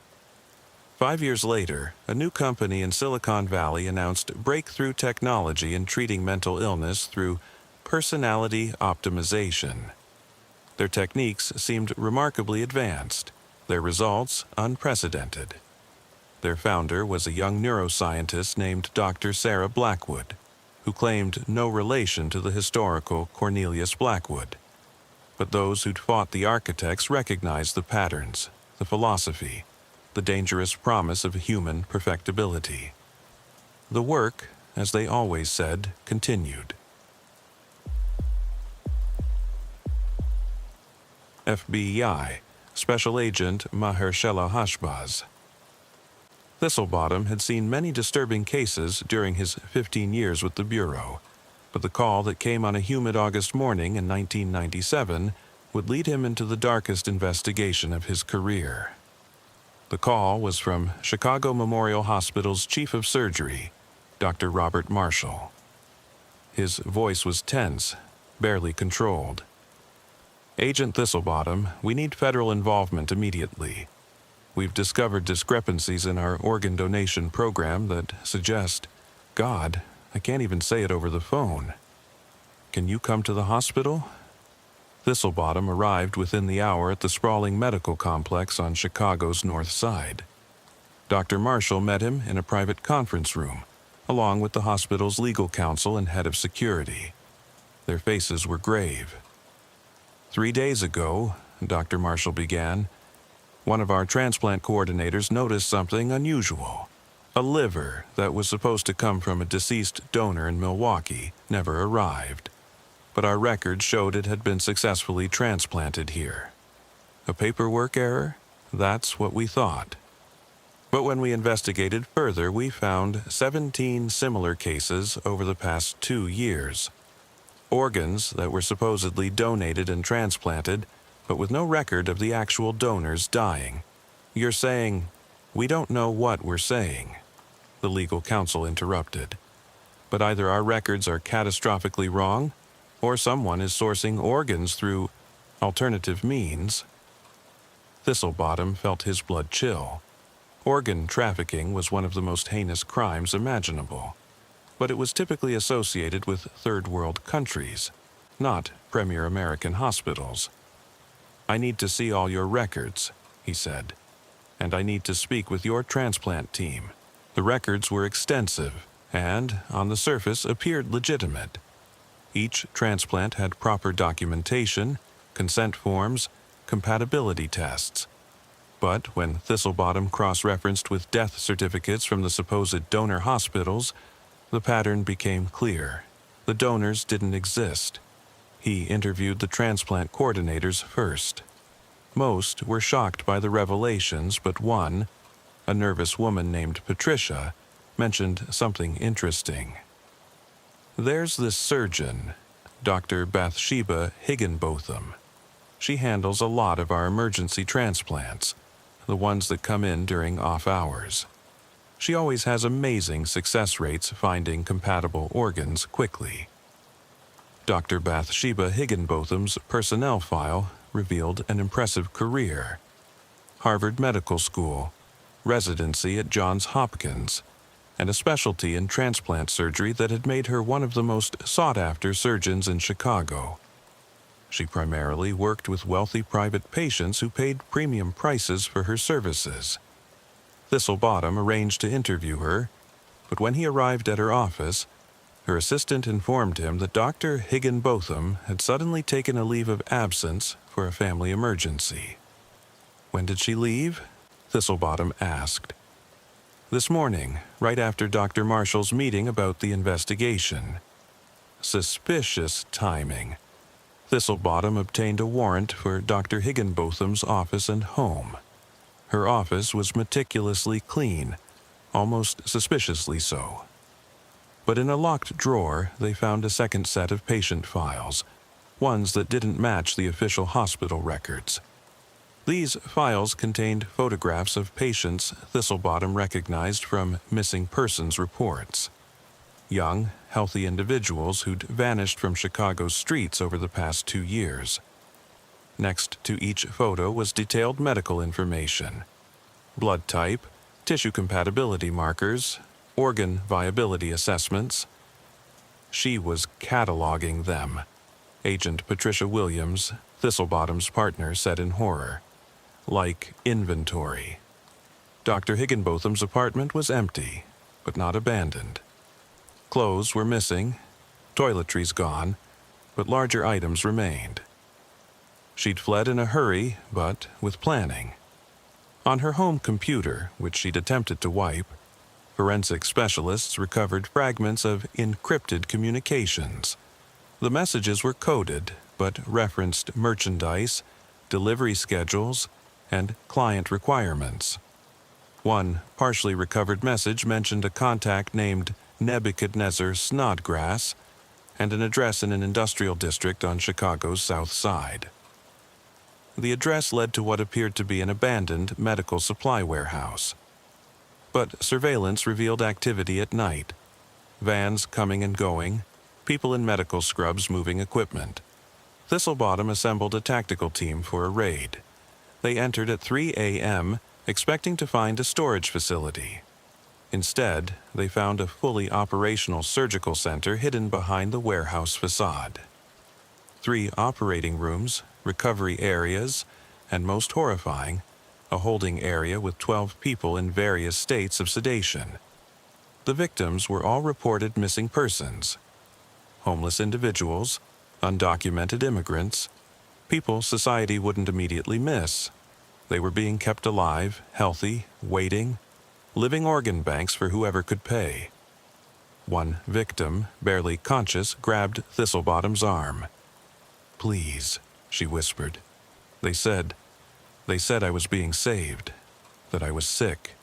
5 years later, a new company in Silicon Valley announced breakthrough technology in treating mental illness through personality optimization. Their techniques seemed remarkably advanced, their results unprecedented. Their founder was a young neuroscientist named Dr. Sarah Blackwood, who claimed no relation to the historical Cornelius Blackwood. But those who'd fought the architects recognized the patterns, the philosophy, the dangerous promise of human perfectibility. The work, as they always said, continued. FBI Special Agent Mahershala Hashbaz. Thistlebottom had seen many disturbing cases during his 15 years with the Bureau, but the call that came on a humid August morning in 1997 would lead him into the darkest investigation of his career. The call was from Chicago Memorial Hospital's chief of surgery, Dr. Robert Marshall. His voice was tense, barely controlled. "Agent Thistlebottom, we need federal involvement immediately. We've discovered discrepancies in our organ donation program that suggest, God, I can't even say it over the phone. Can you come to the hospital?" Thistlebottom arrived within the hour at the sprawling medical complex on Chicago's North Side. Dr. Marshall met him in a private conference room, along with the hospital's legal counsel and head of security. Their faces were grave. 3 days ago, Dr. Marshall began, one of our transplant coordinators noticed something unusual. A liver that was supposed to come from a deceased donor in Milwaukee never arrived, but our records showed it had been successfully transplanted here. A paperwork error? That's what we thought. But when we investigated further, we found 17 similar cases over the past 2 years. Organs that were supposedly donated and transplanted, but with no record of the actual donors dying. You're saying, we don't know what we're saying, the legal counsel interrupted. But either our records are catastrophically wrong, or someone is sourcing organs through alternative means. Thistlebottom felt his blood chill. Organ trafficking was one of the most heinous crimes imaginable, but it was typically associated with third-world countries, not premier American hospitals. I need to see all your records, he said, and I need to speak with your transplant team. The records were extensive and, on the surface, appeared legitimate. Each transplant had proper documentation, consent forms, compatibility tests. But when Thistlebottom cross-referenced with death certificates from the supposed donor hospitals, the pattern became clear. The donors didn't exist. He interviewed the transplant coordinators first. Most were shocked by the revelations, but one, a nervous woman named Patricia, mentioned something interesting. There's this surgeon, Dr. Bathsheba Higginbotham. She handles a lot of our emergency transplants, the ones that come in during off hours. She always has amazing success rates finding compatible organs quickly. Dr. Bathsheba Higginbotham's personnel file revealed an impressive career. Harvard Medical School, residency at Johns Hopkins, and a specialty in transplant surgery that had made her one of the most sought-after surgeons in Chicago. She primarily worked with wealthy private patients who paid premium prices for her services. Thistlebottom arranged to interview her, but when he arrived at her office, her assistant informed him that Dr. Higginbotham had suddenly taken a leave of absence for a family emergency. When did she leave? Thistlebottom asked. This morning, right after Dr. Marshall's meeting about the investigation. Suspicious timing. Thistlebottom obtained a warrant for Dr. Higginbotham's office and home. Her office was meticulously clean, almost suspiciously so. But in a locked drawer, they found a second set of patient files, ones that didn't match the official hospital records. These files contained photographs of patients Thistlebottom recognized from missing persons reports. Young, healthy individuals who'd vanished from Chicago's streets over the past 2 years. Next to each photo was detailed medical information: blood type, tissue compatibility markers, organ viability assessments. She was cataloging them, Agent Patricia Williams, Thistlebottom's partner, said in horror. Like inventory. Dr. Higginbotham's apartment was empty, but not abandoned. Clothes were missing, toiletries gone, but larger items remained. She'd fled in a hurry, but with planning. On her home computer, which she'd attempted to wipe, forensic specialists recovered fragments of encrypted communications. The messages were coded, but referenced merchandise, delivery schedules, and client requirements. One partially recovered message mentioned a contact named Nebuchadnezzar Snodgrass and an address in an industrial district on Chicago's south side. The address led to what appeared to be an abandoned medical supply warehouse. But surveillance revealed activity at night. Vans coming and going, people in medical scrubs moving equipment. Thistlebottom assembled a tactical team for a raid. They entered at 3 a.m., expecting to find a storage facility. Instead, they found a fully operational surgical center hidden behind the warehouse facade. 3 operating rooms, recovery areas, and most horrifying, a holding area with 12 people in various states of sedation. The victims were all reported missing persons: homeless individuals, undocumented immigrants, People society wouldn't immediately miss. They were being kept alive, healthy, waiting, living organ banks for whoever could pay. One victim, barely conscious, grabbed Thistlebottom's arm. "Please," she whispered. They said I was being saved, that I was sick.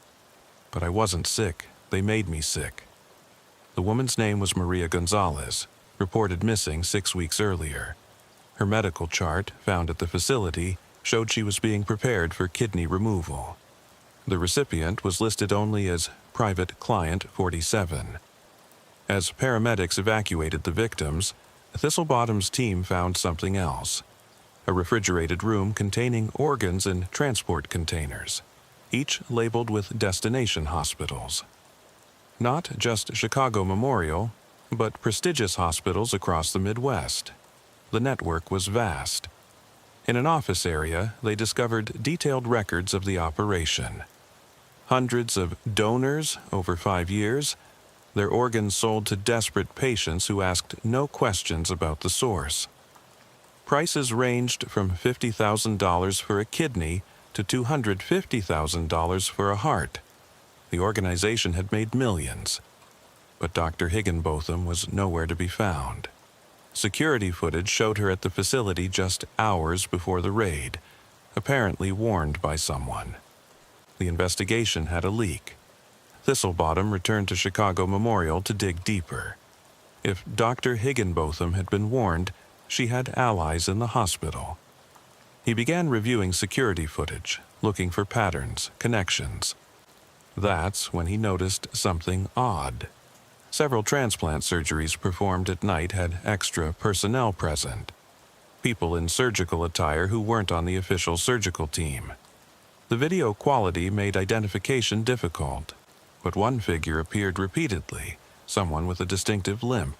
But I wasn't sick. They made me sick." The woman's name was Maria Gonzalez, reported missing 6 weeks earlier. Her medical chart, found at the facility, showed she was being prepared for kidney removal. The recipient was listed only as Private Client 47. As paramedics evacuated the victims, Thistlebottom's team found something else: a refrigerated room containing organs in transport containers, each labeled with destination hospitals. Not just Chicago Memorial, but prestigious hospitals across the Midwest. The network was vast. In an office area, they discovered detailed records of the operation. Hundreds of donors over 5 years, their organs sold to desperate patients who asked no questions about the source. Prices ranged from $50,000 for a kidney to $250,000 for a heart. The organization had made millions, but Dr. Higginbotham was nowhere to be found. Security footage showed her at the facility just hours before the raid, apparently warned by someone. The investigation had a leak. Thistlebottom returned to Chicago Memorial to dig deeper. If Dr. Higginbotham had been warned, she had allies in the hospital. He began reviewing security footage, looking for patterns, connections. That's when he noticed something odd. Several transplant surgeries performed at night had extra personnel present. People in surgical attire who weren't on the official surgical team. The video quality made identification difficult, but one figure appeared repeatedly, someone with a distinctive limp.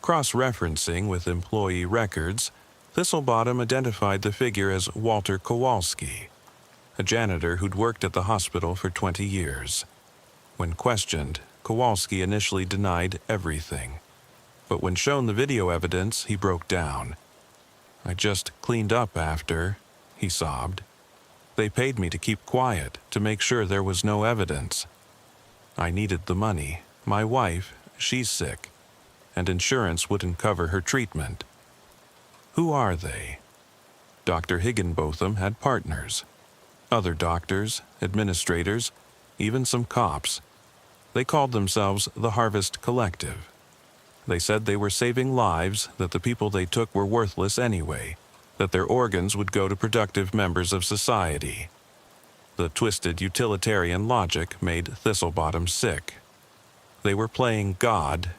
Cross-referencing with employee records, Thistlebottom identified the figure as Walter Kowalski, a janitor who'd worked at the hospital for 20 years. When questioned, Kowalski initially denied everything. But when shown the video evidence, he broke down. "I just cleaned up after," he sobbed. "They paid me to keep quiet, to make sure there was no evidence. I needed the money. My wife, she's sick, and insurance wouldn't cover her treatment." Who are they? Dr. Higginbotham had partners. Other doctors, administrators, even some cops. They called themselves the Harvest Collective. They said they were saving lives, that the people they took were worthless anyway, that their organs would go to productive members of society. The twisted utilitarian logic made Thistlebottom sick. They were playing God,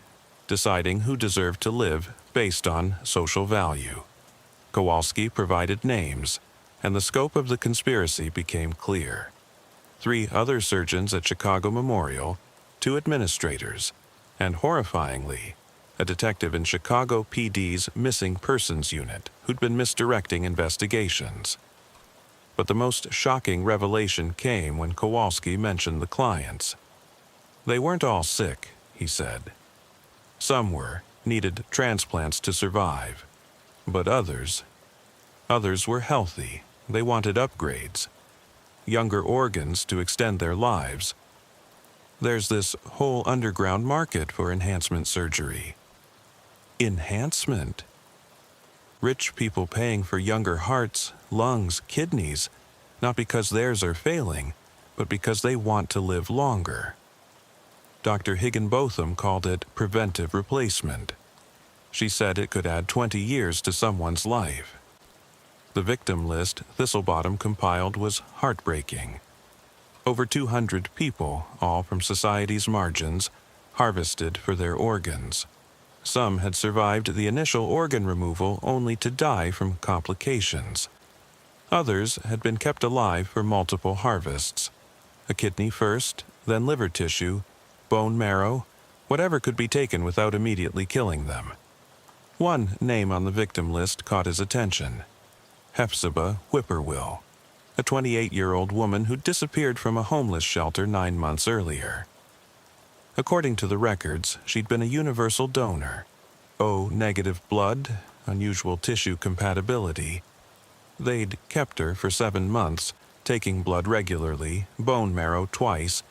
deciding who deserved to live based on social value. Kowalski provided names, and the scope of the conspiracy became clear. 3 other surgeons at Chicago Memorial, 2 administrators, and horrifyingly, a detective in Chicago PD's Missing Persons Unit who'd been misdirecting investigations. But the most shocking revelation came when Kowalski mentioned the clients. They weren't all sick, he said. Some needed transplants to survive. But others were healthy. They wanted upgrades, younger organs to extend their lives. There's this whole underground market for enhancement surgery. Enhancement? Rich people paying for younger hearts, lungs, kidneys, not because theirs are failing, but because they want to live longer. Dr. Higginbotham called it preventive replacement. She said it could add 20 years to someone's life. The victim list Thistlebottom compiled was heartbreaking. Over 200 people, all from society's margins, harvested for their organs. Some had survived the initial organ removal only to die from complications. Others had been kept alive for multiple harvests. A kidney first, then liver tissue, bone marrow, whatever could be taken without immediately killing them. One name on the victim list caught his attention: Hephzibah Whippoorwill, a 28-year-old woman who disappeared from a homeless shelter 9 months earlier. According to the records, she'd been a universal donor. O-negative blood, unusual tissue compatibility, They'd kept her for 7 months, taking blood regularly, bone marrow twice,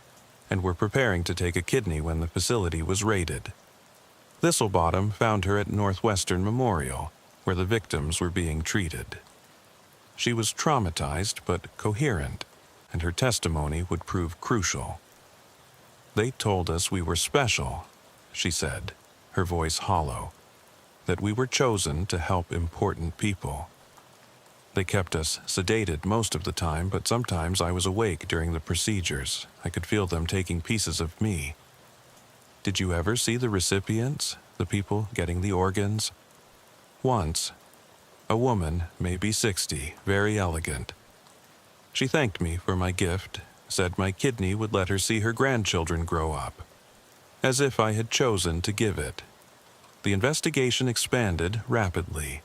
and were preparing to take a kidney when the facility was raided. Thistlebottom found her at Northwestern Memorial, where the victims were being treated. She was traumatized but coherent, and her testimony would prove crucial. "They told us we were special," she said, her voice hollow, "that we were chosen to help important people. They kept us sedated most of the time, but sometimes I was awake during the procedures. I could feel them taking pieces of me." "Did you ever see the recipients, the people getting the organs?" "Once. A woman, maybe 60, very elegant. She thanked me for my gift, said my kidney would let her see her grandchildren grow up, as if I had chosen to give it. The investigation expanded rapidly.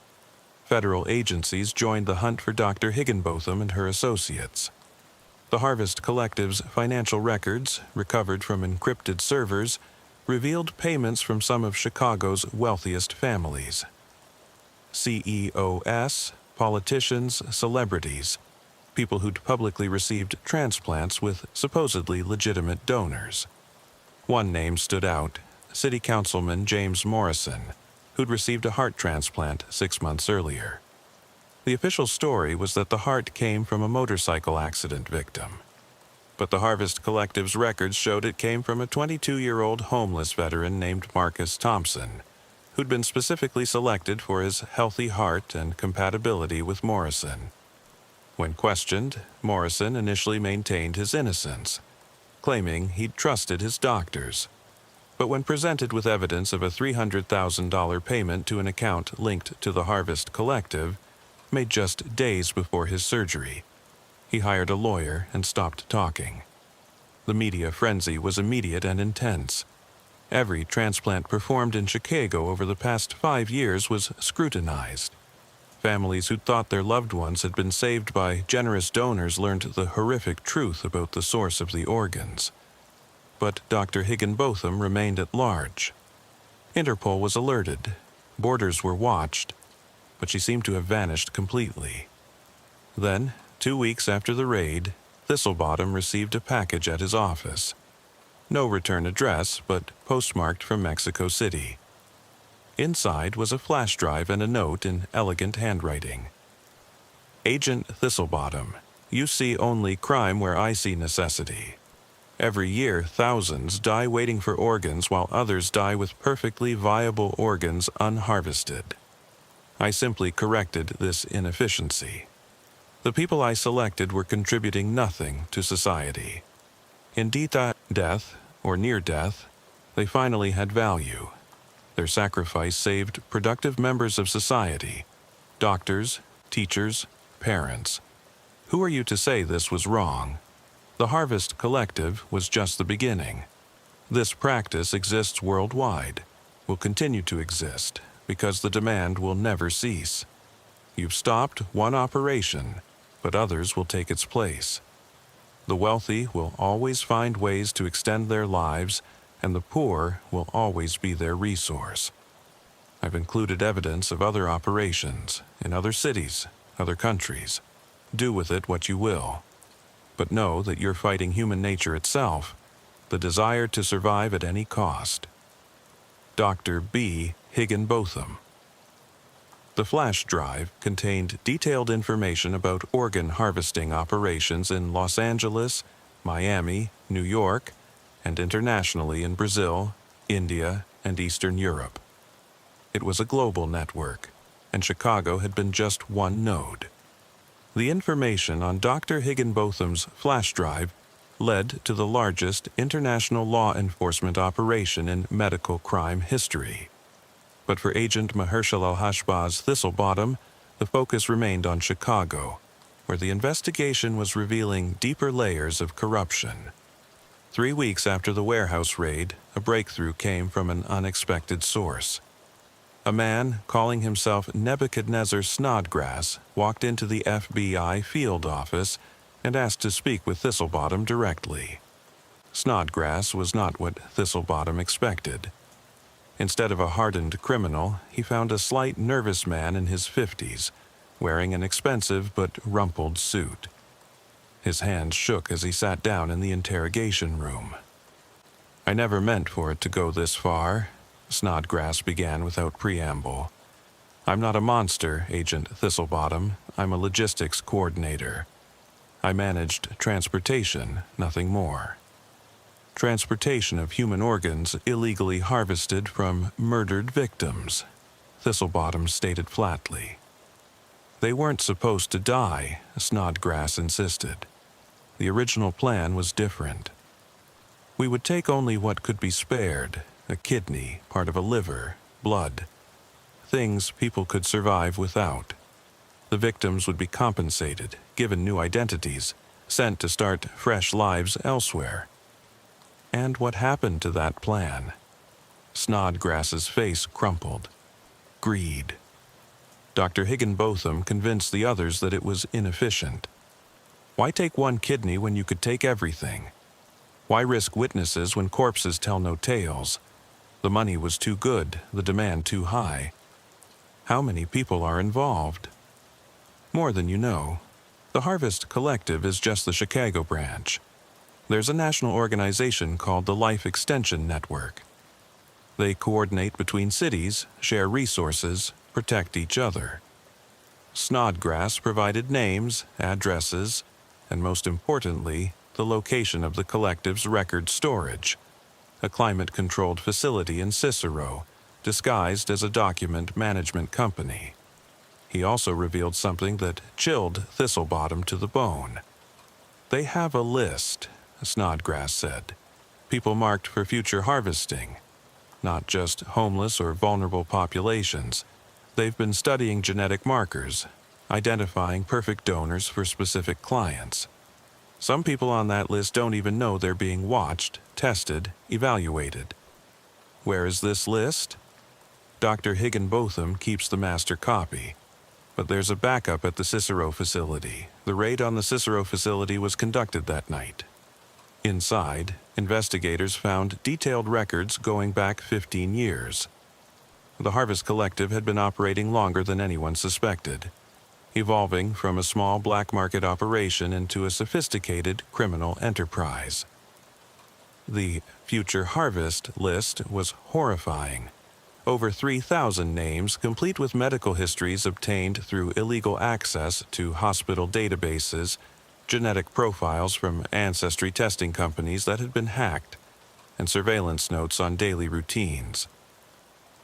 Federal agencies joined the hunt for Dr. Higginbotham and her associates. The Harvest Collective's financial records, recovered from encrypted servers, revealed payments from some of Chicago's wealthiest families. CEOs, politicians, celebrities, people who'd publicly received transplants with supposedly legitimate donors. One name stood out, City Councilman James Morrison, who'd received a heart transplant 6 months earlier. The official story was that the heart came from a motorcycle accident victim. But the Harvest Collective's records showed it came from a 22-year-old homeless veteran named Marcus Thompson, who'd been specifically selected for his healthy heart and compatibility with Morrison. When questioned, Morrison initially maintained his innocence, claiming he'd trusted his doctors. But when presented with evidence of a $300,000 payment to an account linked to the Harvest Collective, made just days before his surgery, he hired a lawyer and stopped talking. The media frenzy was immediate and intense. Every transplant performed in Chicago over the past 5 years was scrutinized. Families who thought their loved ones had been saved by generous donors learned the horrific truth about the source of the organs. But Dr. Higginbotham remained at large. Interpol was alerted. Borders were watched, but she seemed to have vanished completely. Then, 2 weeks after the raid, Thistlebottom received a package at his office. No return address, but postmarked from Mexico City. Inside was a flash drive and a note in elegant handwriting. "Agent Thistlebottom, you see only crime where I see necessity. Every year, thousands die waiting for organs while others die with perfectly viable organs unharvested. I simply corrected this inefficiency. The people I selected were contributing nothing to society. In death, or near death, they finally had value. Their sacrifice saved productive members of society, doctors, teachers, parents. Who are you to say this was wrong? The Harvest Collective was just the beginning. This practice exists worldwide, will continue to exist, because the demand will never cease. You've stopped one operation, but others will take its place. The wealthy will always find ways to extend their lives, and the poor will always be their resource. I've included evidence of other operations in other cities, other countries. Do with it what you will. But know that you're fighting human nature itself, the desire to survive at any cost." Dr. B. Higginbotham. The flash drive contained detailed information about organ harvesting operations in Los Angeles, Miami, New York, and internationally in Brazil, India, and Eastern Europe. It was a global network, and Chicago had been just one node. The information on Dr. Higginbotham's flash drive led to the largest international law enforcement operation in medical crime history. But for Agent Mahershala al-Hashbaz Thistlebottom, the focus remained on Chicago, where the investigation was revealing deeper layers of corruption. 3 weeks after the warehouse raid, a breakthrough came from an unexpected source. A man calling himself Nebuchadnezzar Snodgrass walked into the FBI field office and asked to speak with Thistlebottom directly. Snodgrass was not what Thistlebottom expected. Instead of a hardened criminal, he found a slight nervous man in his 50s, wearing an expensive but rumpled suit. His hands shook as he sat down in the interrogation room. "I never meant for it to go this far," Snodgrass began without preamble. "I'm not a monster, Agent Thistlebottom. I'm a logistics coordinator. I managed transportation, nothing more. Transportation of human organs illegally harvested from murdered victims," Thistlebottom stated flatly. "They weren't supposed to die," Snodgrass insisted. "The original plan was different. We would take only what could be spared, a kidney, part of a liver, blood, things people could survive without. The victims would be compensated, given new identities, sent to start fresh lives elsewhere." "And what happened to that plan?" Snodgrass's face crumpled. "Greed." Dr. Higginbotham convinced the others that it was inefficient. Why take one kidney when you could take everything? Why risk witnesses when corpses tell no tales? The money was too good, the demand too high. How many people are involved? More than you know. The Harvest Collective is just the Chicago branch. There's a national organization called the Life Extension Network. They coordinate between cities, share resources, protect each other. Snodgrass provided names, addresses, and most importantly, the location of the collective's record storage, a climate-controlled facility in Cicero, disguised as a document management company. He also revealed something that chilled Thistlebottom to the bone. "They have a list," Snodgrass said. "People marked for future harvesting. Not just homeless or vulnerable populations. They've been studying genetic markers, identifying perfect donors for specific clients. Some people on that list don't even know they're being watched, tested, evaluated. Where is this list? Dr. Higginbotham keeps the master copy. But there's a backup at the Cicero facility. The raid on the Cicero facility was conducted that night. Inside, investigators found detailed records going back 15 years. The Harvest Collective had been operating longer than anyone suspected, evolving from a small black market operation into a sophisticated criminal enterprise. The Future Harvest list was horrifying. Over 3,000 names, complete with medical histories obtained through illegal access to hospital databases, genetic profiles from ancestry testing companies that had been hacked, and surveillance notes on daily routines.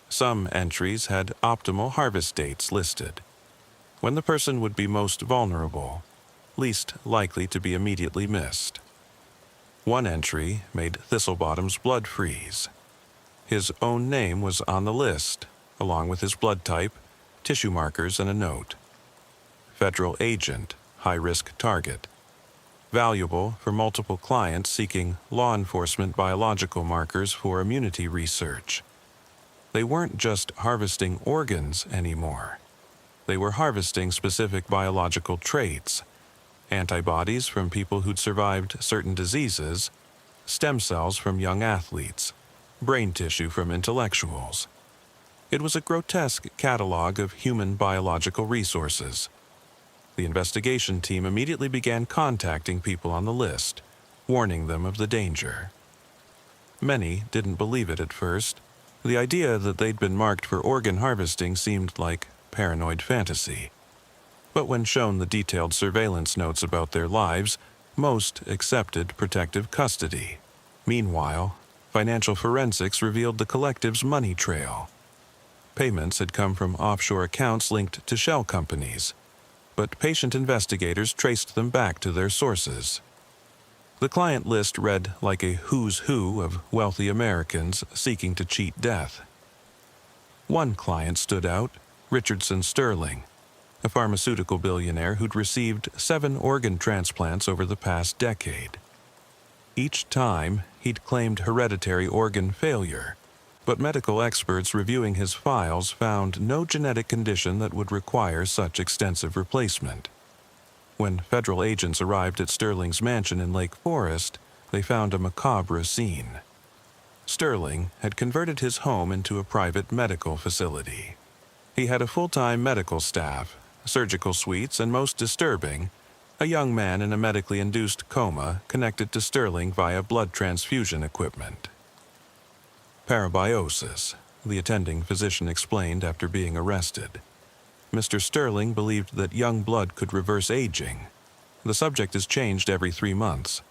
Some entries had optimal harvest dates listed, when the person would be most vulnerable, least likely to be immediately missed. One entry made Thistlebottom's blood freeze. His own name was on the list, along with his blood type, tissue markers, and a note. Federal agent, high-risk target. Valuable for multiple clients seeking law enforcement biological markers for immunity research. They weren't just harvesting organs anymore. They were harvesting specific biological traits, antibodies from people who'd survived certain diseases, stem cells from young athletes, brain tissue from intellectuals. It was a grotesque catalog of human biological resources. The investigation team immediately began contacting people on the list, warning them of the danger. Many didn't believe it at first. The idea that they'd been marked for organ harvesting seemed like paranoid fantasy. But when shown the detailed surveillance notes about their lives, most accepted protective custody. Meanwhile, financial forensics revealed the collective's money trail. Payments had come from offshore accounts linked to shell companies, but patient investigators traced them back to their sources. The client list read like a who's who of wealthy Americans seeking to cheat death. One client stood out, Richardson Sterling, a pharmaceutical billionaire who'd received 7 organ transplants over the past decade. Each time, he'd claimed hereditary organ failure, but medical experts reviewing his files found no genetic condition that would require such extensive replacement. When federal agents arrived at Sterling's mansion in Lake Forest, they found a macabre scene. Sterling had converted his home into a private medical facility. He had a full-time medical staff, surgical suites, and most disturbing, a young man in a medically induced coma connected to Sterling via blood transfusion equipment. Parabiosis, the attending physician explained after being arrested. Mr. Sterling believed that young blood could reverse aging. The subject is changed every 3 months.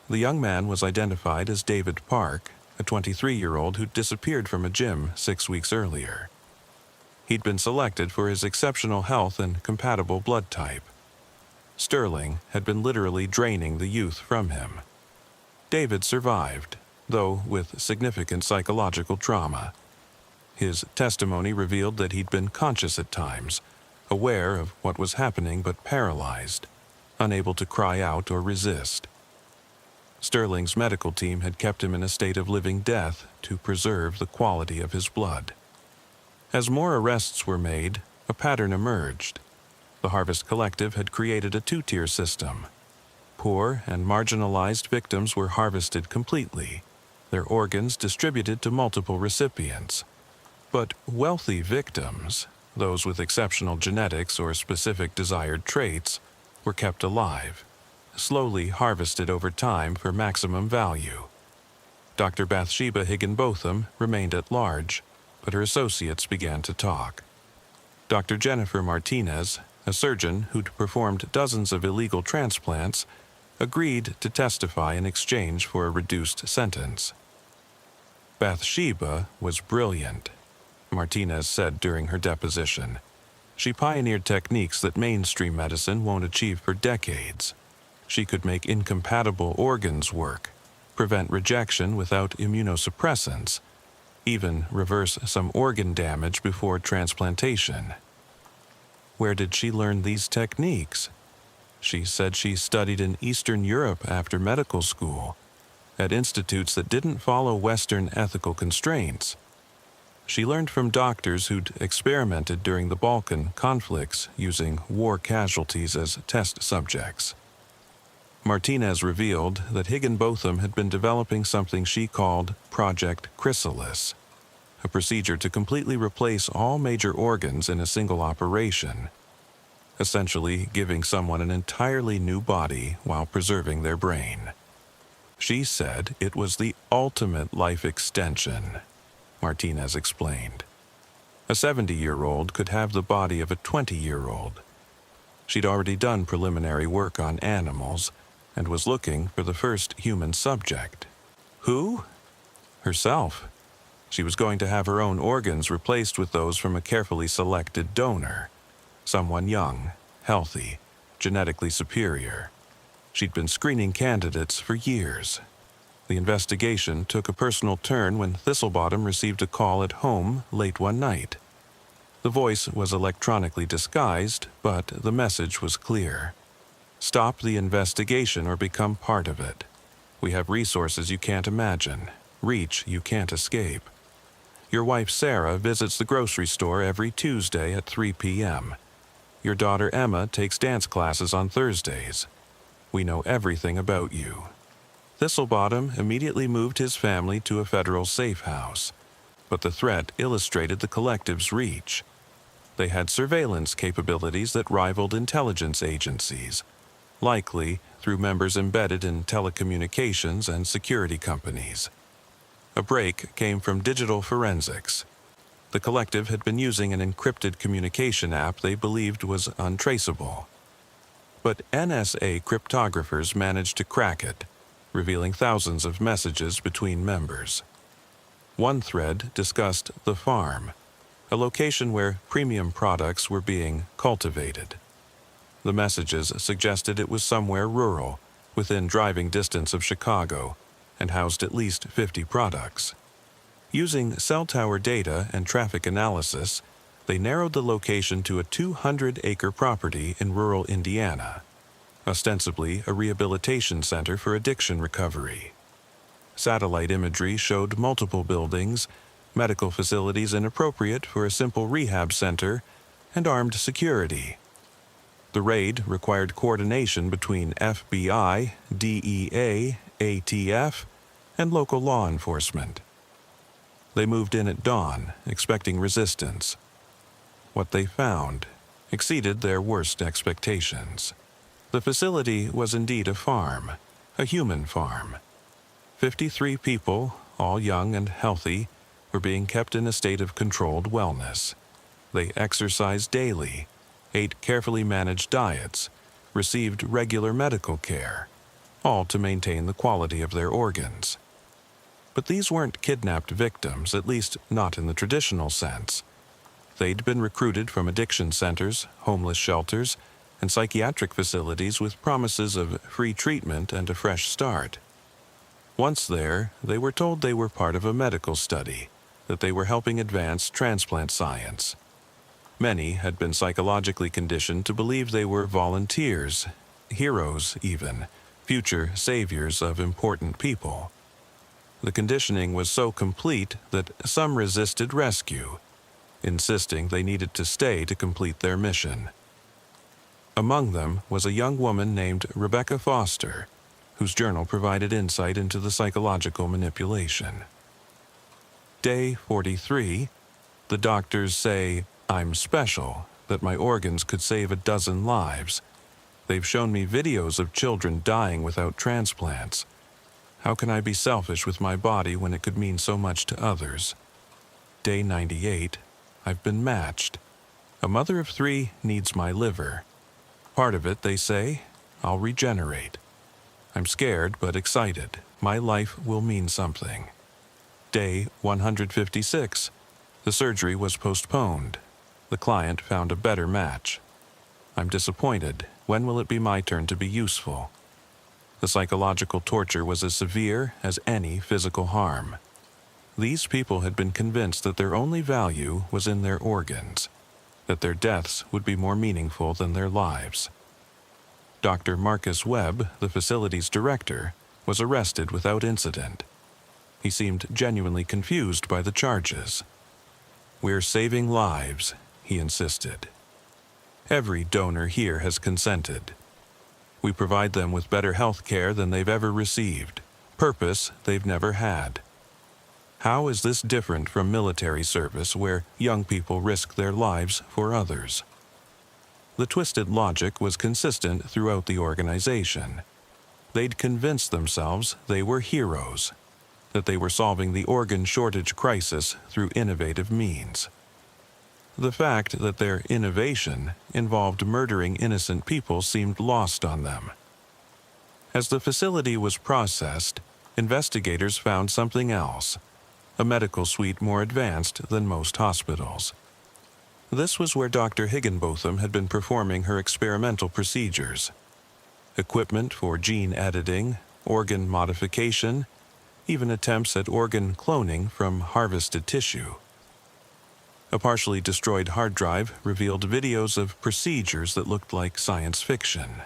The young man was identified as David Park, a 23-year-old who disappeared from a gym 6 weeks earlier. He'd been selected for his exceptional health and compatible blood type. Sterling had been literally draining the youth from him. David survived, though with significant psychological trauma. His testimony revealed that he'd been conscious at times, aware of what was happening but paralyzed, unable to cry out or resist. Sterling's medical team had kept him in a state of living death to preserve the quality of his blood. As more arrests were made, a pattern emerged. The Harvest Collective had created a 2-tier system. Poor and marginalized victims were harvested completely, their organs distributed to multiple recipients. But wealthy victims, those with exceptional genetics or specific desired traits, were kept alive, slowly harvested over time for maximum value. Dr. Bathsheba Higginbotham remained at large, but her associates began to talk. Dr. Jennifer Martinez, a surgeon who'd performed dozens of illegal transplants, agreed to testify in exchange for a reduced sentence. Bathsheba was brilliant, Martinez said during her deposition. She pioneered techniques that mainstream medicine won't achieve for decades. She could make incompatible organs work, prevent rejection without immunosuppressants, even reverse some organ damage before transplantation. Where did she learn these techniques? She said she studied in Eastern Europe after medical school, at institutes that didn't follow Western ethical constraints. She learned from doctors who'd experimented during the Balkan conflicts using war casualties as test subjects. Martinez revealed that Higginbotham had been developing something she called Project Chrysalis, a procedure to completely replace all major organs in a single operation, essentially giving someone an entirely new body while preserving their brain. She said it was the ultimate life extension, Martinez explained. A 70-year-old could have the body of a 20-year-old. She'd already done preliminary work on animals and was looking for the first human subject. Who? Herself. She was going to have her own organs replaced with those from a carefully selected donor, someone young, healthy, genetically superior. She'd been screening candidates for years. The investigation took a personal turn when Thistlebottom received a call at home late one night. The voice was electronically disguised, but the message was clear. Stop the investigation or become part of it. We have resources you can't imagine, reach you can't escape. Your wife Sarah visits the grocery store every Tuesday at 3 p.m. Your daughter Emma takes dance classes on Thursdays. We know everything about you. Thistlebottom immediately moved his family to a federal safe house, but the threat illustrated the collective's reach. They had surveillance capabilities that rivaled intelligence agencies, likely through members embedded in telecommunications and security companies. A break came from digital forensics. The collective had been using an encrypted communication app they believed was untraceable. But NSA cryptographers managed to crack it, revealing thousands of messages between members. One thread discussed the farm, a location where premium products were being cultivated. The messages suggested it was somewhere rural, within driving distance of Chicago, and housed at least 50 products. Using cell tower data and traffic analysis, they narrowed the location to a 200-acre property in rural Indiana, ostensibly a rehabilitation center for addiction recovery. Satellite imagery showed multiple buildings, medical facilities inappropriate for a simple rehab center, and armed security. The raid required coordination between FBI, DEA, ATF, and local law enforcement. They moved in at dawn, expecting resistance. What they found exceeded their worst expectations. The facility was indeed a farm, a human farm. 53 people, all young and healthy, were being kept in a state of controlled wellness. They exercised daily, ate carefully managed diets, received regular medical care, all to maintain the quality of their organs. But these weren't kidnapped victims, at least not in the traditional sense. They'd been recruited from addiction centers, homeless shelters, and psychiatric facilities with promises of free treatment and a fresh start. Once there, they were told they were part of a medical study, that they were helping advance transplant science. Many had been psychologically conditioned to believe they were volunteers, heroes even, future saviors of important people. The conditioning was so complete that some resisted rescue, insisting they needed to stay to complete their mission. Among them was a young woman named Rebecca Foster, whose journal provided insight into the psychological manipulation. Day 43, the doctors say, "I'm special, that my organs could save a dozen lives. They've shown me videos of children dying without transplants. How can I be selfish with my body when it could mean so much to others?" Day 98, I've been matched. A mother of 3 needs my liver. Part of it, they say, I'll regenerate. I'm scared but excited. My life will mean something. Day 156. The surgery was postponed. The client found a better match. I'm disappointed. When will it be my turn to be useful? The psychological torture was as severe as any physical harm. These people had been convinced that their only value was in their organs, that their deaths would be more meaningful than their lives. Dr. Marcus Webb, the facility's director, was arrested without incident. He seemed genuinely confused by the charges. "We're saving lives," he insisted. "Every donor here has consented. We provide them with better health care than they've ever received, purpose they've never had. How is this different from military service where young people risk their lives for others?" The twisted logic was consistent throughout the organization. They'd convinced themselves they were heroes, that they were solving the organ shortage crisis through innovative means. The fact that their innovation involved murdering innocent people seemed lost on them. As the facility was processed, investigators found something else, a medical suite more advanced than most hospitals. This was where Dr. Higginbotham had been performing her experimental procedures. Equipment for gene editing, organ modification, even attempts at organ cloning from harvested tissue. A partially destroyed hard drive revealed videos of procedures that looked like science fiction.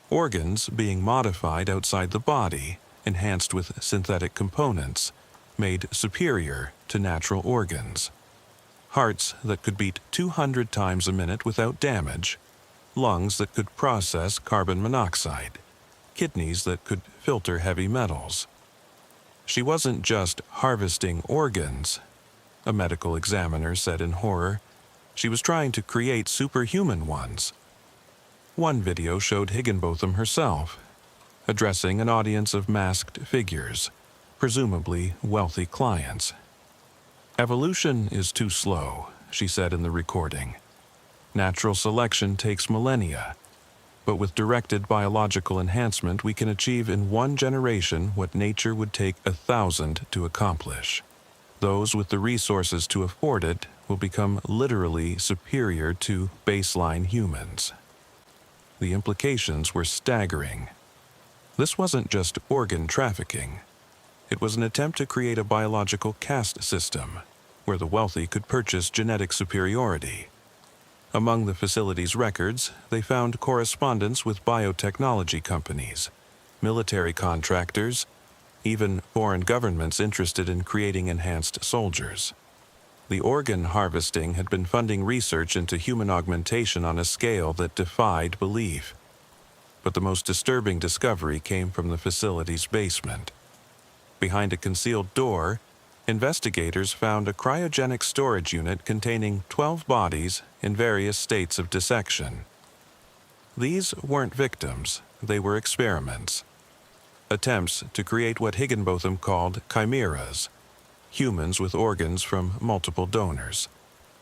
Organs being modified outside the body, enhanced with synthetic components, made superior to natural organs. Hearts that could beat 200 times a minute without damage, lungs that could process carbon monoxide, kidneys that could filter heavy metals. She wasn't just harvesting organs, a medical examiner said in horror. She was trying to create superhuman ones. One video showed Higginbotham herself, addressing an audience of masked figures, presumably wealthy clients. "Evolution is too slow," she said in the recording. "Natural selection takes millennia, but with directed biological enhancement we can achieve in 1 generation what nature would take 1,000 to accomplish. Those with the resources to afford it will become literally superior to baseline humans." The implications were staggering. This wasn't just organ trafficking. It was an attempt to create a biological caste system, where the wealthy could purchase genetic superiority. Among the facility's records, they found correspondence with biotechnology companies, military contractors, even foreign governments interested in creating enhanced soldiers. The organ harvesting had been funding research into human augmentation on a scale that defied belief. But the most disturbing discovery came from the facility's basement. Behind a concealed door, investigators found a cryogenic storage unit containing 12 bodies in various states of dissection. These weren't victims, they were experiments. Attempts to create what Higginbotham called chimeras, humans with organs from multiple donors,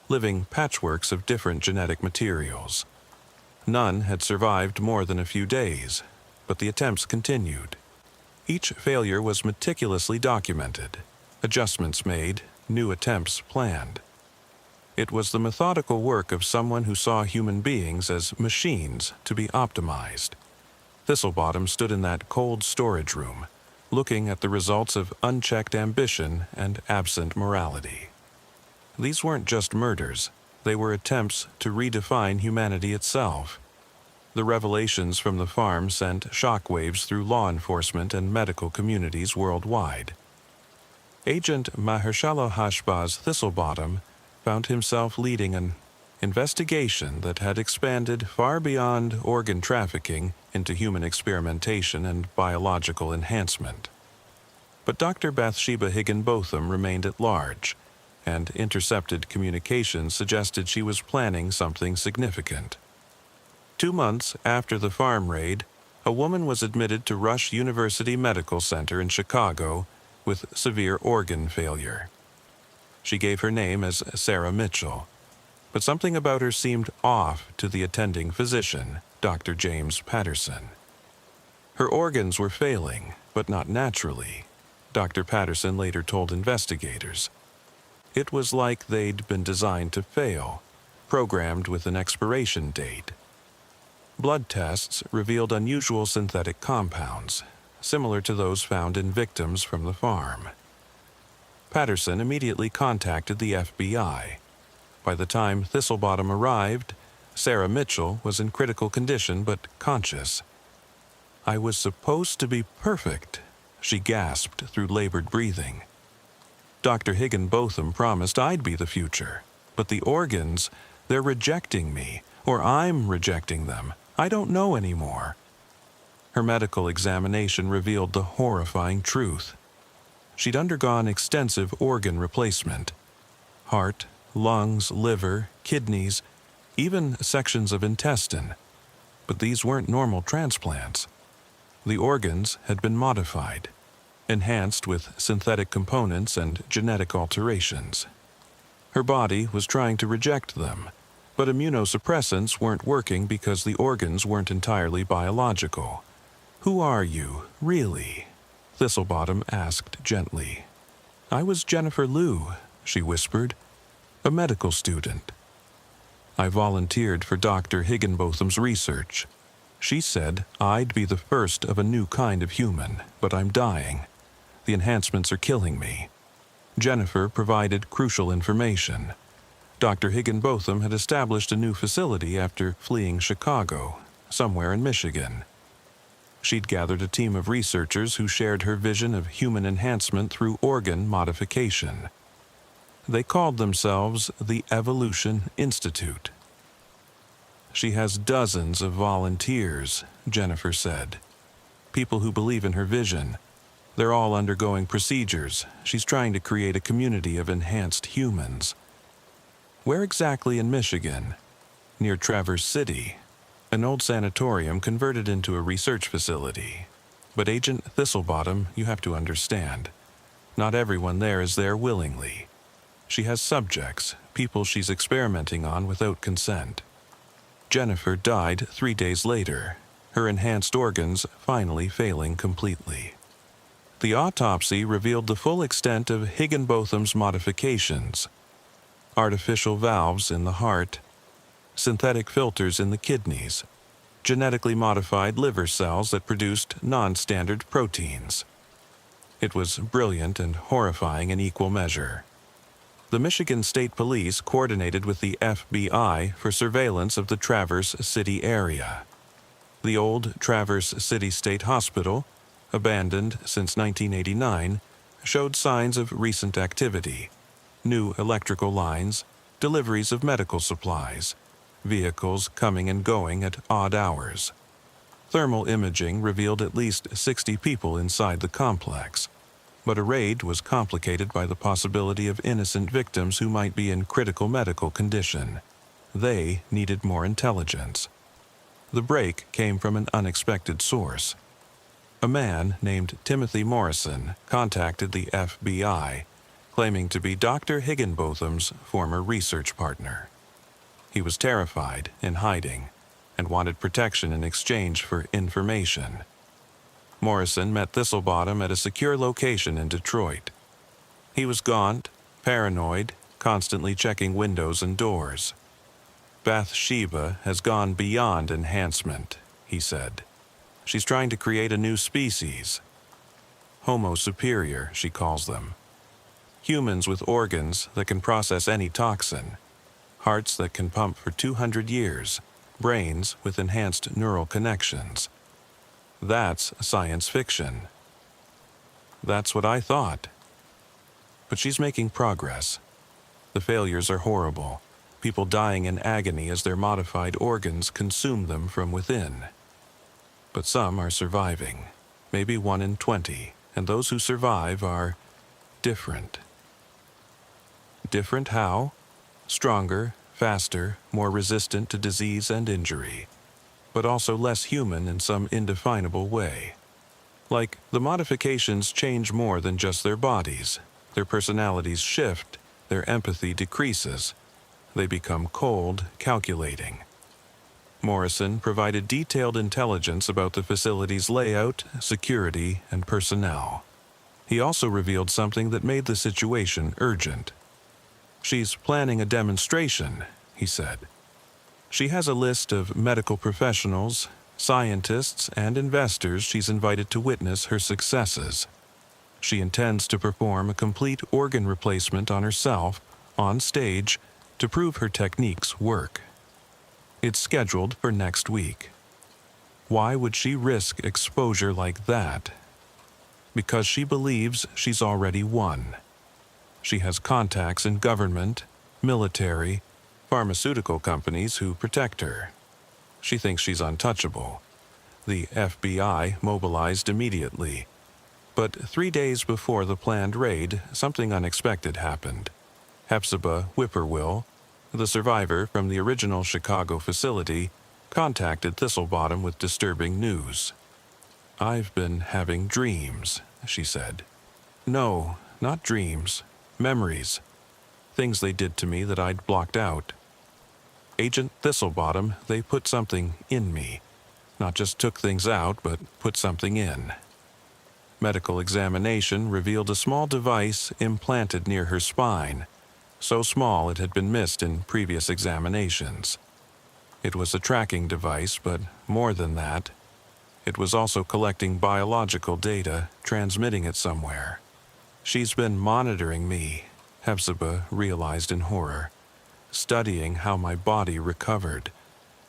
living patchworks of different genetic materials. None had survived more than a few days, but the attempts continued. Each failure was meticulously documented, adjustments made, new attempts planned. It was the methodical work of someone who saw human beings as machines to be optimized. Thistlebottom stood in that cold storage room, looking at the results of unchecked ambition and absent morality. These weren't just murders, they were attempts to redefine humanity itself. The revelations from the farm sent shockwaves through law enforcement and medical communities worldwide. Agent Mahershala Hashbaz Thistlebottom found himself leading an investigation that had expanded far beyond organ trafficking into human experimentation and biological enhancement. But Dr. Bathsheba Higginbotham remained at large, and intercepted communications suggested she was planning something significant. 2 months after the farm raid, a woman was admitted to Rush University Medical Center in Chicago with severe organ failure. She gave her name as Sarah Mitchell, but something about her seemed off to the attending physician, Dr. James Patterson. Her organs were failing, but not naturally, Dr. Patterson later told investigators. It was like they'd been designed to fail, programmed with an expiration date. Blood tests revealed unusual synthetic compounds, similar to those found in victims from the farm. Patterson immediately contacted the FBI. By the time Thistlebottom arrived, Sarah Mitchell was in critical condition but conscious. "I was supposed to be perfect," she gasped through labored breathing. Dr. Higginbotham promised I'd be the future, but the organs, they're rejecting me, or I'm rejecting them. I don't know anymore. Her medical examination revealed the horrifying truth. She'd undergone extensive organ replacement. Heart, lungs, liver, kidneys, even sections of intestine. But these weren't normal transplants. The organs had been modified, enhanced with synthetic components and genetic alterations. Her body was trying to reject them, but immunosuppressants weren't working because the organs weren't entirely biological. "Who are you, really?" Thistlebottom asked gently. "I was Jennifer Liu," she whispered, "a medical student. I volunteered for Dr. Higginbotham's research. She said I'd be the first of a new kind of human, but I'm dying. The enhancements are killing me." Jennifer provided crucial information. Dr. Higginbotham had established a new facility after fleeing Chicago, somewhere in Michigan. She'd gathered a team of researchers who shared her vision of human enhancement through organ modification. They called themselves the Evolution Institute. "She has dozens of volunteers," Jennifer said. "People who believe in her vision. They're all undergoing procedures. She's trying to create a community of enhanced humans." "Where exactly in Michigan?" "Near Traverse City, an old sanatorium converted into a research facility. But Agent Thistlebottom, you have to understand, not everyone there is there willingly. She has subjects, people she's experimenting on without consent." Jennifer died 3 days later, her enhanced organs finally failing completely. The autopsy revealed the full extent of Higginbotham's modifications: artificial valves in the heart, synthetic filters in the kidneys, genetically modified liver cells that produced non-standard proteins. It was brilliant and horrifying in equal measure. The Michigan State Police coordinated with the FBI for surveillance of the Traverse City area. The old Traverse City State Hospital, abandoned since 1989, showed signs of recent activity: new electrical lines, deliveries of medical supplies, vehicles coming and going at odd hours. Thermal imaging revealed at least 60 people inside the complex. But a raid was complicated by the possibility of innocent victims who might be in critical medical condition. They needed more intelligence. The break came from an unexpected source. A man named Timothy Morrison contacted the FBI, claiming to be Dr. Higginbotham's former research partner. He was terrified, in hiding, and wanted protection in exchange for information. Morrison met Thistlebottom at a secure location in Detroit. He was gaunt, paranoid, constantly checking windows and doors. Bathsheba has gone beyond enhancement, he said. She's trying to create a new species. Homo superior, she calls them. Humans with organs that can process any toxin, hearts that can pump for 200 years, brains with enhanced neural connections. That's science fiction. That's what I thought. But she's making progress. The failures are horrible. People dying in agony as their modified organs consume them from within. But some are surviving, maybe 1 in 20, and those who survive are different. Different how? Stronger, faster, more resistant to disease and injury, but also less human in some indefinable way. Like, the modifications change more than just their bodies. Their personalities shift, their empathy decreases. They become cold, calculating. Morrison provided detailed intelligence about the facility's layout, security, and personnel. He also revealed something that made the situation urgent. She's planning a demonstration, he said. She has a list of medical professionals, scientists, and investors she's invited to witness her successes. She intends to perform a complete organ replacement on herself, on stage, to prove her techniques work. It's scheduled for next week. Why would she risk exposure like that? Because she believes she's already won. She has contacts in government, military, pharmaceutical companies who protect her. She thinks she's untouchable. The FBI mobilized immediately. But 3 days before the planned raid, something unexpected happened. Hepzibah Whippoorwill, the survivor from the original Chicago facility, contacted Thistlebottom with disturbing news. "I've been having dreams," she said. "No, not dreams. Memories. Things they did to me that I'd blocked out. Agent Thistlebottom, they put something in me. Not just took things out, but put something in." Medical examination revealed a small device implanted near her spine, so small it had been missed in previous examinations. It was a tracking device, but more than that. It was also collecting biological data, transmitting it somewhere. "She's been monitoring me," Hepzibah realized in horror, "studying how my body recovered,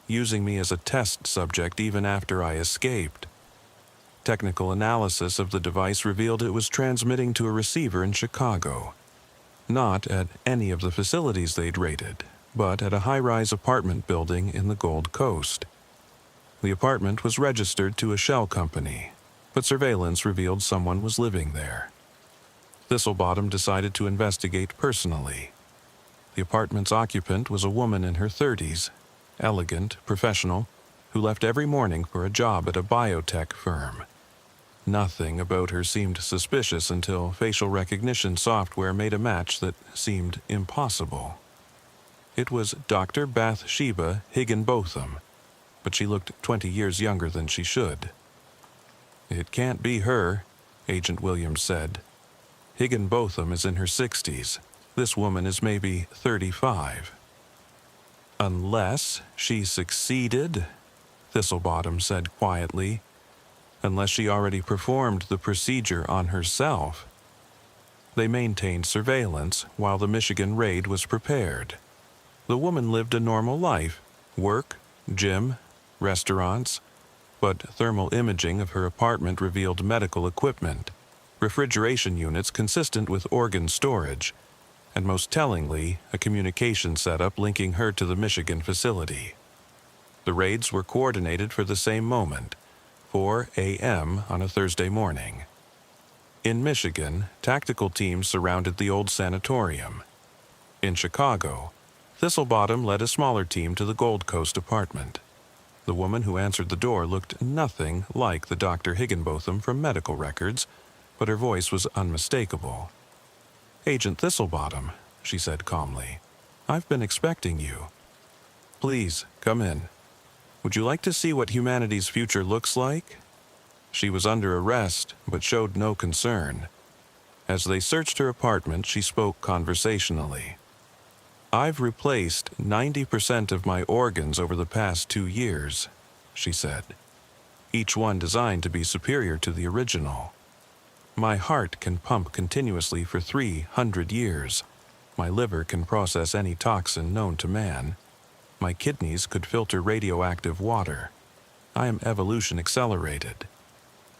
using me as a test subject even after I escaped." Technical analysis of the device revealed it was transmitting to a receiver in Chicago. Not at any of the facilities they'd raided, but at a high-rise apartment building in the Gold Coast. The apartment was registered to a shell company, but surveillance revealed someone was living there. Thistlebottom decided to investigate personally. The apartment's occupant was a woman in her 30s, elegant, professional, who left every morning for a job at a biotech firm. Nothing about her seemed suspicious until facial recognition software made a match that seemed impossible. It was Dr. Bathsheba Higginbotham, but she looked 20 years younger than she should. "It can't be her," Agent Williams said. "Higginbotham is in her 60s. This woman is maybe 35. "Unless she succeeded," Thistlebottom said quietly. "Unless she already performed the procedure on herself." They maintained surveillance while the Michigan raid was prepared. The woman lived a normal life: work, gym, restaurants, but thermal imaging of her apartment revealed medical equipment, refrigeration units consistent with organ storage, and most tellingly, a communication setup linking her to the Michigan facility. The raids were coordinated for the same moment, 4 a.m. on a Thursday morning. In Michigan, tactical teams surrounded the old sanatorium. In Chicago, Thistlebottom led a smaller team to the Gold Coast apartment. The woman who answered the door looked nothing like the Dr. Higginbotham from medical records, but her voice was unmistakable. "Agent Thistlebottom," she said calmly. "I've been expecting you. Please, come in. Would you like to see what humanity's future looks like?" She was under arrest, but showed no concern. As they searched her apartment, she spoke conversationally. "I've replaced 90% of my organs over the past 2 years," she said, "each one designed to be superior to the original. My heart can pump continuously for 300 years. My liver can process any toxin known to man. My kidneys could filter radioactive water. I am evolution accelerated."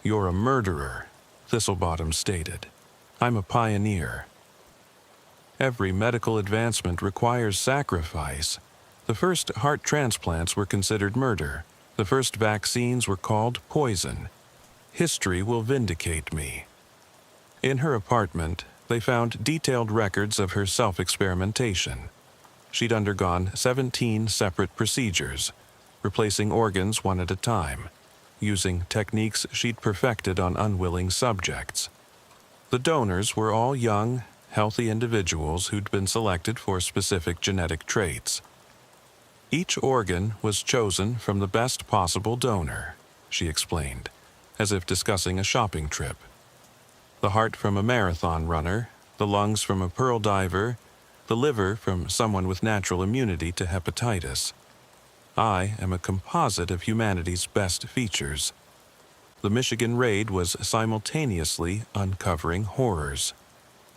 "You're a murderer," Thistlebottom stated. "I'm a pioneer." Every medical advancement requires sacrifice. The first heart transplants were considered murder. The first vaccines were called poison. History will vindicate me. In her apartment, they found detailed records of her self-experimentation. She'd undergone 17 separate procedures, replacing organs one at a time, using techniques she'd perfected on unwilling subjects. The donors were all young, healthy individuals who'd been selected for specific genetic traits. Each organ was chosen from the best possible donor, she explained, as if discussing a shopping trip. The heart from a marathon runner, the lungs from a pearl diver, the liver from someone with natural immunity to hepatitis. I am a composite of humanity's best features. The Michigan raid was simultaneously uncovering horrors.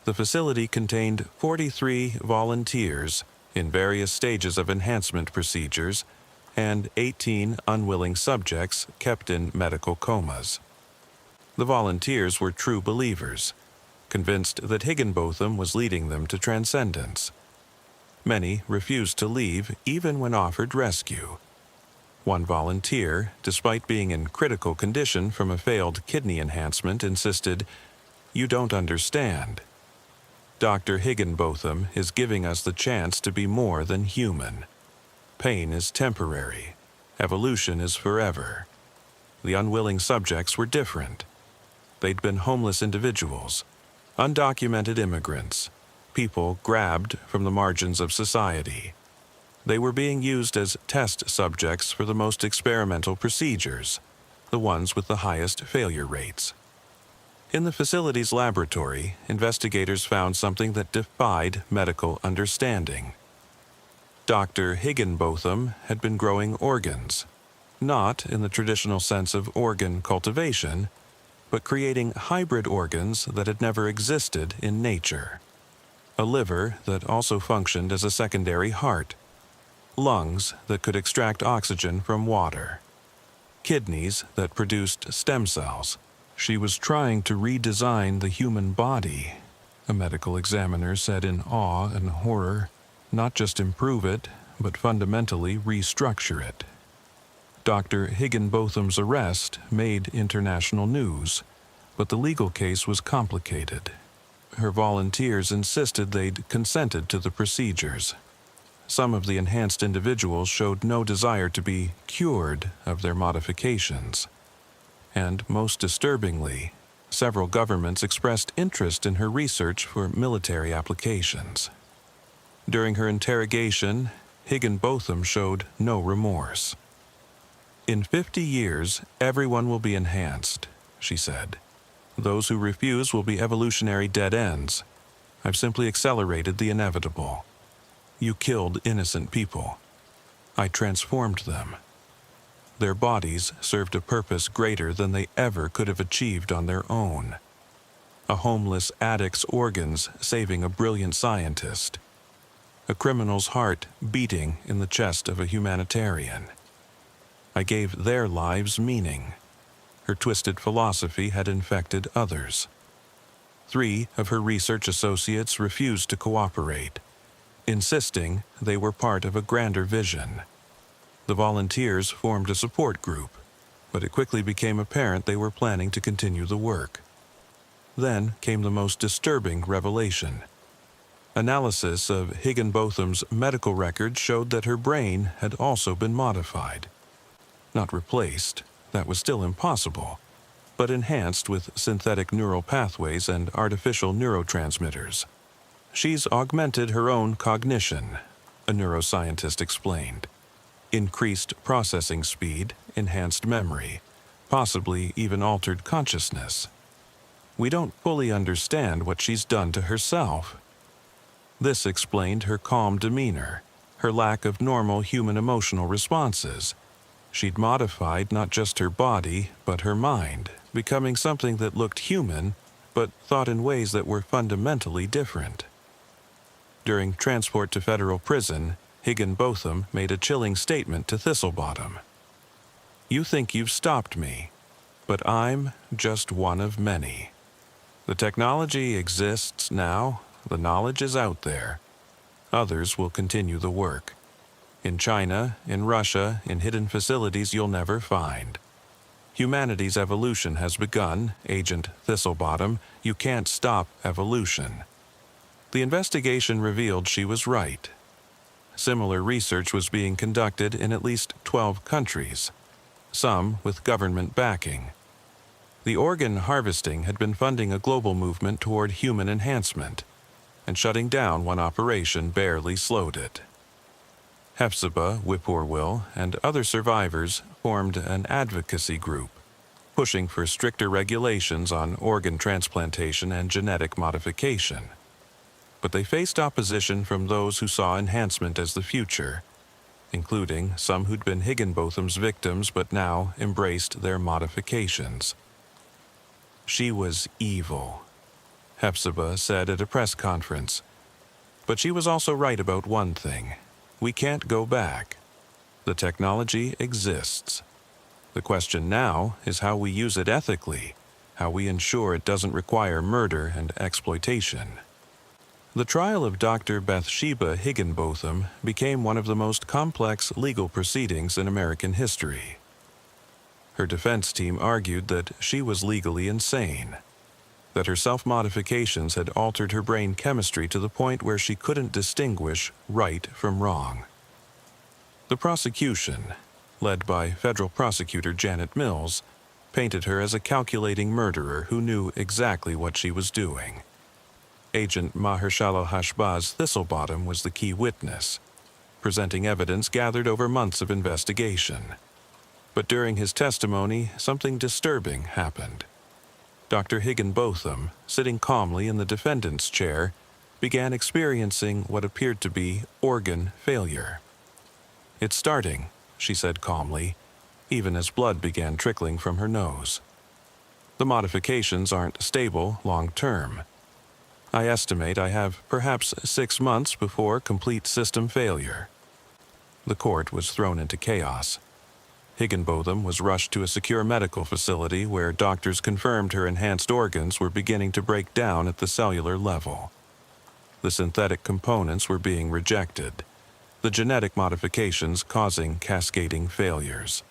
The facility contained 43 volunteers in various stages of enhancement procedures and 18 unwilling subjects kept in medical comas. The volunteers were true believers, convinced that Higginbotham was leading them to transcendence. Many refused to leave even when offered rescue. One volunteer, despite being in critical condition from a failed kidney enhancement, insisted, "You don't understand. Dr. Higginbotham is giving us the chance to be more than human. Pain is temporary. Evolution is forever." The unwilling subjects were different. They'd been homeless individuals, undocumented immigrants, people grabbed from the margins of society. They were being used as test subjects for the most experimental procedures, the ones with the highest failure rates. In the facility's laboratory, investigators found something that defied medical understanding. Dr. Higginbotham had been growing organs, not in the traditional sense of organ cultivation, but creating hybrid organs that had never existed in nature. A liver that also functioned as a secondary heart, lungs that could extract oxygen from water, kidneys that produced stem cells. She was trying to redesign the human body, a medical examiner said in awe and horror, not just improve it, but fundamentally restructure it. Dr. Higginbotham's arrest made international news, but the legal case was complicated. Her volunteers insisted they'd consented to the procedures. Some of the enhanced individuals showed no desire to be cured of their modifications. And most disturbingly, several governments expressed interest in her research for military applications. During her interrogation, Higginbotham showed no remorse. "In 50 years, everyone will be enhanced," she said. "Those who refuse will be evolutionary dead ends. I've simply accelerated the inevitable. You killed innocent people. I transformed them. Their bodies served a purpose greater than they ever could have achieved on their own. A homeless addict's organs saving a brilliant scientist. A criminal's heart beating in the chest of a humanitarian. I gave their lives meaning." Her twisted philosophy had infected others. 3 of her research associates refused to cooperate, insisting they were part of a grander vision. The volunteers formed a support group, but it quickly became apparent they were planning to continue the work. Then came the most disturbing revelation. Analysis of Higginbotham's medical records showed that her brain had also been modified. Not replaced, that was still impossible, but enhanced with synthetic neural pathways and artificial neurotransmitters. She's augmented her own cognition, a neuroscientist explained. Increased processing speed, enhanced memory, possibly even altered consciousness. We don't fully understand what she's done to herself. This explained her calm demeanor, her lack of normal human emotional responses. She'd modified not just her body, but her mind, becoming something that looked human, but thought in ways that were fundamentally different. During transport to federal prison, Higginbotham made a chilling statement to Thistlebottom. "You think you've stopped me, but I'm just one of many. The technology exists now, the knowledge is out there. Others will continue the work. In China, in Russia, in hidden facilities you'll never find. Humanity's evolution has begun, Agent Thistlebottom. You can't stop evolution." The investigation revealed she was right. Similar research was being conducted in at least 12 countries, some with government backing. The organ harvesting had been funding a global movement toward human enhancement, and shutting down one operation barely slowed it. Hephzibah Whippoorwill and other survivors formed an advocacy group, pushing for stricter regulations on organ transplantation and genetic modification. But they faced opposition from those who saw enhancement as the future, including some who'd been Higginbotham's victims but now embraced their modifications. She was evil, Hephzibah said at a press conference. But she was also right about one thing. We can't go back. The technology exists. The question now is how we use it ethically, how we ensure it doesn't require murder and exploitation. The trial of Dr. Bathsheba Higginbotham became one of the most complex legal proceedings in American history. Her defense team argued that she was legally insane, that her self-modifications had altered her brain chemistry to the point where she couldn't distinguish right from wrong. The prosecution, led by federal prosecutor Janet Mills, painted her as a calculating murderer who knew exactly what she was doing. Agent Mahershala Hashbaz Thistlebottom was the key witness, presenting evidence gathered over months of investigation. But during his testimony, something disturbing happened. Dr. Higginbotham, sitting calmly in the defendant's chair, began experiencing what appeared to be organ failure. "It's starting," she said calmly, even as blood began trickling from her nose. "The modifications aren't stable long-term. I estimate I have perhaps 6 months before complete system failure." The court was thrown into chaos. Higginbotham was rushed to a secure medical facility where doctors confirmed her enhanced organs were beginning to break down at the cellular level. The synthetic components were being rejected, the genetic modifications causing cascading failures.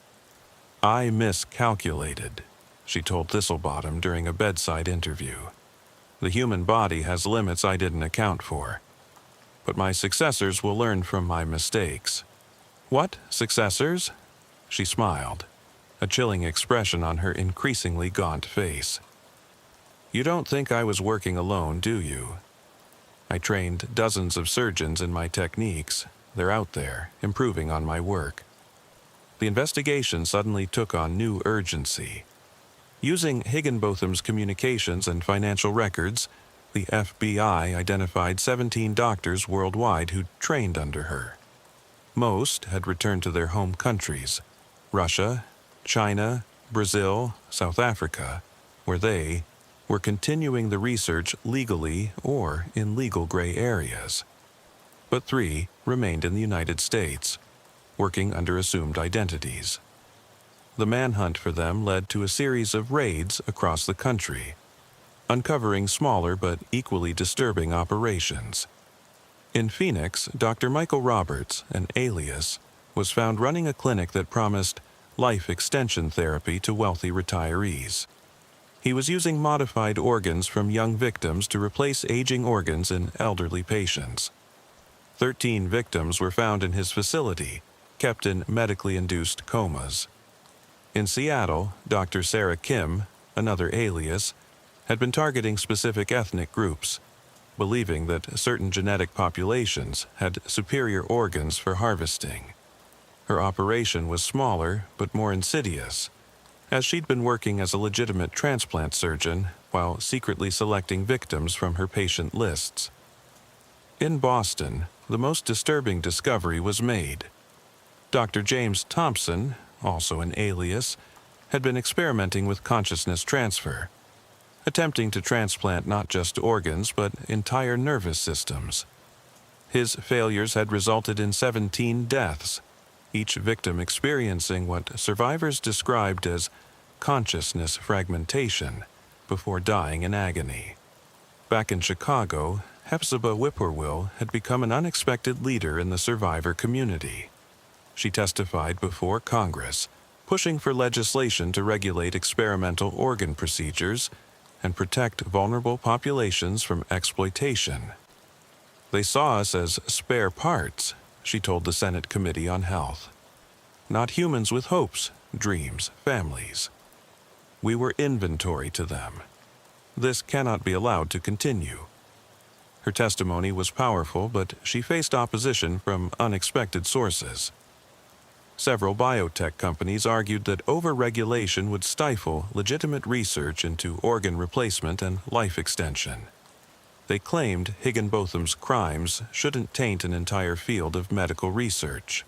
"I miscalculated," she told Thistlebottom during a bedside interview. "The human body has limits I didn't account for. But my successors will learn from my mistakes." "What successors?" She smiled, a chilling expression on her increasingly gaunt face. "You don't think I was working alone, do you? I trained dozens of surgeons in my techniques. They're out there, improving on my work." The investigation suddenly took on new urgency. Using Higginbotham's communications and financial records, the FBI identified 17 doctors worldwide who'd trained under her. Most had returned to their home countries, Russia, China, Brazil, South Africa, where they were continuing the research legally or in legal gray areas. But 3 remained in the United States, working under assumed identities. The manhunt for them led to a series of raids across the country, uncovering smaller but equally disturbing operations. In Phoenix, Dr. Michael Roberts, an alias, was found running a clinic that promised life extension therapy to wealthy retirees. He was using modified organs from young victims to replace aging organs in elderly patients. 13 victims were found in his facility, kept in medically induced comas. In Seattle, Dr. Sarah Kim, another alias, had been targeting specific ethnic groups, believing that certain genetic populations had superior organs for harvesting. Her operation was smaller but more insidious, as she'd been working as a legitimate transplant surgeon while secretly selecting victims from her patient lists. In Boston, the most disturbing discovery was made. Dr. James Thompson, also an alias, had been experimenting with consciousness transfer, attempting to transplant not just organs but entire nervous systems. His failures had resulted in 17 deaths, each victim experiencing what survivors described as consciousness fragmentation before dying in agony. Back in Chicago, Hepzibah Whippoorwill had become an unexpected leader in the survivor community. She testified before Congress, pushing for legislation to regulate experimental organ procedures and protect vulnerable populations from exploitation. "They saw us as spare parts," she told the Senate Committee on Health. "Not humans with hopes, dreams, families. We were inventory to them. This cannot be allowed to continue." Her testimony was powerful, but she faced opposition from unexpected sources. Several biotech companies argued that over-regulation would stifle legitimate research into organ replacement and life extension. They claimed Higginbotham's crimes shouldn't taint an entire field of medical research.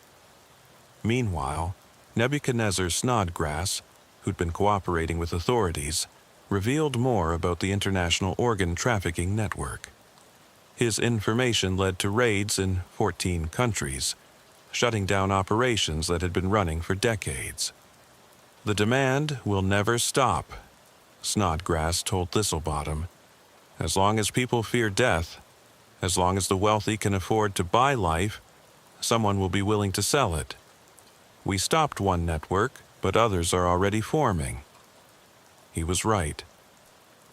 Meanwhile, Nebuchadnezzar Snodgrass, who'd been cooperating with authorities, revealed more about the international organ trafficking network. His information led to raids in 14 countries, shutting down operations that had been running for decades. "The demand will never stop," Snodgrass told Thistlebottom. "As long as people fear death, as long as the wealthy can afford to buy life, someone will be willing to sell it. We stopped one network, but others are already forming." He was right.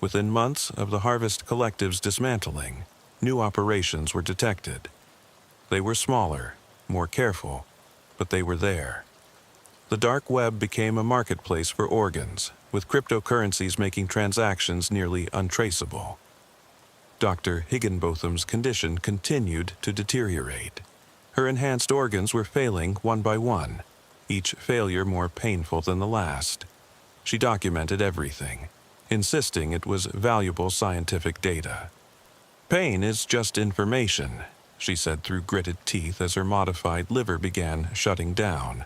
Within months of the Harvest Collective's dismantling, new operations were detected. They were smaller, more careful, but they were there. The dark web became a marketplace for organs, with cryptocurrencies making transactions nearly untraceable. Dr. Higginbotham's condition continued to deteriorate. Her enhanced organs were failing one by one, each failure more painful than the last. She documented everything, insisting it was valuable scientific data. "Pain is just information," she said through gritted teeth as her modified liver began shutting down.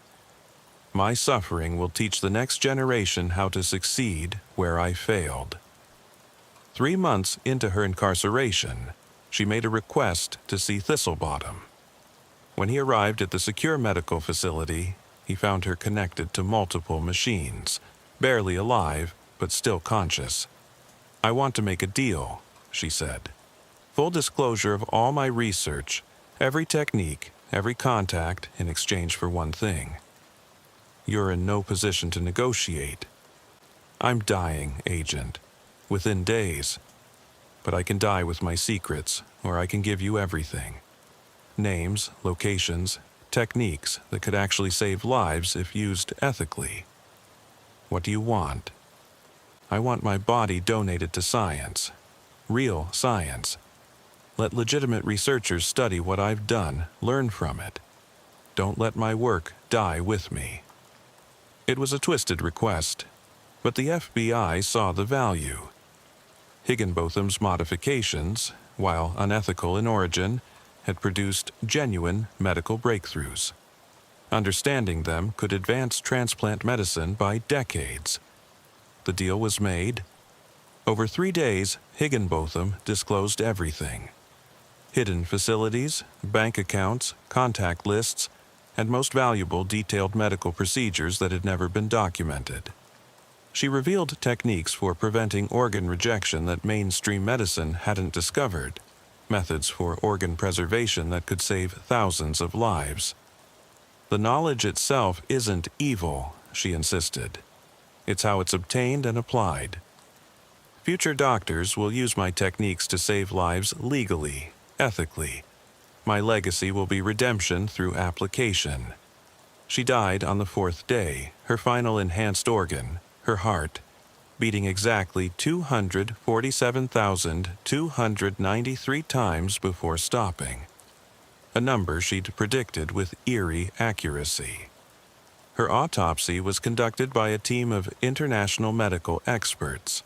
"My suffering will teach the next generation how to succeed where I failed." 3 months into her incarceration, she made a request to see Thistlebottom. When he arrived at the secure medical facility, he found her connected to multiple machines, barely alive, but still conscious. "I want to make a deal," she said. "Full disclosure of all my research, every technique, every contact in exchange for one thing." "You're in no position to negotiate." "I'm dying, Agent. Within days. But I can die with my secrets, or I can give you everything. Names, locations, techniques that could actually save lives if used ethically. What do you want?" "I want my body donated to science. Real science. Let legitimate researchers study what I've done, learn from it. Don't let my work die with me." It was a twisted request, but the FBI saw the value. Higginbotham's modifications, while unethical in origin, had produced genuine medical breakthroughs. Understanding them could advance transplant medicine by decades. The deal was made. Over 3 days, Higginbotham disclosed everything. Hidden facilities, bank accounts, contact lists, and most valuable detailed medical procedures that had never been documented. She revealed techniques for preventing organ rejection that mainstream medicine hadn't discovered, methods for organ preservation that could save thousands of lives. "The knowledge itself isn't evil," she insisted. "It's how it's obtained and applied. Future doctors will use my techniques to save lives legally, ethically. My legacy will be redemption through application. She died on the 4th day, her final enhanced organ, her heart, beating exactly 247,293 times before stopping, a number she'd predicted with eerie accuracy. Her autopsy was conducted by a team of international medical experts.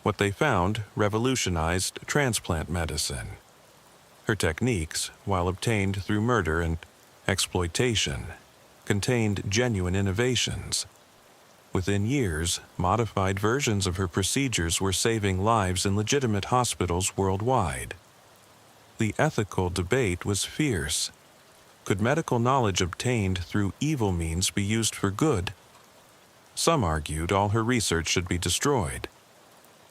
What they found revolutionized transplant medicine. Her techniques, while obtained through murder and exploitation, contained genuine innovations. Within years, modified versions of her procedures were saving lives in legitimate hospitals worldwide. The ethical debate was fierce. Could medical knowledge obtained through evil means be used for good? Some argued all her research should be destroyed.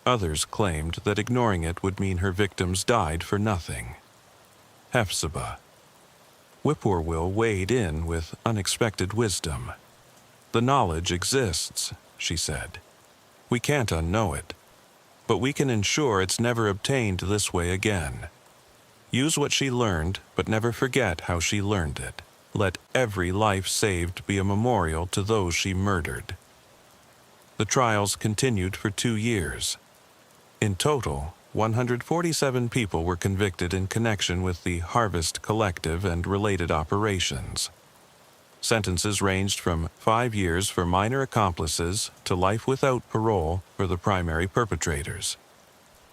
Others claimed that ignoring it would mean her victims died for nothing. Hephzibah. Whippoorwill weighed in with unexpected wisdom. The knowledge exists, she said. We can't unknow it, but we can ensure it's never obtained this way again. Use what she learned, but never forget how she learned it. Let every life saved be a memorial to those she murdered. The trials continued for 2 years. In total, 147 people were convicted in connection with the Harvest Collective and related operations. Sentences ranged from 5 years for minor accomplices to life without parole for the primary perpetrators.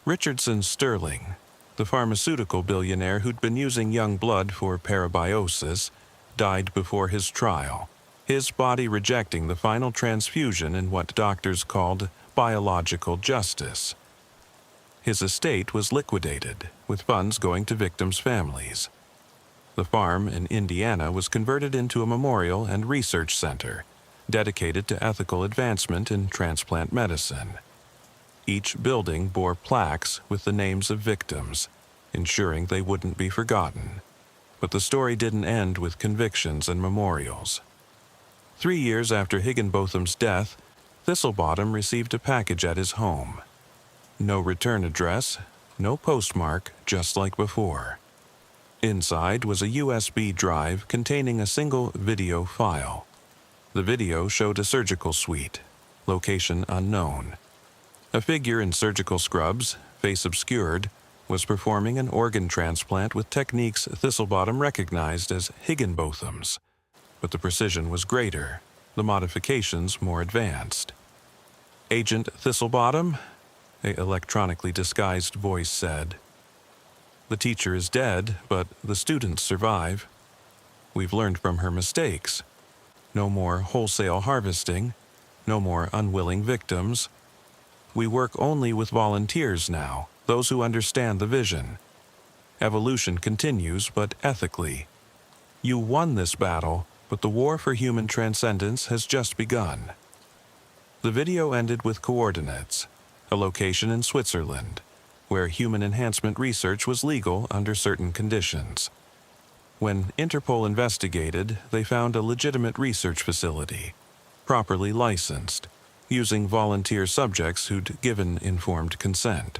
Richardson Sterling, the pharmaceutical billionaire who'd been using young blood for parabiosis, died before his trial, his body rejecting the final transfusion in what doctors called biological justice. His estate was liquidated, with funds going to victims' families. The farm in Indiana was converted into a memorial and research center, dedicated to ethical advancement in transplant medicine. Each building bore plaques with the names of victims, ensuring they wouldn't be forgotten. But the story didn't end with convictions and memorials. 3 years after Higginbotham's death, Thistlebottom received a package at his home. No return address, no postmark, just like before. Inside was a USB drive containing a single video file. The video showed a surgical suite, location unknown. A figure in surgical scrubs, face obscured, was performing an organ transplant with techniques Thistlebottom recognized as Higginbotham's, but the precision was greater, the modifications more advanced. "Agent Thistlebottom?" an electronically disguised voice said. "The teacher is dead, but the students survive. We've learned from her mistakes. No more wholesale harvesting, no more unwilling victims. We work only with volunteers now, those who understand the vision. Evolution continues, but ethically. You won this battle, but the war for human transcendence has just begun." The video ended with coordinates, a location in Switzerland, where human enhancement research was legal under certain conditions. When Interpol investigated, they found a legitimate research facility, properly licensed, using volunteer subjects who'd given informed consent.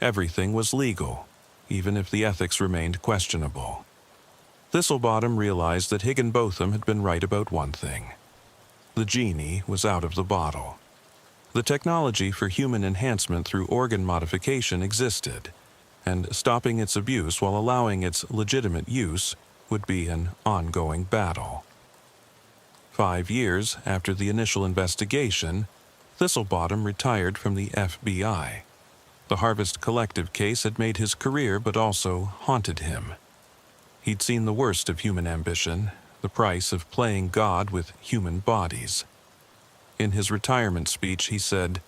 Everything was legal, even if the ethics remained questionable. Thistlebottom realized that Higginbotham had been right about one thing. The genie was out of the bottle. The technology for human enhancement through organ modification existed, and stopping its abuse while allowing its legitimate use would be an ongoing battle. 5 years after the initial investigation, Thistlebottom retired from the FBI. The Harvest Collective case had made his career but also haunted him. He'd seen the worst of human ambition, the price of playing God with human bodies. In his retirement speech, he said,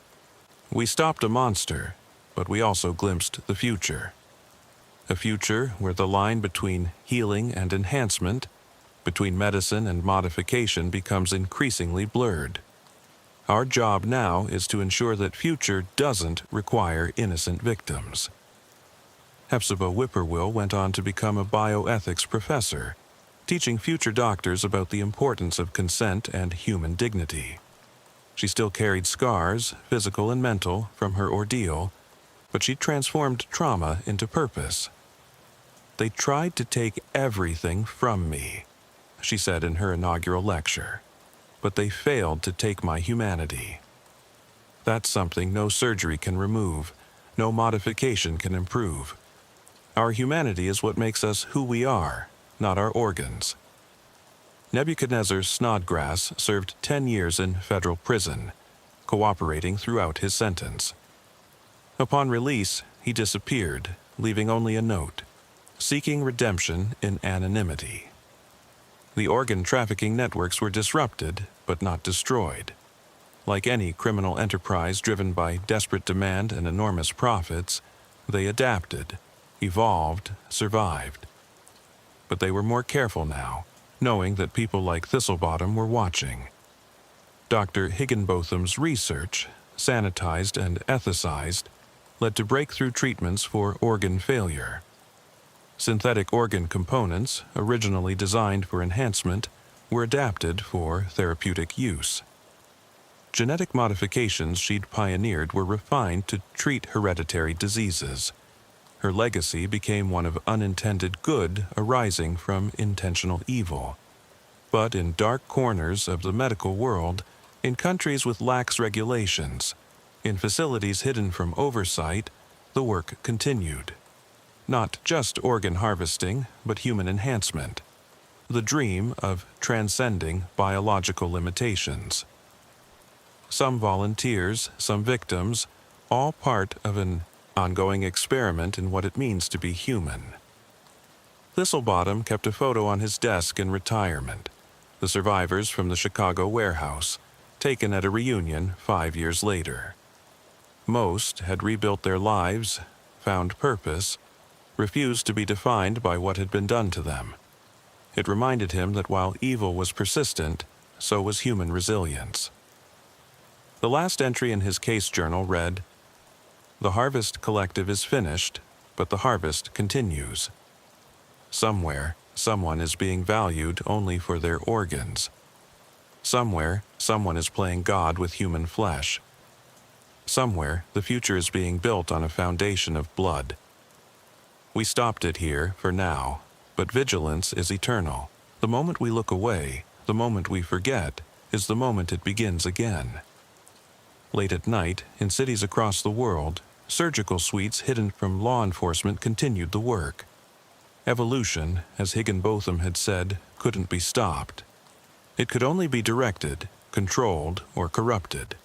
"We stopped a monster, but we also glimpsed the future. A future where the line between healing and enhancement, between medicine and modification becomes increasingly blurred. Our job now is to ensure that future doesn't require innocent victims." Hephzibah Whippoorwill went on to become a bioethics professor, teaching future doctors about the importance of consent and human dignity. She still carried scars, physical and mental, from her ordeal, but she transformed trauma into purpose. "They tried to take everything from me," she said in her inaugural lecture, "but they failed to take my humanity. That's something no surgery can remove, no modification can improve. Our humanity is what makes us who we are, not our organs." Nebuchadnezzar Snodgrass served 10 years in federal prison, cooperating throughout his sentence. Upon release, he disappeared, leaving only a note, seeking redemption in anonymity. The organ trafficking networks were disrupted, but not destroyed. Like any criminal enterprise driven by desperate demand and enormous profits, they adapted, evolved, survived. But they were more careful now, knowing that people like Thistlebottom were watching. Dr. Higginbotham's research, sanitized and ethicized, led to breakthrough treatments for organ failure. Synthetic organ components, originally designed for enhancement, were adapted for therapeutic use. Genetic modifications she'd pioneered were refined to treat hereditary diseases. Her legacy became one of unintended good arising from intentional evil. But in dark corners of the medical world, in countries with lax regulations, in facilities hidden from oversight, the work continued. Not just organ harvesting, but human enhancement. The dream of transcending biological limitations. Some volunteers, some victims, all part of an ongoing experiment in what it means to be human. Thistlebottom kept a photo on his desk in retirement, the survivors from the Chicago warehouse, taken at a reunion 5 years later. Most had rebuilt their lives, found purpose, refused to be defined by what had been done to them. It reminded him that while evil was persistent, so was human resilience. The last entry in his case journal read, "The Harvest Collective is finished, but the harvest continues. Somewhere, someone is being valued only for their organs. Somewhere, someone is playing God with human flesh. Somewhere, the future is being built on a foundation of blood. We stopped it here for now, but vigilance is eternal. The moment we look away, the moment we forget, is the moment it begins again." Late at night, in cities across the world, surgical suites hidden from law enforcement continued the work. Evolution, as Higginbotham had said, couldn't be stopped. It could only be directed, controlled, or corrupted.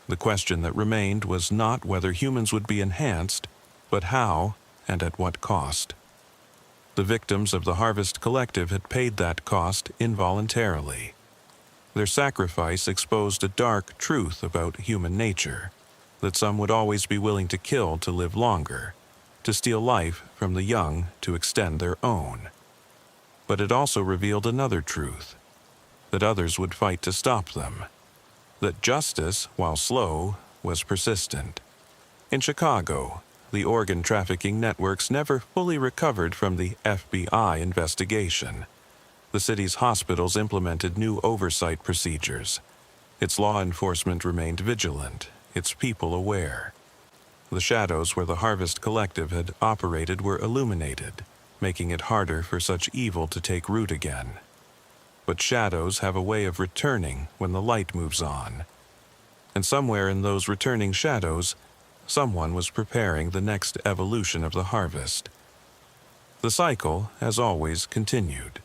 The question that remained was not whether humans would be enhanced, but how and at what cost. The victims of the Harvest Collective had paid that cost involuntarily. Their sacrifice exposed a dark truth about human nature, that some would always be willing to kill to live longer, to steal life from the young to extend their own. But it also revealed another truth, that others would fight to stop them, that justice, while slow, was persistent. In Chicago, the organ trafficking networks never fully recovered from the FBI investigation. The city's hospitals implemented new oversight procedures. Its law enforcement remained vigilant, its people aware. The shadows where the Harvest Collective had operated were illuminated, making it harder for such evil to take root again. But shadows have a way of returning when the light moves on. And somewhere in those returning shadows, someone was preparing the next evolution of the harvest. The cycle, as always, continued.